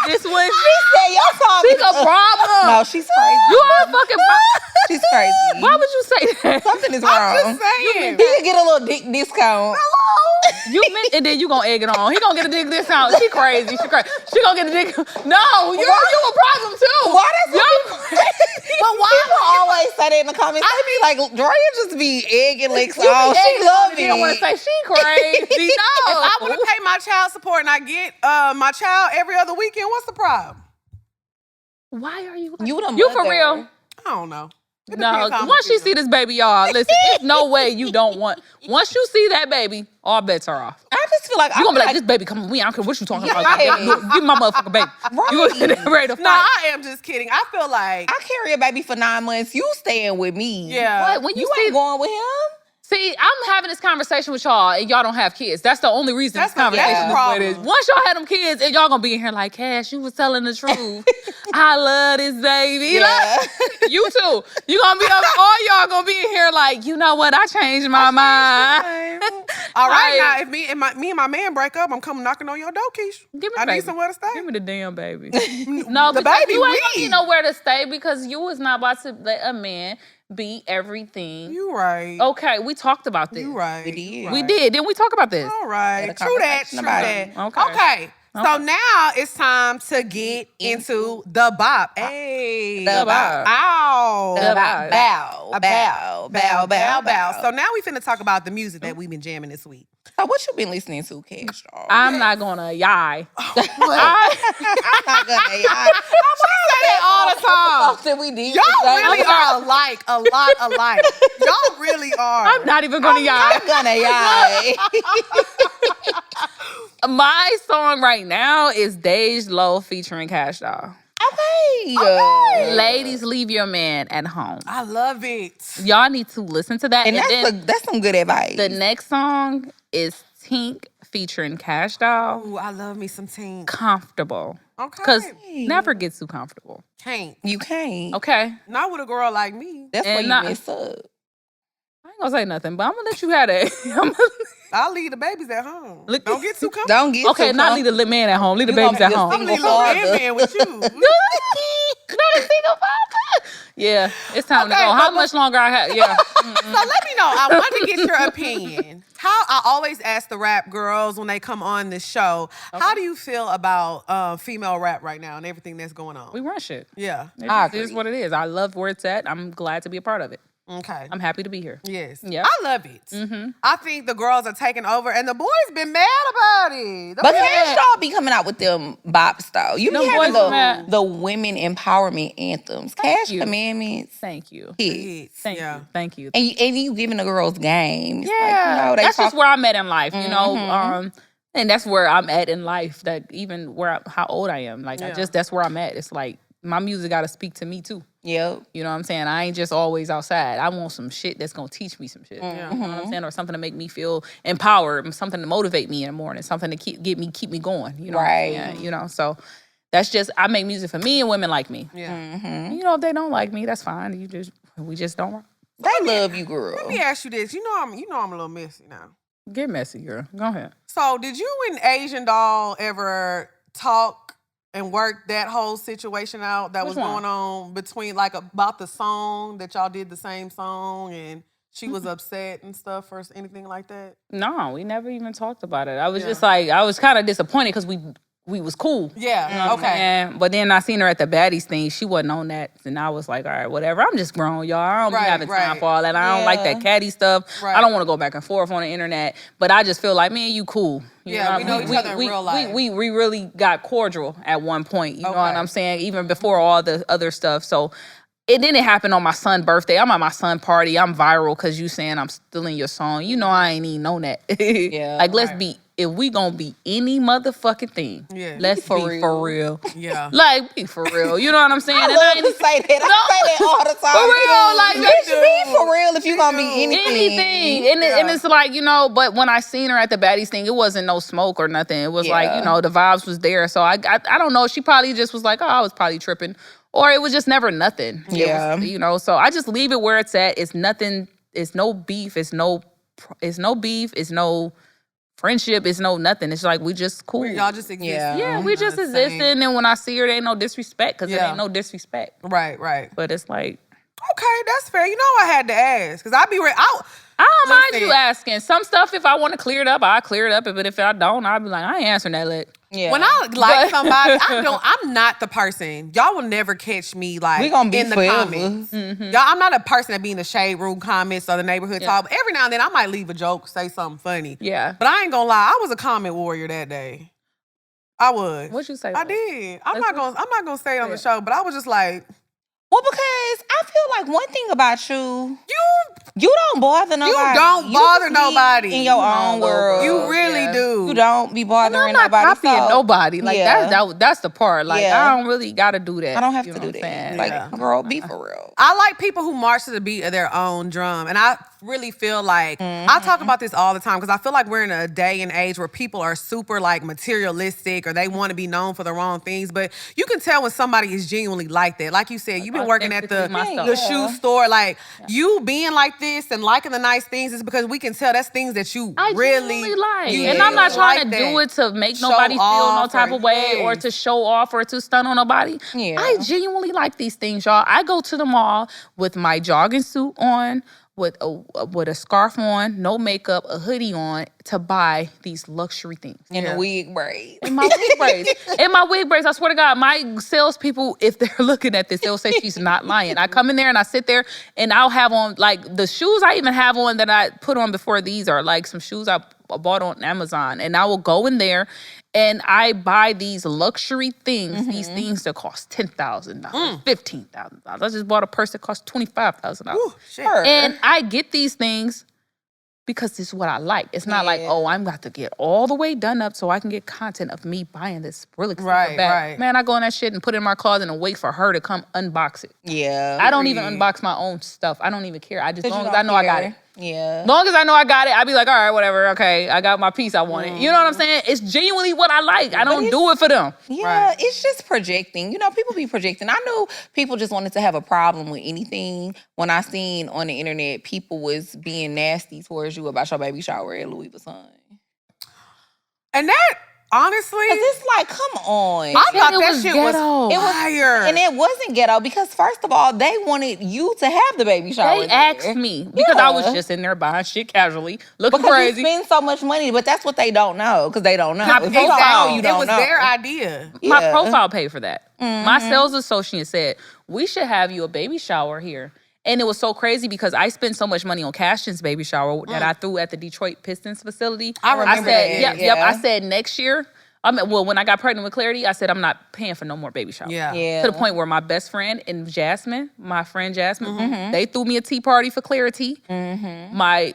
S3: This was.
S2: She said your song
S3: She's a problem.
S2: No, she's crazy.
S3: You are a fucking problem.
S2: She's crazy.
S3: Why would you say that?
S2: Something is wrong.
S1: I'm just saying.
S2: He could get a little dick discount.
S3: And then you gonna egg it on. He gonna get a dick discount. She crazy. She crazy. She gonna get a dick. No, you a problem too.
S2: Why that's
S4: But why?
S2: People always say that in the comments. I be like, Drea just be egging licks on. She love
S3: You don't want
S2: it.
S3: to say she crazy. No.
S1: If I want to pay my child support and I get my child every other weekend, what's the problem?
S3: Why are you?
S2: You
S3: for real?
S1: I don't know. It
S3: No,
S1: depends how I'm
S3: once you
S1: feeling.
S3: see this baby, y'all, listen, there's no way you don't want. Once you see that baby, all bets are off.
S2: I just feel like
S3: You gonna be like, this baby come with me. I don't care what you talking about.
S2: Yeah.
S3: Give me my motherfucking baby.
S2: Right.
S3: You gonna get ready to fight.
S1: No, I am just kidding. I feel like,
S2: I carry a baby for 9 months. You staying with me.
S1: yeah.
S3: What? When
S2: You
S3: see,
S2: ain't going with him.
S3: see, I'm having this conversation with y'all, and y'all don't have kids. That's the only reason
S1: That's
S3: this conversation
S1: the
S3: is what it is.
S1: problem.
S3: Once y'all had them kids, and y'all gonna be in here like, Cash, you was telling the truth. I love this baby.
S2: Yeah.
S3: You too. You gonna be up, all y'all gonna be in here like, you know what? I changed my mind.
S1: All right,
S3: Like-
S1: now, if me and my man break up, I'm coming knocking on your door, Keisha.
S3: Give me the
S1: I
S3: baby.
S1: need somewhere to stay.
S3: Give me the damn baby. No,
S1: The
S3: because
S1: baby
S3: you ain't gonna
S1: we.
S3: need nowhere to stay because you was not about to let a man be everything.
S1: You right.
S3: Okay, we talked about this.
S1: You right.
S2: We did.
S1: You
S3: We
S1: right.
S3: did. Didn't we talk about this?
S1: All right.
S2: Had a
S1: True that.
S2: conversation
S1: True
S2: about
S1: that.
S2: it.
S3: Okay.
S1: So now it's time to get into the bop. Hey.
S2: The bop.
S1: Ow.
S2: The bop. Bow.
S1: So now we finna talk about the music that we've been jamming this week.
S2: So what you been listening to, Cash Doll?
S3: I'm not gonna yai.
S2: I'm not gonna.
S1: Say that all the time.
S2: That we did.
S1: Y'all really are alike, a lot alike. Y'all really are.
S3: I'm not even gonna yai.
S2: I'm gonna yai.
S3: My song right now is Dej Low featuring Kash Doll.
S2: Okay.
S3: Ladies, leave your man at home.
S1: I love it.
S3: Y'all need to listen to that.
S2: And
S3: then
S2: that's some good advice.
S3: the next song is Tink featuring Kash Doll.
S1: Ooh, I love me some team.
S3: Comfortable.
S1: Okay.
S3: Because never get too comfortable.
S1: Can't.
S2: You can't.
S3: Okay?
S1: Not with a girl like me.
S2: That's where
S3: And
S2: you
S3: not-
S2: mess up.
S3: I ain't gonna say nothing, but I'm gonna let you have that.
S1: I'll leave the babies at home.
S3: Look-
S1: Don't get too comfortable.
S2: Don't get
S3: Okay,
S2: too
S3: not leave the man at home. Leave the
S2: You
S3: babies
S2: gonna
S3: at
S2: be a
S3: home.
S1: I'm
S2: single
S1: leaving little
S2: father.
S1: man with you.
S3: Not a single father. Yeah, it's time to
S1: Okay,
S3: go. How
S1: but-
S3: much longer I have? Yeah.
S1: So let me know. I want to get your opinion. How I always ask the rap girls when they come on this show, how do you feel about female rap right now and everything that's going on?
S3: We run shit.
S1: Yeah.
S3: It is what it is. I love where it's at. I'm glad to be a part of it.
S1: Okay.
S3: I'm happy to be here.
S1: Yes.
S3: Yeah.
S1: I love it. I think the girls are taking over and the boys been mad about it. The
S2: But
S1: boys-
S2: Cash Doll be coming out with them bops though. You
S3: Them
S2: be having
S3: boys mad.
S2: the women empowerment anthems. Cash
S3: you.
S2: Commandments.
S3: Thank you.
S2: Hits.
S1: Hits,
S3: Thank
S1: yeah.
S3: you. Thank you.
S2: And you giving the girls game. It's
S3: Yeah,
S2: like, you know, they
S3: that's just
S2: talk-
S3: where I'm at in life, you know. And that's where I'm at in life. That even how old I am, like
S1: Yeah.
S3: that's where I'm at. It's like my music got to speak to me too.
S2: Yep.
S3: You know what I'm saying? I ain't just always outside. I want some shit that's gonna teach me some shit.
S1: Yeah.
S3: You know what I'm saying? Or something to make me feel empowered, something to motivate me in the morning, something to keep me going. You know,
S2: Right.
S3: What I'm saying? You know. So that's just I make music for me and women like me.
S1: Yeah.
S3: You know, if they don't like me, that's fine. We just don't
S2: They love you, girl.
S1: Let me ask you this. You know I'm a little messy now.
S3: get messy, girl. Go ahead.
S1: So did you and Asian Doll ever talk and work that whole situation out that
S3: Which
S1: was
S3: one?
S1: going on between like about the song that y'all did the same song and she was upset and stuff or anything like that?
S3: No, we never even talked about it. I was
S1: Yeah.
S3: just like, I was kind of disappointed because we was cool.
S1: Yeah. Okay.
S3: And but then I seen her at the baddies thing. She wasn't on that, and I was like, all right, whatever. I'm just grown, y'all. I don't
S1: Right,
S3: be having time
S1: right.
S3: for all that. I don't like that catty stuff.
S1: Right.
S3: I don't want to go back and forth on the internet. But I just feel like, man, you cool. You
S1: Yeah, we know each other in real life.
S3: We really got cordial at one point. You know what
S1: Okay.
S3: I'm saying? Even before all the other stuff. So. It didn't happen on my son's birthday. I'm at my son's party. I'm viral because you saying I'm stealing your song. You know I ain't even known that.
S2: Yeah,
S3: like let's
S1: right.
S3: be if we gonna be any motherfucking thing.
S1: Yeah.
S3: Let's
S2: For
S3: be
S2: real.
S3: for real.
S1: Yeah.
S3: Like be for real. You know what I'm saying?
S2: I
S3: And
S2: love
S3: ain't
S2: to say that. I say that all the time.
S3: For real, like,
S2: bitch,
S3: they
S2: be for real if you gonna be anything.
S3: anything. And it's like, you know, but when I seen her at the baddies thing, it wasn't no smoke or nothing. It was like,
S2: Yeah.
S3: you know, the vibes was there. So I don't know. She probably just was like, oh, I was probably tripping. Or it was just never nothing. It
S2: Yeah.
S3: was, you know, so I just leave it where it's at. It's nothing. It's no beef. It's no beef. It's no friendship. It's no nothing. It's like we just cool.
S1: Y'all just exist.
S3: Yeah, we just existing. And when I see her, there ain't no disrespect because it ain't no disrespect.
S1: Right.
S3: But it's like,
S1: okay, that's fair. You know, I had to ask because I be ready.
S3: I don't mind you asking. Some stuff, if I want to clear it up, I'll clear it up. But if I don't, I'll be like, I ain't answering that lick.
S2: Yeah.
S1: When I like somebody, I'm not the person. Y'all will never catch me like
S2: we gonna be
S1: in the
S2: forever.
S1: comments. Y'all, I'm not a person that be in the shade room comments or the neighborhood talk. But every now and then I might leave a joke, say something funny.
S3: Yeah.
S1: But I ain't gonna lie, I was a comment warrior that day. I was.
S3: What'd you say?
S1: I did. I'm not gonna say it on the show, but I was just like,
S2: well, because I feel like one thing about you don't bother nobody.
S1: You don't bother nobody
S2: in your own world.
S1: You really do.
S2: You don't be bothering
S3: nobody. I'm not copying nobody. Like that's the part. Like I don't really gotta do that.
S2: I don't have to do that. Like girl, be for real.
S1: I like people who march to the beat of their own drum, and I really feel like I talk about this all the time because I feel like we're in a day and age where people are super like materialistic or they want to be known for the wrong things. But you can tell when somebody is genuinely like that. Like you said, you've been working at the shoe store, like you being like this and liking the nice things is because we can tell that's things that you really
S3: like. And I'm not trying to do it to make nobody feel no type of way or to show off or to stun on nobody. Yeah. I genuinely like these things, y'all. I go to the mall with my jogging suit on, with a scarf on, no makeup, a hoodie on to buy these luxury things.
S2: And a wig braid.
S3: And my wig braids. And my wig braids. I swear to God, my salespeople, if they're looking at this, they'll say she's not lying. I come in there and I sit there and I'll have on, like, the shoes I even have on that I put on before these are like some shoes I bought on Amazon. And I will go in there and I buy these luxury things, these things that cost $10,000, $15,000. I just bought a purse that cost $25,000. And I get these things because this is what I like. It's not like, oh, I'm about to get all the way done up so I can get content of me buying this really expensive bag. Right. Man, I go in that shit and put it in my closet and wait for her to come unbox it. Yeah. I don't even unbox my own stuff. I don't even care. I just, as long as I know I got it. Yeah. Long as I know I got it, I'll be like, all right, whatever, okay, I got my piece I wanted. You know what I'm saying? It's genuinely what I like. I don't do it for them.
S2: Yeah, it's just projecting. You know, people be projecting. I knew people just wanted to have a problem with anything. When I seen on the internet, people was being nasty towards you about your baby shower at Louis Vuitton.
S1: And that, honestly,
S2: it's like, come on.
S1: I thought that shit was fire.
S2: And it wasn't ghetto because, first of all, they wanted you to have the baby shower.
S3: They asked me because I was just in there buying shit casually, looking crazy.
S2: You spend so much money, but that's what they don't know because they don't know.
S3: If you don't know, you don't know.
S1: It was their idea.
S3: My profile paid for that. My sales associate said, we should have you a baby shower here. And it was so crazy because I spent so much money on Cashton's baby shower that I threw at the Detroit Pistons facility.
S1: I remember that.
S3: Yep. I said next year, when I got pregnant with Clarity, I said I'm not paying for no more baby shower. Yeah. To the point where my best friend and Jasmine, my friend Jasmine, they threw me a tea party for Clarity. My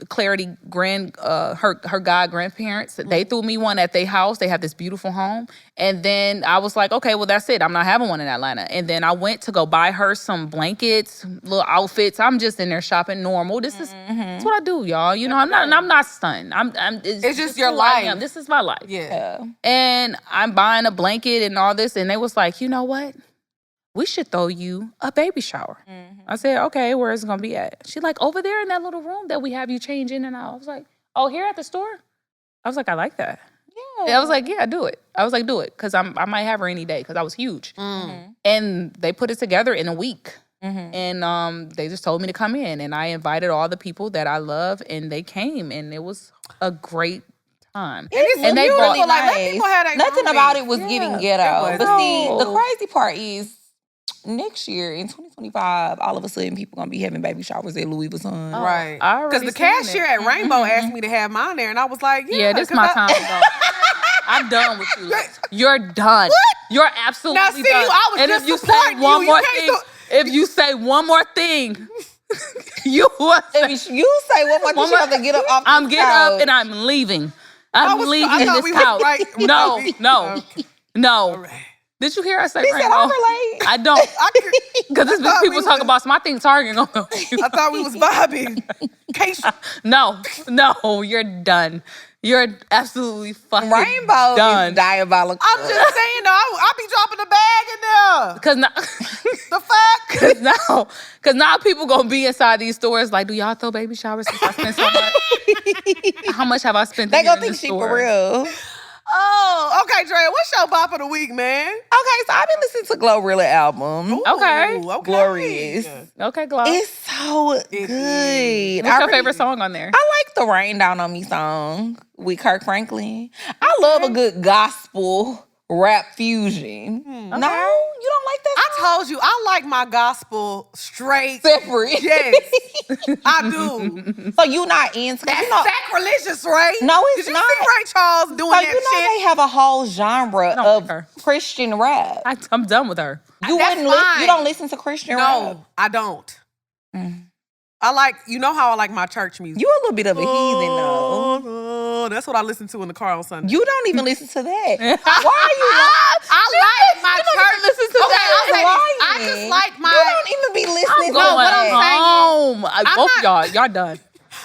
S3: Clarity her god grandparents, they threw me one at their house. They have this beautiful home. And then I was like, okay, well that's it. I'm not having one in Atlanta. And then I went to go buy her some blankets, little outfits. I'm just in there shopping normal. This is that's what I do, y'all. You know, I'm not stunned. It's
S1: just your life.
S3: This is my life.
S1: Yeah.
S3: And I'm buying a blanket and all this. And they was like, you know what? We should throw you a baby shower. I said, okay, where is it gonna be at? She like, over there in that little room that we have you change in and out. I was like, oh, here at the store? I was like, I like that. Yeah. I was like, yeah, do it. I was like, do it, because I might have her any day, because I was huge. And they put it together in a week. And they just told me to come in, and I invited all the people that I love, and they came, and it was a great time.
S1: And they brought really nice.
S2: Nothing about it was getting ghetto. But see, the crazy part is, next year in 2025, all of a sudden people gonna be having baby showers at Louis Vuitton.
S1: Right. Because the cashier at Rainbow asked me to have mine there, and I was like, yeah,
S3: this is my time to go. I'm done with you. You're done. What? You're absolutely done.
S1: Now see, I was just supporting you.
S3: If you say one more thing, if you
S2: say one more thing, you have to get up off
S3: I'm getting up and I'm leaving. I'm leaving this couch. No. Right. Did you hear us say Rainbow? I don't. Because people talk about some. I think Target gonna go.
S1: I thought we was vibing.
S3: No, you're done. You're absolutely fucking
S2: Rainbow
S3: done.
S2: Is diabolical.
S1: I'm just saying, though, I be dropping the bag in there.
S3: Because now,
S1: the fuck?
S3: Because now people gonna be inside these stores like, do y'all throw baby showers since I spend so much? How much have I spent?
S2: They gonna think she for real.
S1: Oh, okay, Dre. What's your bop of the week, man?
S2: Okay, so I've been listening to Glorilla album.
S1: Ooh,
S3: Okay.
S2: Glorious.
S3: Okay, Glow.
S2: It's so good.
S3: What's your favorite song on there?
S2: I like the Rain Down on Me song with Kirk Franklin. I love a good gospel rap fusion. No, you don't like that
S1: I told you, I like my gospel straight.
S2: separate?
S1: Yes, I do.
S2: So you not into
S1: That's
S2: you know,
S1: sacrilegious, Ray.
S2: No, it's
S1: Did you
S2: not.
S1: see Ray Charles doing
S2: so
S1: that
S2: you know
S1: shit?
S2: they have a whole genre
S3: don't
S2: of
S3: like her.
S2: Christian rap.
S3: I'm done with her.
S2: You
S1: That's
S2: wouldn't
S1: fine.
S2: you don't listen to Christian rap?
S1: No, I don't. I like, you know how I like my church music.
S2: You a little bit of a heathen though.
S1: Oh, that's what I listen to in the car on Sunday.
S2: You don't even listen to that. Why are you lying?
S1: I like my church.
S2: Listen to
S1: Okay, I'll say
S2: lying.
S1: this. I just like my.
S2: You don't even be listening to
S1: going
S2: that.
S3: home. Both y'all done.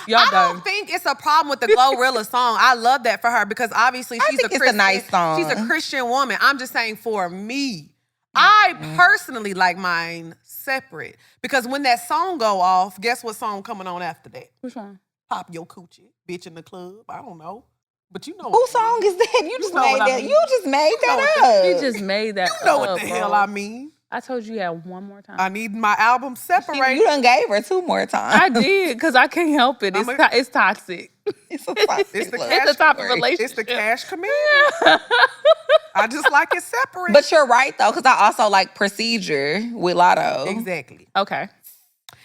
S3: Y'all
S1: I
S3: done.
S1: don't think it's a problem with the Glorilla song. I love that for her because obviously she's
S2: think
S1: a
S2: it's a
S1: Christian.
S2: nice song.
S1: She's a Christian woman. I'm just saying for me, I personally like mine separate because when that song go off, guess what song coming on after that?
S3: Which one?
S1: Pop Your Coochie, Bitch in the Club. I don't know, but you know
S2: Whose song is that? You just
S1: know
S2: made
S1: what I
S2: that.
S1: mean.
S2: You just made
S1: know
S2: that
S1: what
S2: up.
S3: She just made that.
S1: You know what
S3: up,
S1: the
S3: bro.
S1: hell I mean.
S3: I told you that one more time.
S1: I need my album separated.
S2: You done gave her 2 more times.
S3: I did because I can't help it. It's toxic.
S2: It's a toxic
S1: It's the
S2: love
S1: cash.
S3: It's a type of
S2: story.
S3: relationship.
S1: It's the cash command. I just like it separate.
S2: But you're right though, because I also like Procedure with Lotto.
S1: exactly.
S3: Okay.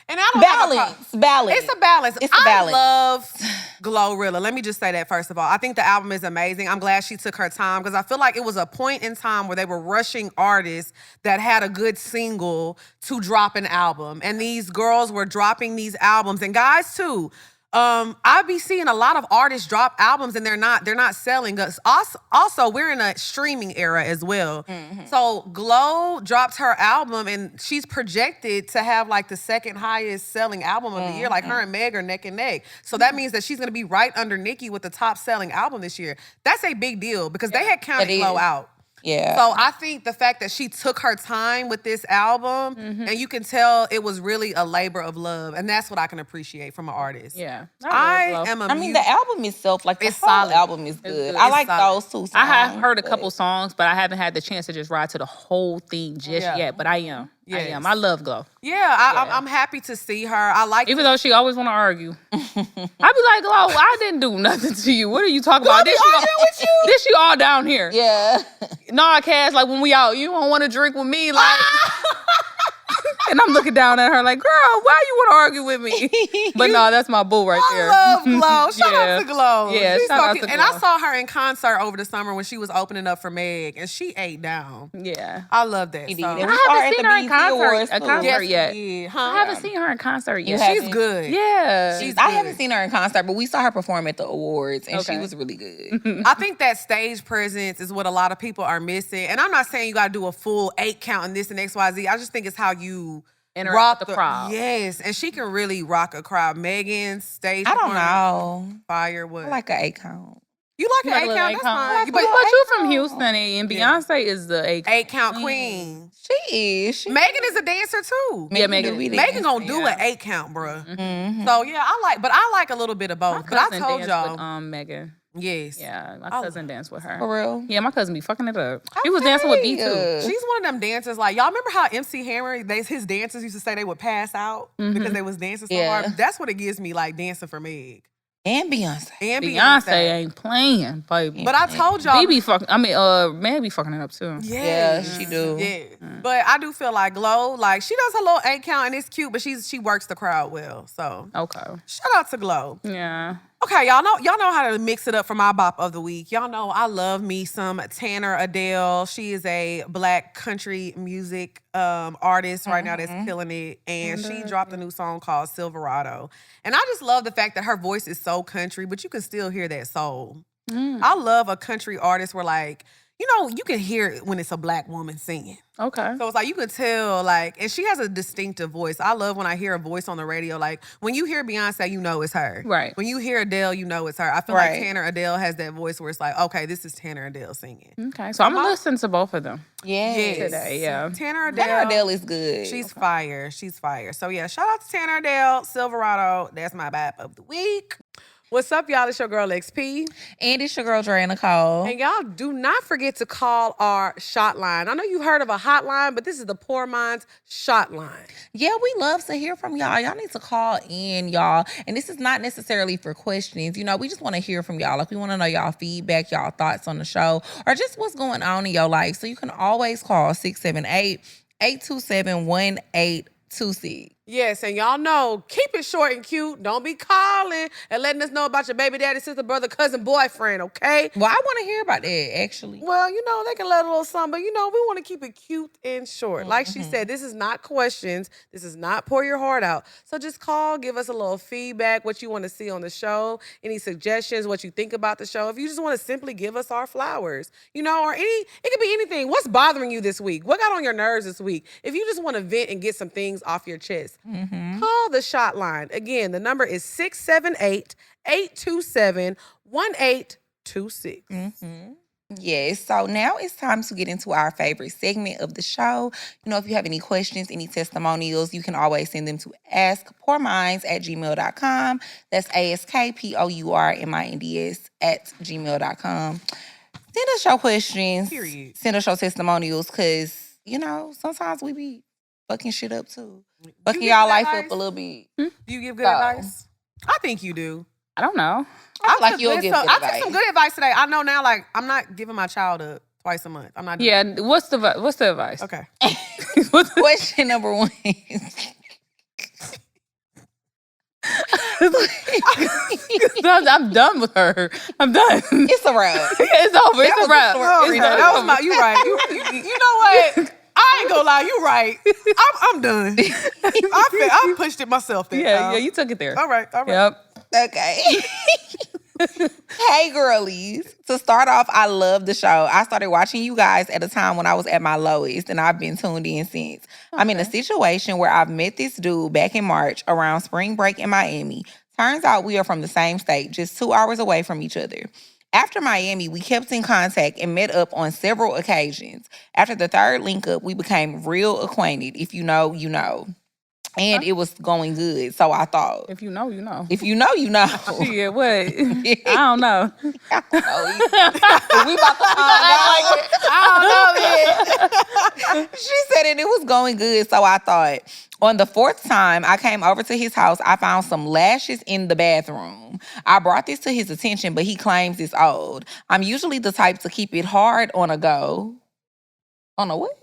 S1: And I don't have a pro-
S2: Balance.
S1: It's a balance.
S2: It's a balance.
S1: I love Glorilla. Let me just say that first of all. I think the album is amazing. I'm glad she took her time because I feel like it was a point in time where they were rushing artists that had a good single to drop an album. And these girls were dropping these albums. And guys too. I be seeing a lot of artists drop albums and they're not selling us. Also, we're in a streaming era as well. So Glow dropped her album and she's projected to have like the second highest selling album of the year. Like her and Meg are neck and neck. So that means that she's gonna be right under Nicki with the top selling album this year. That's a big deal because they had counted
S2: It
S1: Glow
S2: is.
S1: out.
S2: Yeah.
S1: So I think the fact that she took her time with this album and you can tell it was really a labor of love. And that's what I can appreciate from an artist.
S3: Yeah.
S1: I
S3: love Glow.
S1: am a
S2: I mean, the album itself, like the
S1: It's
S2: whole
S1: solid.
S2: album is good. I like
S1: solid.
S2: those 2 songs.
S3: I have heard a
S2: but-
S3: couple songs, but I haven't had the chance to just ride to the whole thing just
S1: Yeah.
S3: yet. But I am. I
S1: Yes.
S3: am. I love Glow.
S1: Yeah, I'm happy to see her. I like
S3: Even though she always want to argue. I be like, Glow, I didn't do nothing to you. What are you talking about?
S1: be arguing with you?
S3: This you all down here.
S2: Yeah.
S3: Nah, Cass, like when we out, you don't want to drink with me, like. And I'm looking down at her like, girl, why you want to argue with me? But no, that's my boo right there.
S1: I love Glow. Shout out
S3: Yeah.
S1: to Glow.
S3: Yeah,
S1: She's
S3: shout
S1: so
S3: out
S1: cute.
S3: to
S1: And I
S3: Glow.
S1: saw her in concert over the summer when she was opening up for Meg, and she ate down.
S3: Yeah.
S1: I love that.
S2: She
S1: So.
S2: did. And
S3: I
S2: we saw her
S3: haven't
S2: at
S3: seen
S2: the
S3: her in
S2: BET Awards,
S3: concert,
S2: too.
S3: concert
S1: Yes,
S3: yet.
S1: we did. Huh?
S3: I haven't seen her in concert yet.
S2: have-
S1: She's good.
S3: Yeah.
S1: She's
S2: I
S1: good.
S2: haven't seen her in concert, but we saw her perform at the awards, and she
S3: Okay.
S2: was really good.
S1: I think that stage presence is what a lot of people are missing. And I'm not saying you got to do a full 8 count and this and XYZ. I just think it's how you
S3: Interact
S1: rock
S3: with the crowd.
S1: Yes, and she can really rock a crowd. Megan's stage.
S2: I don't
S1: performance,
S2: know.
S1: Fire. What?
S2: I like an 8 count.
S1: you like
S3: You
S1: an
S3: like
S1: 8
S3: a little
S1: count?
S3: eight
S1: That's
S3: count.
S1: fine.
S2: But
S3: But
S1: But
S3: you from
S2: count.
S3: Houston, and
S1: Yeah.
S3: Beyonce is the 8
S1: 8 count queen.
S2: She is.
S1: Megan is a dancer too.
S3: Yeah, Megan.
S1: Megan gonna do an 8 count, bruh. So yeah, I like a little bit of both. But I
S3: cousin
S1: told
S3: danced
S1: y'all,
S3: with Megan.
S1: yes.
S3: Yeah, my
S1: Oh.
S3: cousin danced with her.
S2: For real.
S3: Yeah, my cousin be fucking it up. She was dancing with B too.
S2: Yeah.
S1: She's one of them dancers. Like y'all remember how MC Hammer, his dancers used to say they would pass out because they was dancing so
S2: Yeah.
S1: hard. That's what it gives me, like dancing for Meg
S2: And Beyonce.
S1: and
S3: Beyonce ain't playing, baby.
S1: But I told y'all,
S3: B be fucking. Meg be fucking it up too.
S2: Yeah, she do.
S1: Yeah, but I do feel like Glow, like she does her little 8 count and it's cute, but she works the crowd well. So
S3: Okay.
S1: shout out to Glow.
S3: Yeah.
S1: Okay, y'all know how to mix it up for my bop of the week. Y'all know I love me some Tanner Adele. She is a black country music artist right now that's killing it. And she dropped a new song called Silverado. And I just love the fact that her voice is so country, but you can still hear that soul. I love a country artist where like, you can hear it when it's a black woman singing.
S3: Okay.
S1: So it's like you can tell, like, and she has a distinctive voice. I love when I hear a voice on the radio. Like when you hear Beyonce, you know it's her.
S3: Right.
S1: When you hear Adele, you know it's her. I feel like Tanner Adele has that voice where it's like, okay, this is Tanner Adele singing.
S3: Okay. So I'm gonna listen to both of them
S2: Yes.
S3: today. Yeah.
S1: Tanner Adele.
S2: Tanner Adele is good.
S1: She's fire. She's fire. So yeah, shout out to Tanner Adele, Silverado. That's my bop of the week. What's up, y'all? It's your girl XP.
S2: And it's your girl, Dre Nicole.
S1: And y'all do not forget to call our shot line. I know you heard of a hotline, but this is the Poor Minds shot line.
S2: Yeah, we love to hear from y'all. Y'all need to call in, y'all. And this is not necessarily for questions. You know, we just want to hear from y'all. Like, we want to know y'all feedback, y'all thoughts on the show, or just what's going on in your life. So you can always call 678-827-1826.
S1: Yes, and y'all know, keep it short and cute. Don't be calling and letting us know about your baby daddy, sister, brother, cousin, boyfriend, okay?
S2: Well, I want to hear about that, actually.
S1: Well, you know, they can let a little something, but, you know, we want to keep it cute and short. Like she said, this is not questions. This is not pour your heart out. So just call, give us a little feedback, what you want to see on the show, any suggestions, what you think about the show. If you just want to simply give us our flowers, you know, or it could be anything. What's bothering you this week? What got on your nerves this week? If you just want to vent and get some things off your chest, call the shot line. Again, the number is 678-827-1826.
S2: Yes, so now it's time to get into our favorite segment of the show. You know, if you have any questions, any testimonials, you can always send them to askpourminds@gmail.com. That's askpourminds@gmail.com. Send us your questions.
S1: Period.
S2: Send us your testimonials, because, you know, sometimes we be fucking shit up too. Fucking y'all life up a little bit.
S1: Do you give good advice? I think you do.
S3: I don't know.
S2: I feel like you'll give good
S1: I
S2: advice.
S1: took some good advice today. I know now, like, I'm not giving my child up twice a month. I'm not doing
S3: Yeah, what's the advice?
S1: Okay.
S2: Question number 1.
S3: I'm done with her. I'm done.
S2: It's a wrap.
S3: It's over. It's a wrap.
S1: You right. You know what? I ain't gonna lie. You right. I'm done. I pushed it myself there.
S3: Yeah, you took it there.
S1: All right.
S3: Yep.
S2: Okay. Hey, girlies. To start off, I love the show. I started watching you guys at a time when I was at my lowest, and I've been tuned in since. Okay. I'm in a situation where I've met this dude back in March around spring break in Miami. Turns out we are from the same state, just 2 hours away from each other. After Miami, we kept in contact and met up on several occasions. After the third link up, we became real acquainted. If you know, you know. And it was going good, so I thought.
S3: If you know, you know.
S2: If you know, you know.
S3: Yeah, what? I don't know.
S2: I don't know. We about to find out. I don't know yet. She said it was going good, so I thought. On the 4th time I came over to his house, I found some lashes in the bathroom. I brought this to his attention, but he claims it's old. I'm usually the type to keep it hard on a go. On a what?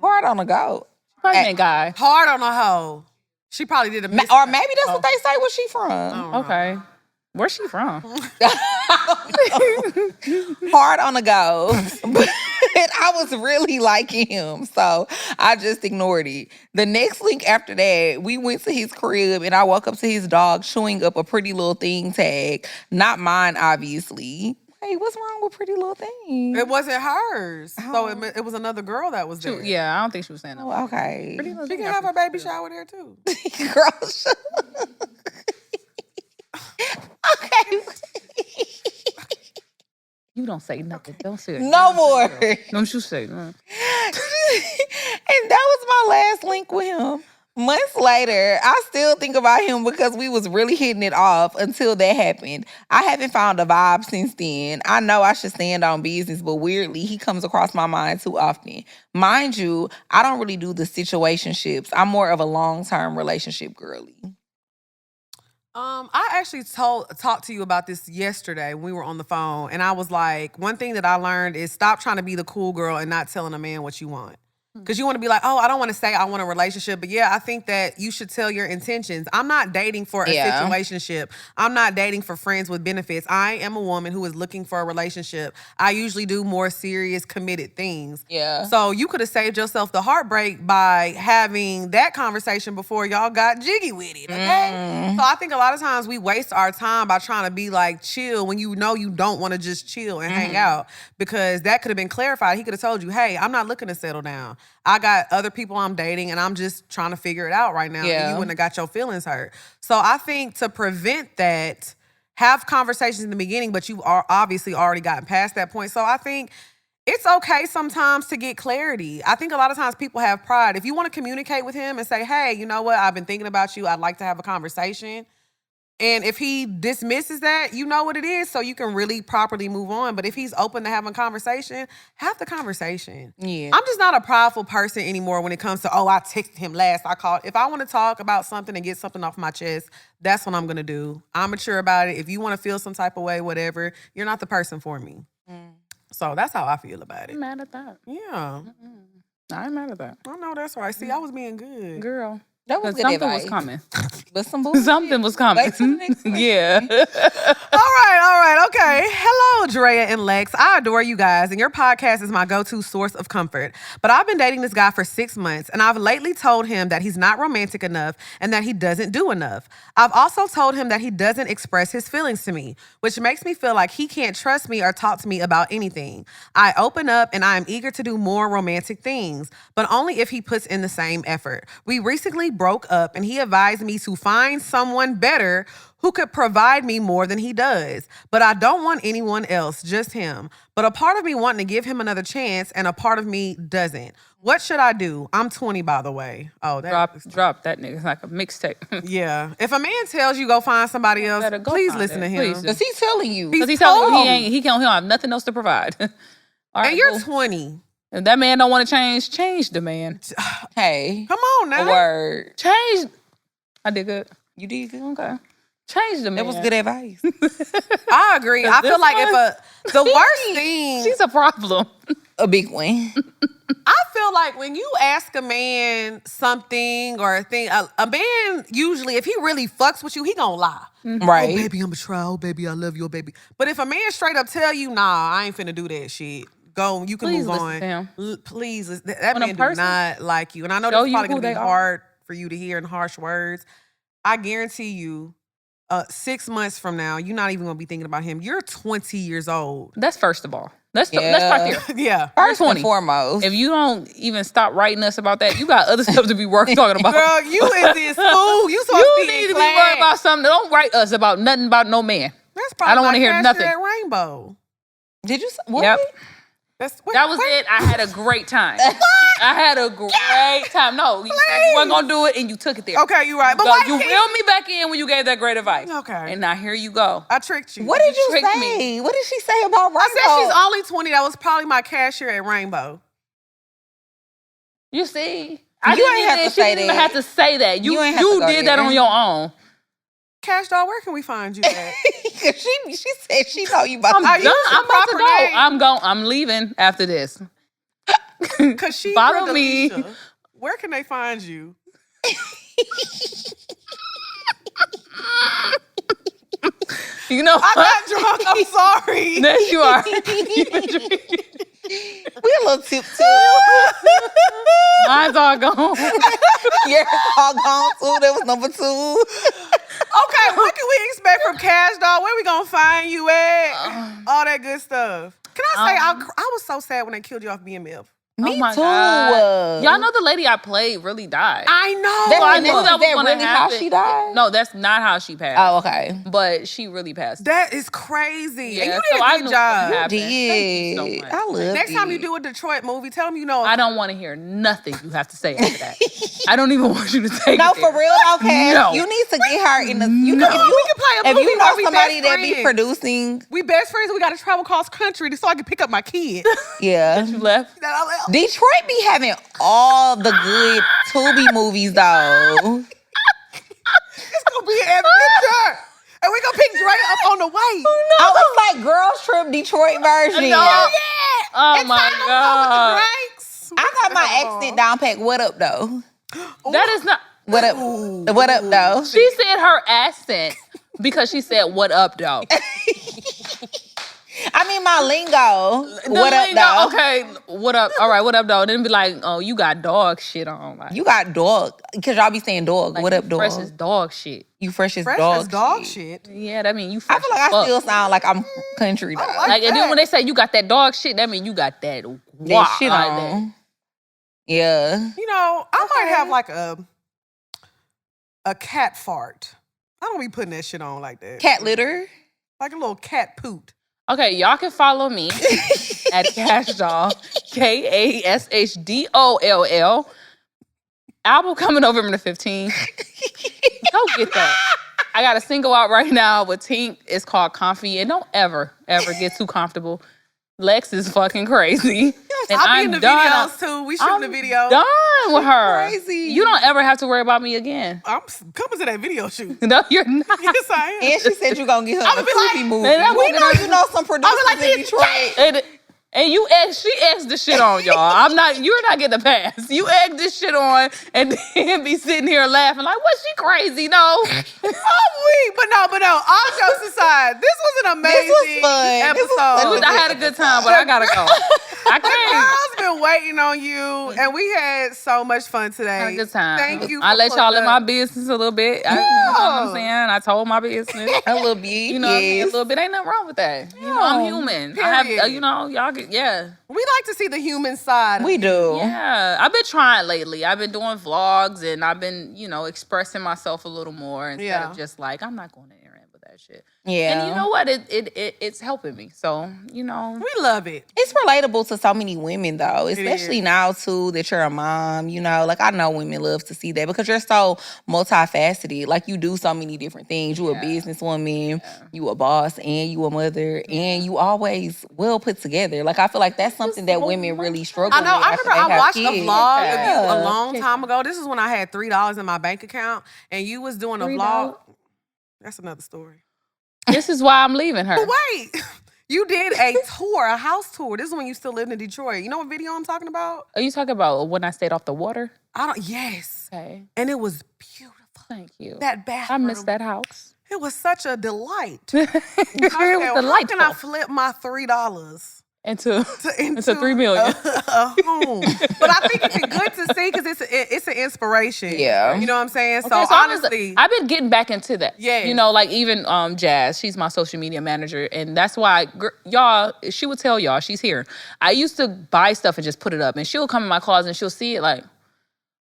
S2: Hard on a go.
S3: Pregnant guy.
S1: Hard on a hoe. She probably did a
S2: Or maybe that's what they say. Where she from?
S3: Okay. Where's she from?
S2: Hard on the go. But I was really liking him, so I just ignored it. The next link after that, we went to his crib, and I woke up to his dog chewing up a pretty little thing tag. Not mine, obviously. Hey, what's wrong with Pretty Little Thing?
S1: It wasn't hers.
S2: Oh.
S1: So it was another girl that was there.
S3: Yeah, I don't think she was saying that.
S2: Oh, okay.
S1: She can have her baby shower there too.
S2: Girl, okay.
S3: You don't say nothing. Don't say it.
S2: No more.
S3: Don't you say no.
S2: And that was my last link with him. Months later, I still think about him because we was really hitting it off until that happened. I haven't found a vibe since then. I know I should stand on business, but weirdly, he comes across my mind too often. Mind you, I don't really do the situationships. I'm more of a long-term relationship girly.
S1: I actually talked to you about this yesterday when we were on the phone, and I was like, one thing that I learned is stop trying to be the cool girl and not telling a man what you want. Because you want to be like, oh, I don't want to say I want a relationship. But yeah, I think that you should tell your intentions. I'm not dating for a situationship. I'm not dating for friends with benefits. I am a woman who is looking for a relationship. I usually do more serious, committed things.
S2: Yeah.
S1: So you could have saved yourself the heartbreak by having that conversation before y'all got jiggy with it, okay? So I think a lot of times we waste our time by trying to be like chill when you know you don't want to just chill and hang out, because that could have been clarified. He could have told you, hey, I'm not looking to settle down. I got other people I'm dating and I'm just trying to figure it out right now.
S2: Yeah.
S1: And you wouldn't have got your feelings hurt. So I think to prevent that, have conversations in the beginning, but you are obviously already gotten past that point. So I think it's okay sometimes to get clarity. I think a lot of times people have pride. If you want to communicate with him and say, hey, you know what? I've been thinking about you. I'd like to have a conversation. And if he dismisses that, you know what it is, so you can really properly move on. But if he's open to having a conversation, have the conversation.
S2: Yeah.
S1: I'm just not a prideful person anymore when it comes to, I texted him last, I called. If I want to talk about something and get something off my chest, that's what I'm going to do. I'm mature about it. If you want to feel some type of way, whatever, you're not the person for me. So that's how I feel about it.
S3: I'm mad at that.
S1: Yeah.
S3: I ain't mad at that.
S1: I know that's right. See, I was being good.
S3: Girl.
S2: That was good
S3: Something
S2: advice.
S3: was coming.
S2: But some bullshit.
S3: Something was coming.
S2: Wait till the next question.
S3: Yeah.
S1: All right, okay. Hello, Drea and Lex. I adore you guys, and your podcast is my go-to source of comfort. But I've been dating this guy for 6 months, and I've lately told him that he's not romantic enough and that he doesn't do enough. I've also told him that he doesn't express his feelings to me, which makes me feel like he can't trust me or talk to me about anything. I open up, and I am eager to do more romantic things, but only if he puts in the same effort. We recently broke up, and he advised me to find someone better who could provide me more than he does. But I don't want anyone else, just him. But a part of me wanting to give him another chance, and a part of me doesn't. What should I do? I'm 20, by the way. Oh, that
S3: Drop that nigga like a mixtape.
S1: Yeah. If a man tells you go find somebody else, please listen to him.
S3: Please do.
S2: Because he's telling you.
S3: Because he telling you he don't have nothing else to provide. All right,
S1: And you're 20.
S3: If that man don't want to change the man.
S2: Hey.
S1: Come on now.
S2: A word.
S3: Change. I did good.
S2: You did good.
S3: Okay. Change the man.
S2: That was good advice.
S1: I agree. I feel like the worst thing.
S3: She's a problem.
S2: A big one.
S1: I feel like when you ask a man something or a thing, a man usually, if he really fucks with you, he gonna lie.
S2: Right.
S1: Oh, baby, I'm a try. Oh, baby, I love you, oh, baby. But if a man straight up tell you, nah, I ain't finna do that shit. Go, you can
S3: Please
S1: move
S3: listen
S1: on.
S3: to him.
S1: Please, that
S3: When a
S1: man do
S3: person
S1: not like you. And I know
S3: show
S1: this is
S3: you
S1: probably
S3: who
S1: gonna be
S3: they are.
S1: hard for you to hear in harsh words. I guarantee you, 6 months from now, you're not even gonna be thinking about him. You're 20 years old.
S3: That's first of all. That's right there.
S1: Yeah.
S2: First and
S3: 20.
S2: foremost.
S3: If you don't even stop writing us about that, you got other stuff to be talking about.
S1: Girl, you is in school. You supposed to
S3: You
S1: be
S3: need
S1: in
S3: to be
S1: class.
S3: worried about something. Don't write us about nothing about no man.
S1: That's probably
S3: I don't wanna hear
S1: cashier
S3: nothing.
S1: at Rainbow.
S2: Did you? What?
S3: Yep.
S1: That
S3: was it. I had a great time. I had a great time. No, you weren't gonna do it, and you took it there.
S1: Okay, you're right. But
S3: So
S1: why
S3: you reeled me back in when you gave that great advice.
S1: Okay.
S3: And now here you go.
S1: I tricked you.
S2: What did you
S3: tricked
S2: say?
S3: me.
S2: What did she say about Rainbow?
S1: I said she's only 20. That was probably my cashier at Rainbow.
S3: You see,
S2: You ain't have to
S3: she
S2: say
S3: didn't even
S2: that.
S3: have to say that. You
S2: ain't have to go
S3: did that
S2: there.
S3: on your own.
S1: Cash Doll, where can we find you at?
S2: she said she know you about
S1: Are
S2: to
S1: you
S2: do
S1: some
S3: I'm about to
S1: proper
S3: go.
S1: name?
S3: I'm leaving after this.
S1: Because she
S3: Follow me.
S1: Alicia. Where can they find you?
S3: You know,
S1: I got drunk. I'm sorry.
S3: there you are. You've been drinking.
S2: We a little tiptoe.
S3: Mine's all gone.
S2: Yours all gone too. That was number 2.
S1: Okay, what can we expect from Cash Doll? Where we gonna find you at? All that good stuff. Can I say I was so sad when they killed you off BMF.
S2: Me
S3: my
S2: too.
S3: God. Y'all know the lady I played really died.
S1: I know.
S2: That-
S3: So I
S2: and
S3: knew
S2: that-
S3: that was
S2: that
S3: gonna
S2: really how
S3: happen.
S2: she died?
S3: No, that's not how she passed.
S2: Oh, okay.
S3: But she really passed.
S1: That is crazy.
S3: Yeah,
S1: and you
S3: so
S1: did
S3: I
S1: a
S3: knew
S1: good
S3: it
S1: job.
S3: would happen.
S2: Did.
S3: Thank you so much.
S2: I love
S1: Next time you
S2: it.
S1: do a Detroit movie, tell them you know.
S3: I don't want to hear nothing you have to say after that. I don't even want you to take
S2: No,
S3: it there.
S2: for real though, Cash.
S3: No.
S2: You need to get her in the. You
S1: No,
S2: know,
S1: we can play a
S2: if
S1: movie
S2: you know
S1: where we
S2: somebody
S1: best
S2: that be
S1: friends.
S2: producing,
S1: We best friends. We got to travel across country so I can pick up my kid.
S2: yeah.
S3: You left?
S2: Detroit be having all the good Tubi movies though.
S1: It's gonna be an adventure, and we gonna pick Dre up on the way.
S2: Oh, it's like Girls Trip Detroit version.
S3: No.
S1: Yeah.
S3: Oh
S1: And
S3: my
S1: time with
S3: God.
S1: the drinks.
S2: I got my accent down packed. What up though?
S3: That is not.
S2: What up? What up though?
S3: She said her accent because she said, "What up, though?"
S2: I mean my lingo.
S3: The
S2: What up
S3: lingo,
S2: though?
S3: Okay, what up? All right, what up, though? Then be like, "Oh, you got dog shit on." Like,
S2: You got dog. Because y'all be saying dog.
S3: like,
S2: What
S3: you
S2: up, dog?
S3: fresh as dog shit.
S2: You fresh as
S1: Fresh
S2: dog.
S1: as dog
S2: shit.
S1: shit.
S3: Yeah, that mean you.
S2: I
S3: Fresh
S2: feel like
S3: as
S2: I
S3: fuck.
S2: still sound like I'm country though.
S3: Like, and then when they say you got that dog shit, that mean you got that
S2: that shit
S3: like
S2: on. Yeah.
S1: You know, I might have like a cat fart. I don't be putting that shit on like that.
S2: Cat litter.
S1: Like a little cat poot.
S3: Okay, y'all can follow me at Kash Doll, KASHDOLL. Album coming November the 15th. Go get that. I got a single out right now with Tink. It's called Comfy. And don't ever get too comfortable. Lex is fucking crazy. And
S1: I'll be in the videos too. We shooting the video.
S3: Done with her.
S2: Crazy.
S3: You don't ever have to worry about me again.
S1: I'm coming to that video shoot.
S3: No, you're not.
S1: Yes, I am.
S2: And she said you gonna get her
S1: I'ma
S2: a
S1: be like,
S2: movie movie.
S3: man,
S2: We know you know some producers in Detroit.
S3: And she egged the shit on, y'all. You're not getting a pass. You egged this shit on and then be sitting here laughing like, what, she crazy? No.
S1: I'm weak. But no. All jokes aside, this was an amazing episode.
S3: I had a good time, but I gotta go. I
S1: The
S3: can't.
S1: girls been waiting on you, and we had so much fun today.
S3: Had a good time.
S1: Thank you.
S3: I let y'all in my business a little bit. You know what I'm saying? I told my business.
S2: A little bit.
S3: You know, a little bit. Ain't nothing wrong with that. You know, I'm human. I have,
S1: Period.
S3: y'all get, yeah.
S1: We like to see the human side.
S2: We do.
S3: Yeah. I've been trying lately. I've been doing vlogs and I've been, expressing myself a little more instead of just like, I'm not going to internet with that shit.
S2: Yeah.
S3: And you know what? It's helping me. So,
S1: We love it.
S2: It's relatable to so many women, though, especially now, too, that you're a mom. Like, I know women love to see that because you're so multifaceted. Like, you do so many different things. You a businesswoman, you a boss, and you a mother, and you always well put together. Like, I feel like that's something that women really struggle with.
S1: I remember I watched a vlog of you a
S2: Yeah.
S1: long time ago. This is when I had $3 in my bank account, and you was doing a vlog. That's another story.
S3: This is why I'm leaving her.
S1: But wait, you did a tour, a house tour. This is when you still lived in Detroit. You know what video I'm talking about?
S3: Are you talking about when I stayed off the water?
S1: Yes.
S3: Okay.
S1: And it was beautiful.
S3: Thank you.
S1: That bathroom.
S3: I missed that house.
S1: It was such a delight.
S3: It was
S1: How
S3: delightful.
S1: can I flip my $3
S3: into
S1: into
S3: $3 million.
S1: a home? But I think it's good to see because it's an inspiration.
S2: Yeah.
S1: You know what I'm saying?
S3: Okay,
S1: so honestly,
S3: I've been getting back into that.
S1: Yes.
S3: Like even Jazz, she's my social media manager, and that's why y'all. She would tell y'all she's here. I used to buy stuff and just put it up, and she'll come in my closet and she'll see it like,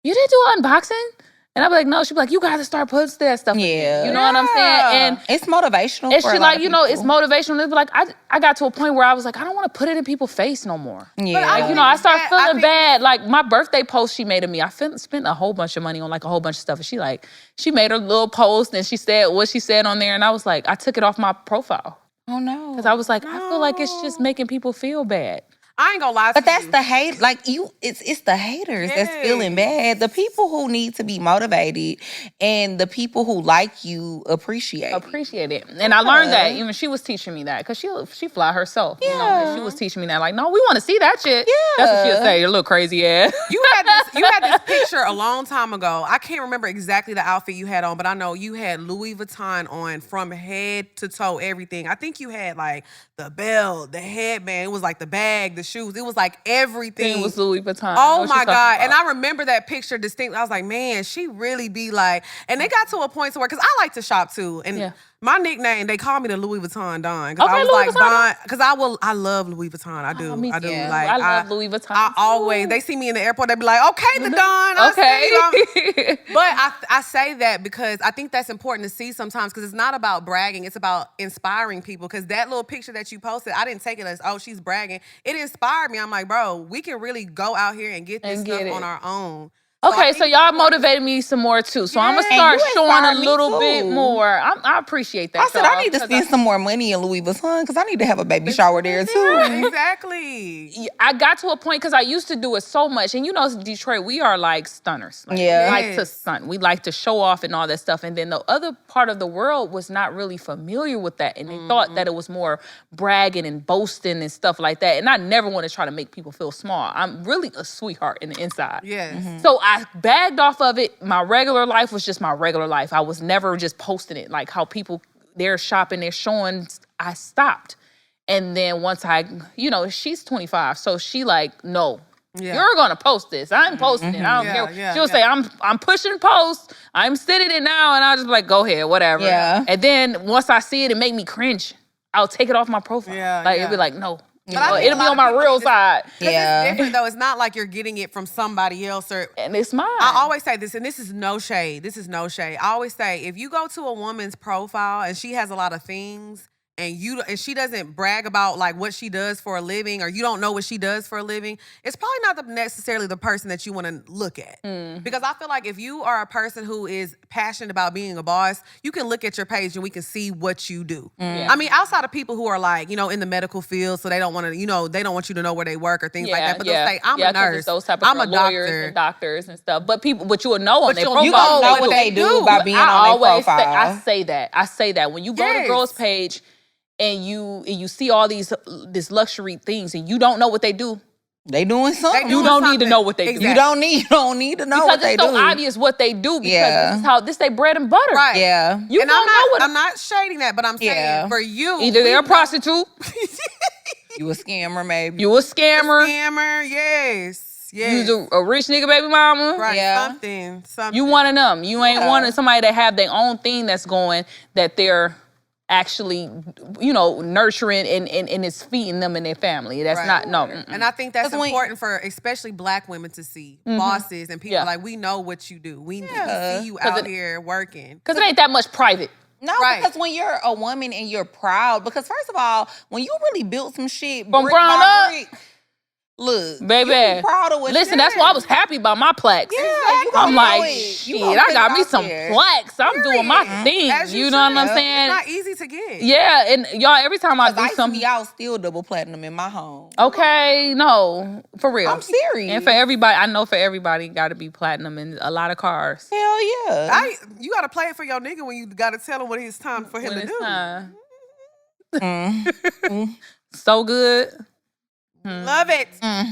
S3: you didn't do an unboxing. And I'd be like, no. She'd be like, you got to start putting that stuff in. You know what I'm saying? And
S2: it's motivational.
S3: and
S2: for
S3: she
S2: a lot
S3: like,
S2: of
S3: it's
S2: people.
S3: motivational. It's like I got to a point where I was like, I don't want to put it in people's face no more.
S2: Yeah.
S3: I started feeling bad. Like my birthday post she made of me, I spent a whole bunch of money on like a whole bunch of stuff. And she made her little post and she said what she said on there. And I was like, I took it off my profile.
S2: Oh no.
S3: Because I was like, I feel like it's just making people feel bad.
S1: I ain't gonna lie to you.
S2: But that's the hate. Like it's the haters that's feeling bad. The people who need to be motivated and the people who like you appreciate
S3: it. And I learned that. Even she was teaching me that because she fly herself.
S2: Yeah.
S3: And she was teaching me that. Like, no, we want to see that shit.
S2: Yeah.
S3: That's what she'll say. You little crazy ass.
S1: You had this picture a long time ago. I can't remember exactly the outfit you had on, but I know you had Louis Vuitton on from head to toe, everything. I think you had like the belt, the headband. It was like the bag, the shoes. It was like everything.
S3: It was Louis Vuitton.
S1: Oh my God. And I remember that picture distinctly. I was like, man, she really be like, and they got to a point to where, because I like to shop too. And my nickname, they call me the Louis Vuitton Don. Because I was
S3: Louis
S1: like,
S3: Vuitton.
S1: because I love Louis Vuitton. I do.
S3: Me
S1: I do.
S3: too.
S1: Like,
S3: I love Louis Vuitton.
S1: I always, they see me in the airport, they be like, okay, the Don. I see you. But I say that because I think that's important to see sometimes because it's not about bragging. It's about inspiring people. Because that little picture that you posted, I didn't take it as, oh, she's bragging. It inspired me. I'm like, bro, we can really go out here and get this stuff on our own.
S3: Okay, so y'all motivated me some more too. So I'm gonna start showing a little bit more. I appreciate that.
S2: I said I need to spend some more money in Louis Vuitton because I need to have a baby shower there too.
S1: Exactly.
S3: I got to a point because I used to do it so much, and Detroit, we are like stunners. Like, we like to stunt. We like to show off and all that stuff. And then the other part of the world was not really familiar with that, and they thought that it was more bragging and boasting and stuff like that. And I never want to try to make people feel small. I'm really a sweetheart in the inside.
S1: Yes.
S3: So I bagged off of it. My regular life was just my regular life. I was never just posting it like how people, they're shopping, they're showing. I stopped. And then once she's 25, so she like, no, you're gonna post this. I'm posting it. I don't care. She'll say, I'm pushing post. I'm sitting it now, and I'll just be like, go ahead, whatever.
S2: Yeah.
S3: And then once I see it, it make me cringe. I'll take it off my profile. It'll be like, no. It'll be on my real side.
S1: It's different though. It's not like you're getting it from somebody else
S3: and it's mine.
S1: I always say this, and this is no shade. I always say, if you go to a woman's profile and she has a lot of things, and she doesn't brag about like what she does for a living, or you don't know what she does for a living, it's probably not necessarily the person that you want to look at. Because I feel like if you are a person who is passionate about being a boss, you can look at your page and we can see what you do. I mean, outside of people who are like, you know, in the medical field, so they don't want to, you know, they don't want you to know where they work or things like that. But they'll say, I'm a nurse,
S3: those type of
S1: I'm a
S3: lawyers
S1: doctor.
S3: and doctors and stuff. But you will know on their profile.
S2: You gonna know what they do by being on their profile.
S3: I say that when you go to girls' page and you see all these luxury things and you don't know what they do.
S2: They doing something.
S3: You don't need to know what they do.
S2: You don't need to know what they do.
S3: Because it's so obvious what they do because this is their bread and butter.
S1: Right.
S2: Yeah.
S1: I'm not shading that, but I'm saying for you.
S3: Either they're a prostitute.
S2: You a scammer, maybe.
S3: You a scammer.
S1: Yes.
S3: You a rich nigga baby mama.
S1: Right.
S2: Yeah.
S1: Something.
S3: You one of them. You ain't one of somebody that have their own thing that's going, that they're actually, you know, nurturing and it's feeding them and their family. That's not, no.
S1: And I think that's important for especially Black women to see. Bosses and people like, we know what you do. We see you out here working.
S3: Because it ain't that much private.
S2: No, because when you're a woman and you're proud, because first of all, when you really built some shit
S3: from
S2: brick
S3: ground
S2: by
S3: up,
S2: brick, look,
S3: baby,
S2: you be proud of what
S3: listen, that's why I was happy about my plaques.
S2: Yeah,
S3: I'm like, shit, I got me some plaques. I'm doing my thing. You know what I'm saying?
S1: It's not easy to get.
S3: Yeah, and y'all, every time I do something,
S2: y'all still double platinum in my home.
S3: Okay, no, for real.
S2: I'm serious.
S3: And for everybody, I know for everybody, got to be platinum in a lot of cars.
S2: Hell yeah.
S1: You got to play it for your nigga when you got to tell him what it's time for him to do.
S3: So good.
S1: Love it.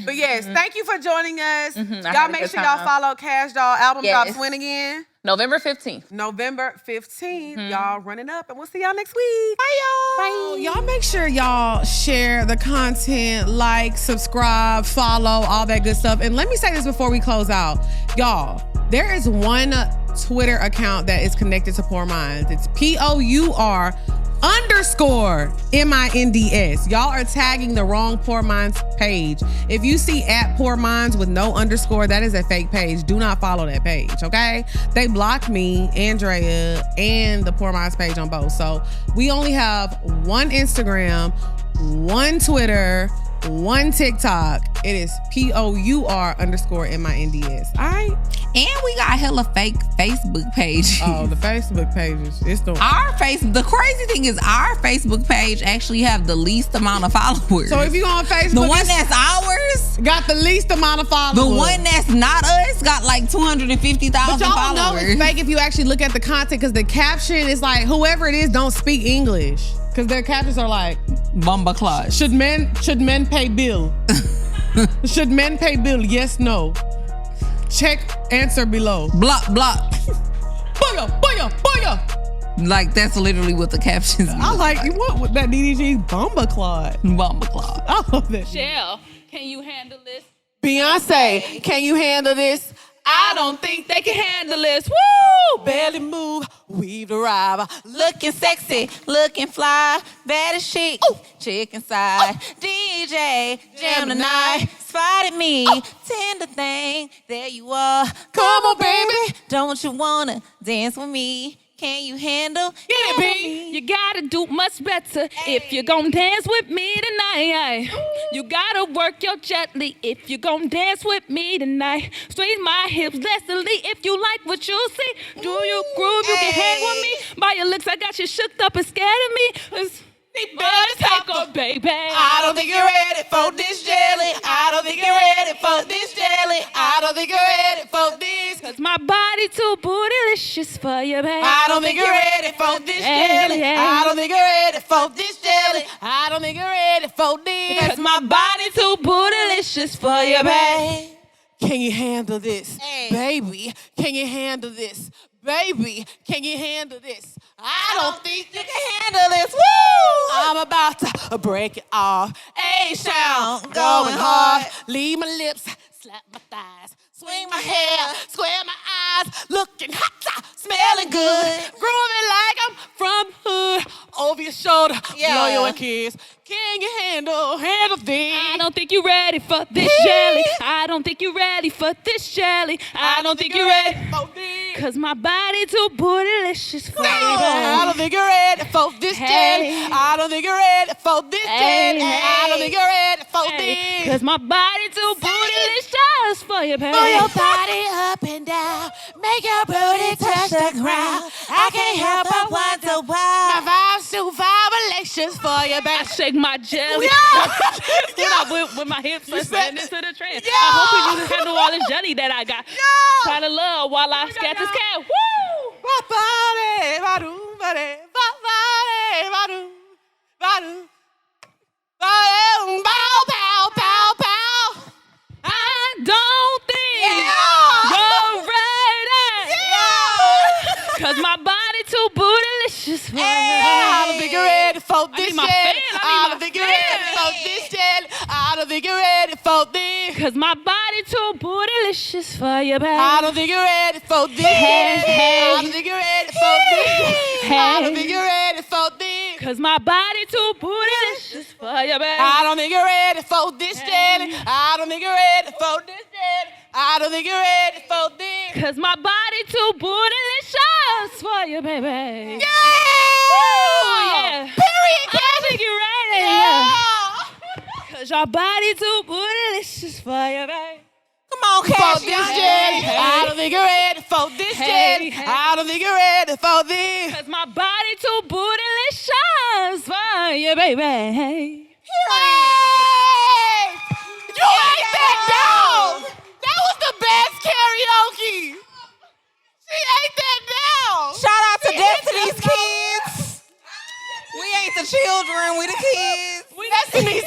S1: But yes, thank you for joining us. Y'all make sure y'all follow Kash Doll. Album drops when again?
S3: November 15th.
S1: November 15th. Y'all running up, and we'll see y'all next week.
S2: Bye, y'all.
S1: Bye. Y'all make sure y'all share the content, like, subscribe, follow, all that good stuff. And let me say this before we close out. Y'all, there is one Twitter account that is connected to Poor Minds. It's POUR_MINDS. Y'all are tagging the wrong Poor Minds page. If you see @Poor Minds with no underscore, that is a fake page. Do not follow that page, okay? They blocked me, Andrea, and the Poor Minds page on both. So we only have one Instagram, one Twitter, one TikTok. It is POUR_MINDS. All right.
S2: And we got hella fake Facebook pages.
S1: Oh, the Facebook pages. It's the
S2: the crazy thing is our Facebook page actually have the least amount of followers.
S1: So if you go on Facebook,
S2: the one that's ours
S1: got the least amount of followers.
S2: The one that's not us got like 250,000 followers.
S1: But y'all know it's fake if you actually look at the content, because the caption is like, whoever it is don't speak English. Because their captions are like,
S2: Bumba Claus.
S1: Should men pay bill? Should men pay bill? Yes, no. Check answer below.
S2: Block.
S1: Booyah.
S2: Like, that's literally what the captions
S1: I like you want with that DDG Bumba Claus. I love that.
S3: Michelle, can you handle this?
S1: Beyonce, can you handle this? I don't think they can handle this. Woo! Barely move, we've arrived.
S2: Looking sexy, looking fly, bad as chic, chick inside. DJ, jam tonight, spotted me, tender thing, there you are.
S1: Come on, baby.
S2: Don't you wanna dance with me? Can you handle?
S1: Get it, B.
S5: You gotta do much better if you're gonna dance with me tonight. You gotta work your gently if you're gonna dance with me tonight. Squeeze my hips lessly if you like what you see. Do you groove? You can hang with me. By your looks, I got you shook up and scared of me. Better take her, baby.
S1: I don't think you're ready for this jelly. I don't think you're ready for this jelly. I don't think you're ready for this.
S5: Cause my body too bootylicious for you, baby.
S1: I don't think you're ready for this jelly. I don't think you're ready for this jelly. I don't think you're ready for this.
S5: Cause my body too bootylicious for you, baby.
S1: Can you handle this? Baby, can you handle this? Baby, can you handle this? I don't think you can handle this. Woo! I'm about to break it off. A-Sound, going hard. Leave my lips, slap my thighs. Swing my hair, square my eyes. Looking hot, smelling good. Grooving like I'm from hood. Over your shoulder, blow you a kiss. Can you handle this?
S5: I don't think you're ready for this jelly. I don't think you're ready for this jelly. I don't think you're ready
S1: for this.
S5: Cause my body too bootylicious for you,
S1: I don't think you're ready for this
S5: Hey.
S1: I don't think you're ready for this
S5: Hey.
S1: I don't think you're ready for this.
S5: Cause my body too bootylicious for you, baby.
S1: Move your body up and down. Make your booty touch the ground. I can't help but wonder why. My vibes too vibrations for you, baby.
S5: I shake my jelly.
S1: Yeah.
S5: With my hips
S1: You
S5: and
S1: said-
S5: into the trend.
S1: Yeah.
S5: I hope you can handle all this jelly that I got.
S1: Yeah.
S5: Try to love while I scat this cat. Woo!
S1: My body, ba-doom, ba-de, ba-body, ba-doom, ba-doom, ba-doom, bow, bow, bow, bow.
S5: I don't think
S1: Yeah.
S5: you're ready.
S1: Yeah.
S5: Cause my body too bootylicious for you.
S1: I don't think you're ready for this
S5: need my
S1: yet.
S5: fan, I need
S1: I
S5: my
S1: don't think you're ready
S5: fan.
S1: for this yet. I don't think you're ready for this.
S5: Cause my body too bootylicious for you, baby.
S1: I don't think you're ready for this
S5: Hey,
S1: yet.
S5: hey.
S1: I don't think you're ready for this yet. I don't
S5: Hey.
S1: think you're ready for this.
S5: Cause my body too bootylicious for you, baby.
S1: I don't think you're ready for this yet. I don't think you're ready for this yet. I don't think you're ready for this.
S5: Cause my body too bootylicious for you, baby.
S1: Yeah!
S5: Ooh, yeah.
S1: Period,
S5: I
S1: Kash.
S5: think you're ready.
S1: Yeah.
S5: Cause your body too bootylicious for you, baby.
S2: Come on,
S1: For
S2: Cash.
S1: this jet, I don't think you're ready for this
S5: Hey,
S1: jet.
S5: hey.
S1: I don't think you're ready for this.
S5: Cause my body too bootylicious for you, baby.
S1: Hey! You ate that down! That was the best karaoke! She ate that down!
S2: Shout out to Destiny's kids. We ain't the children, we the kids.
S1: Destiny's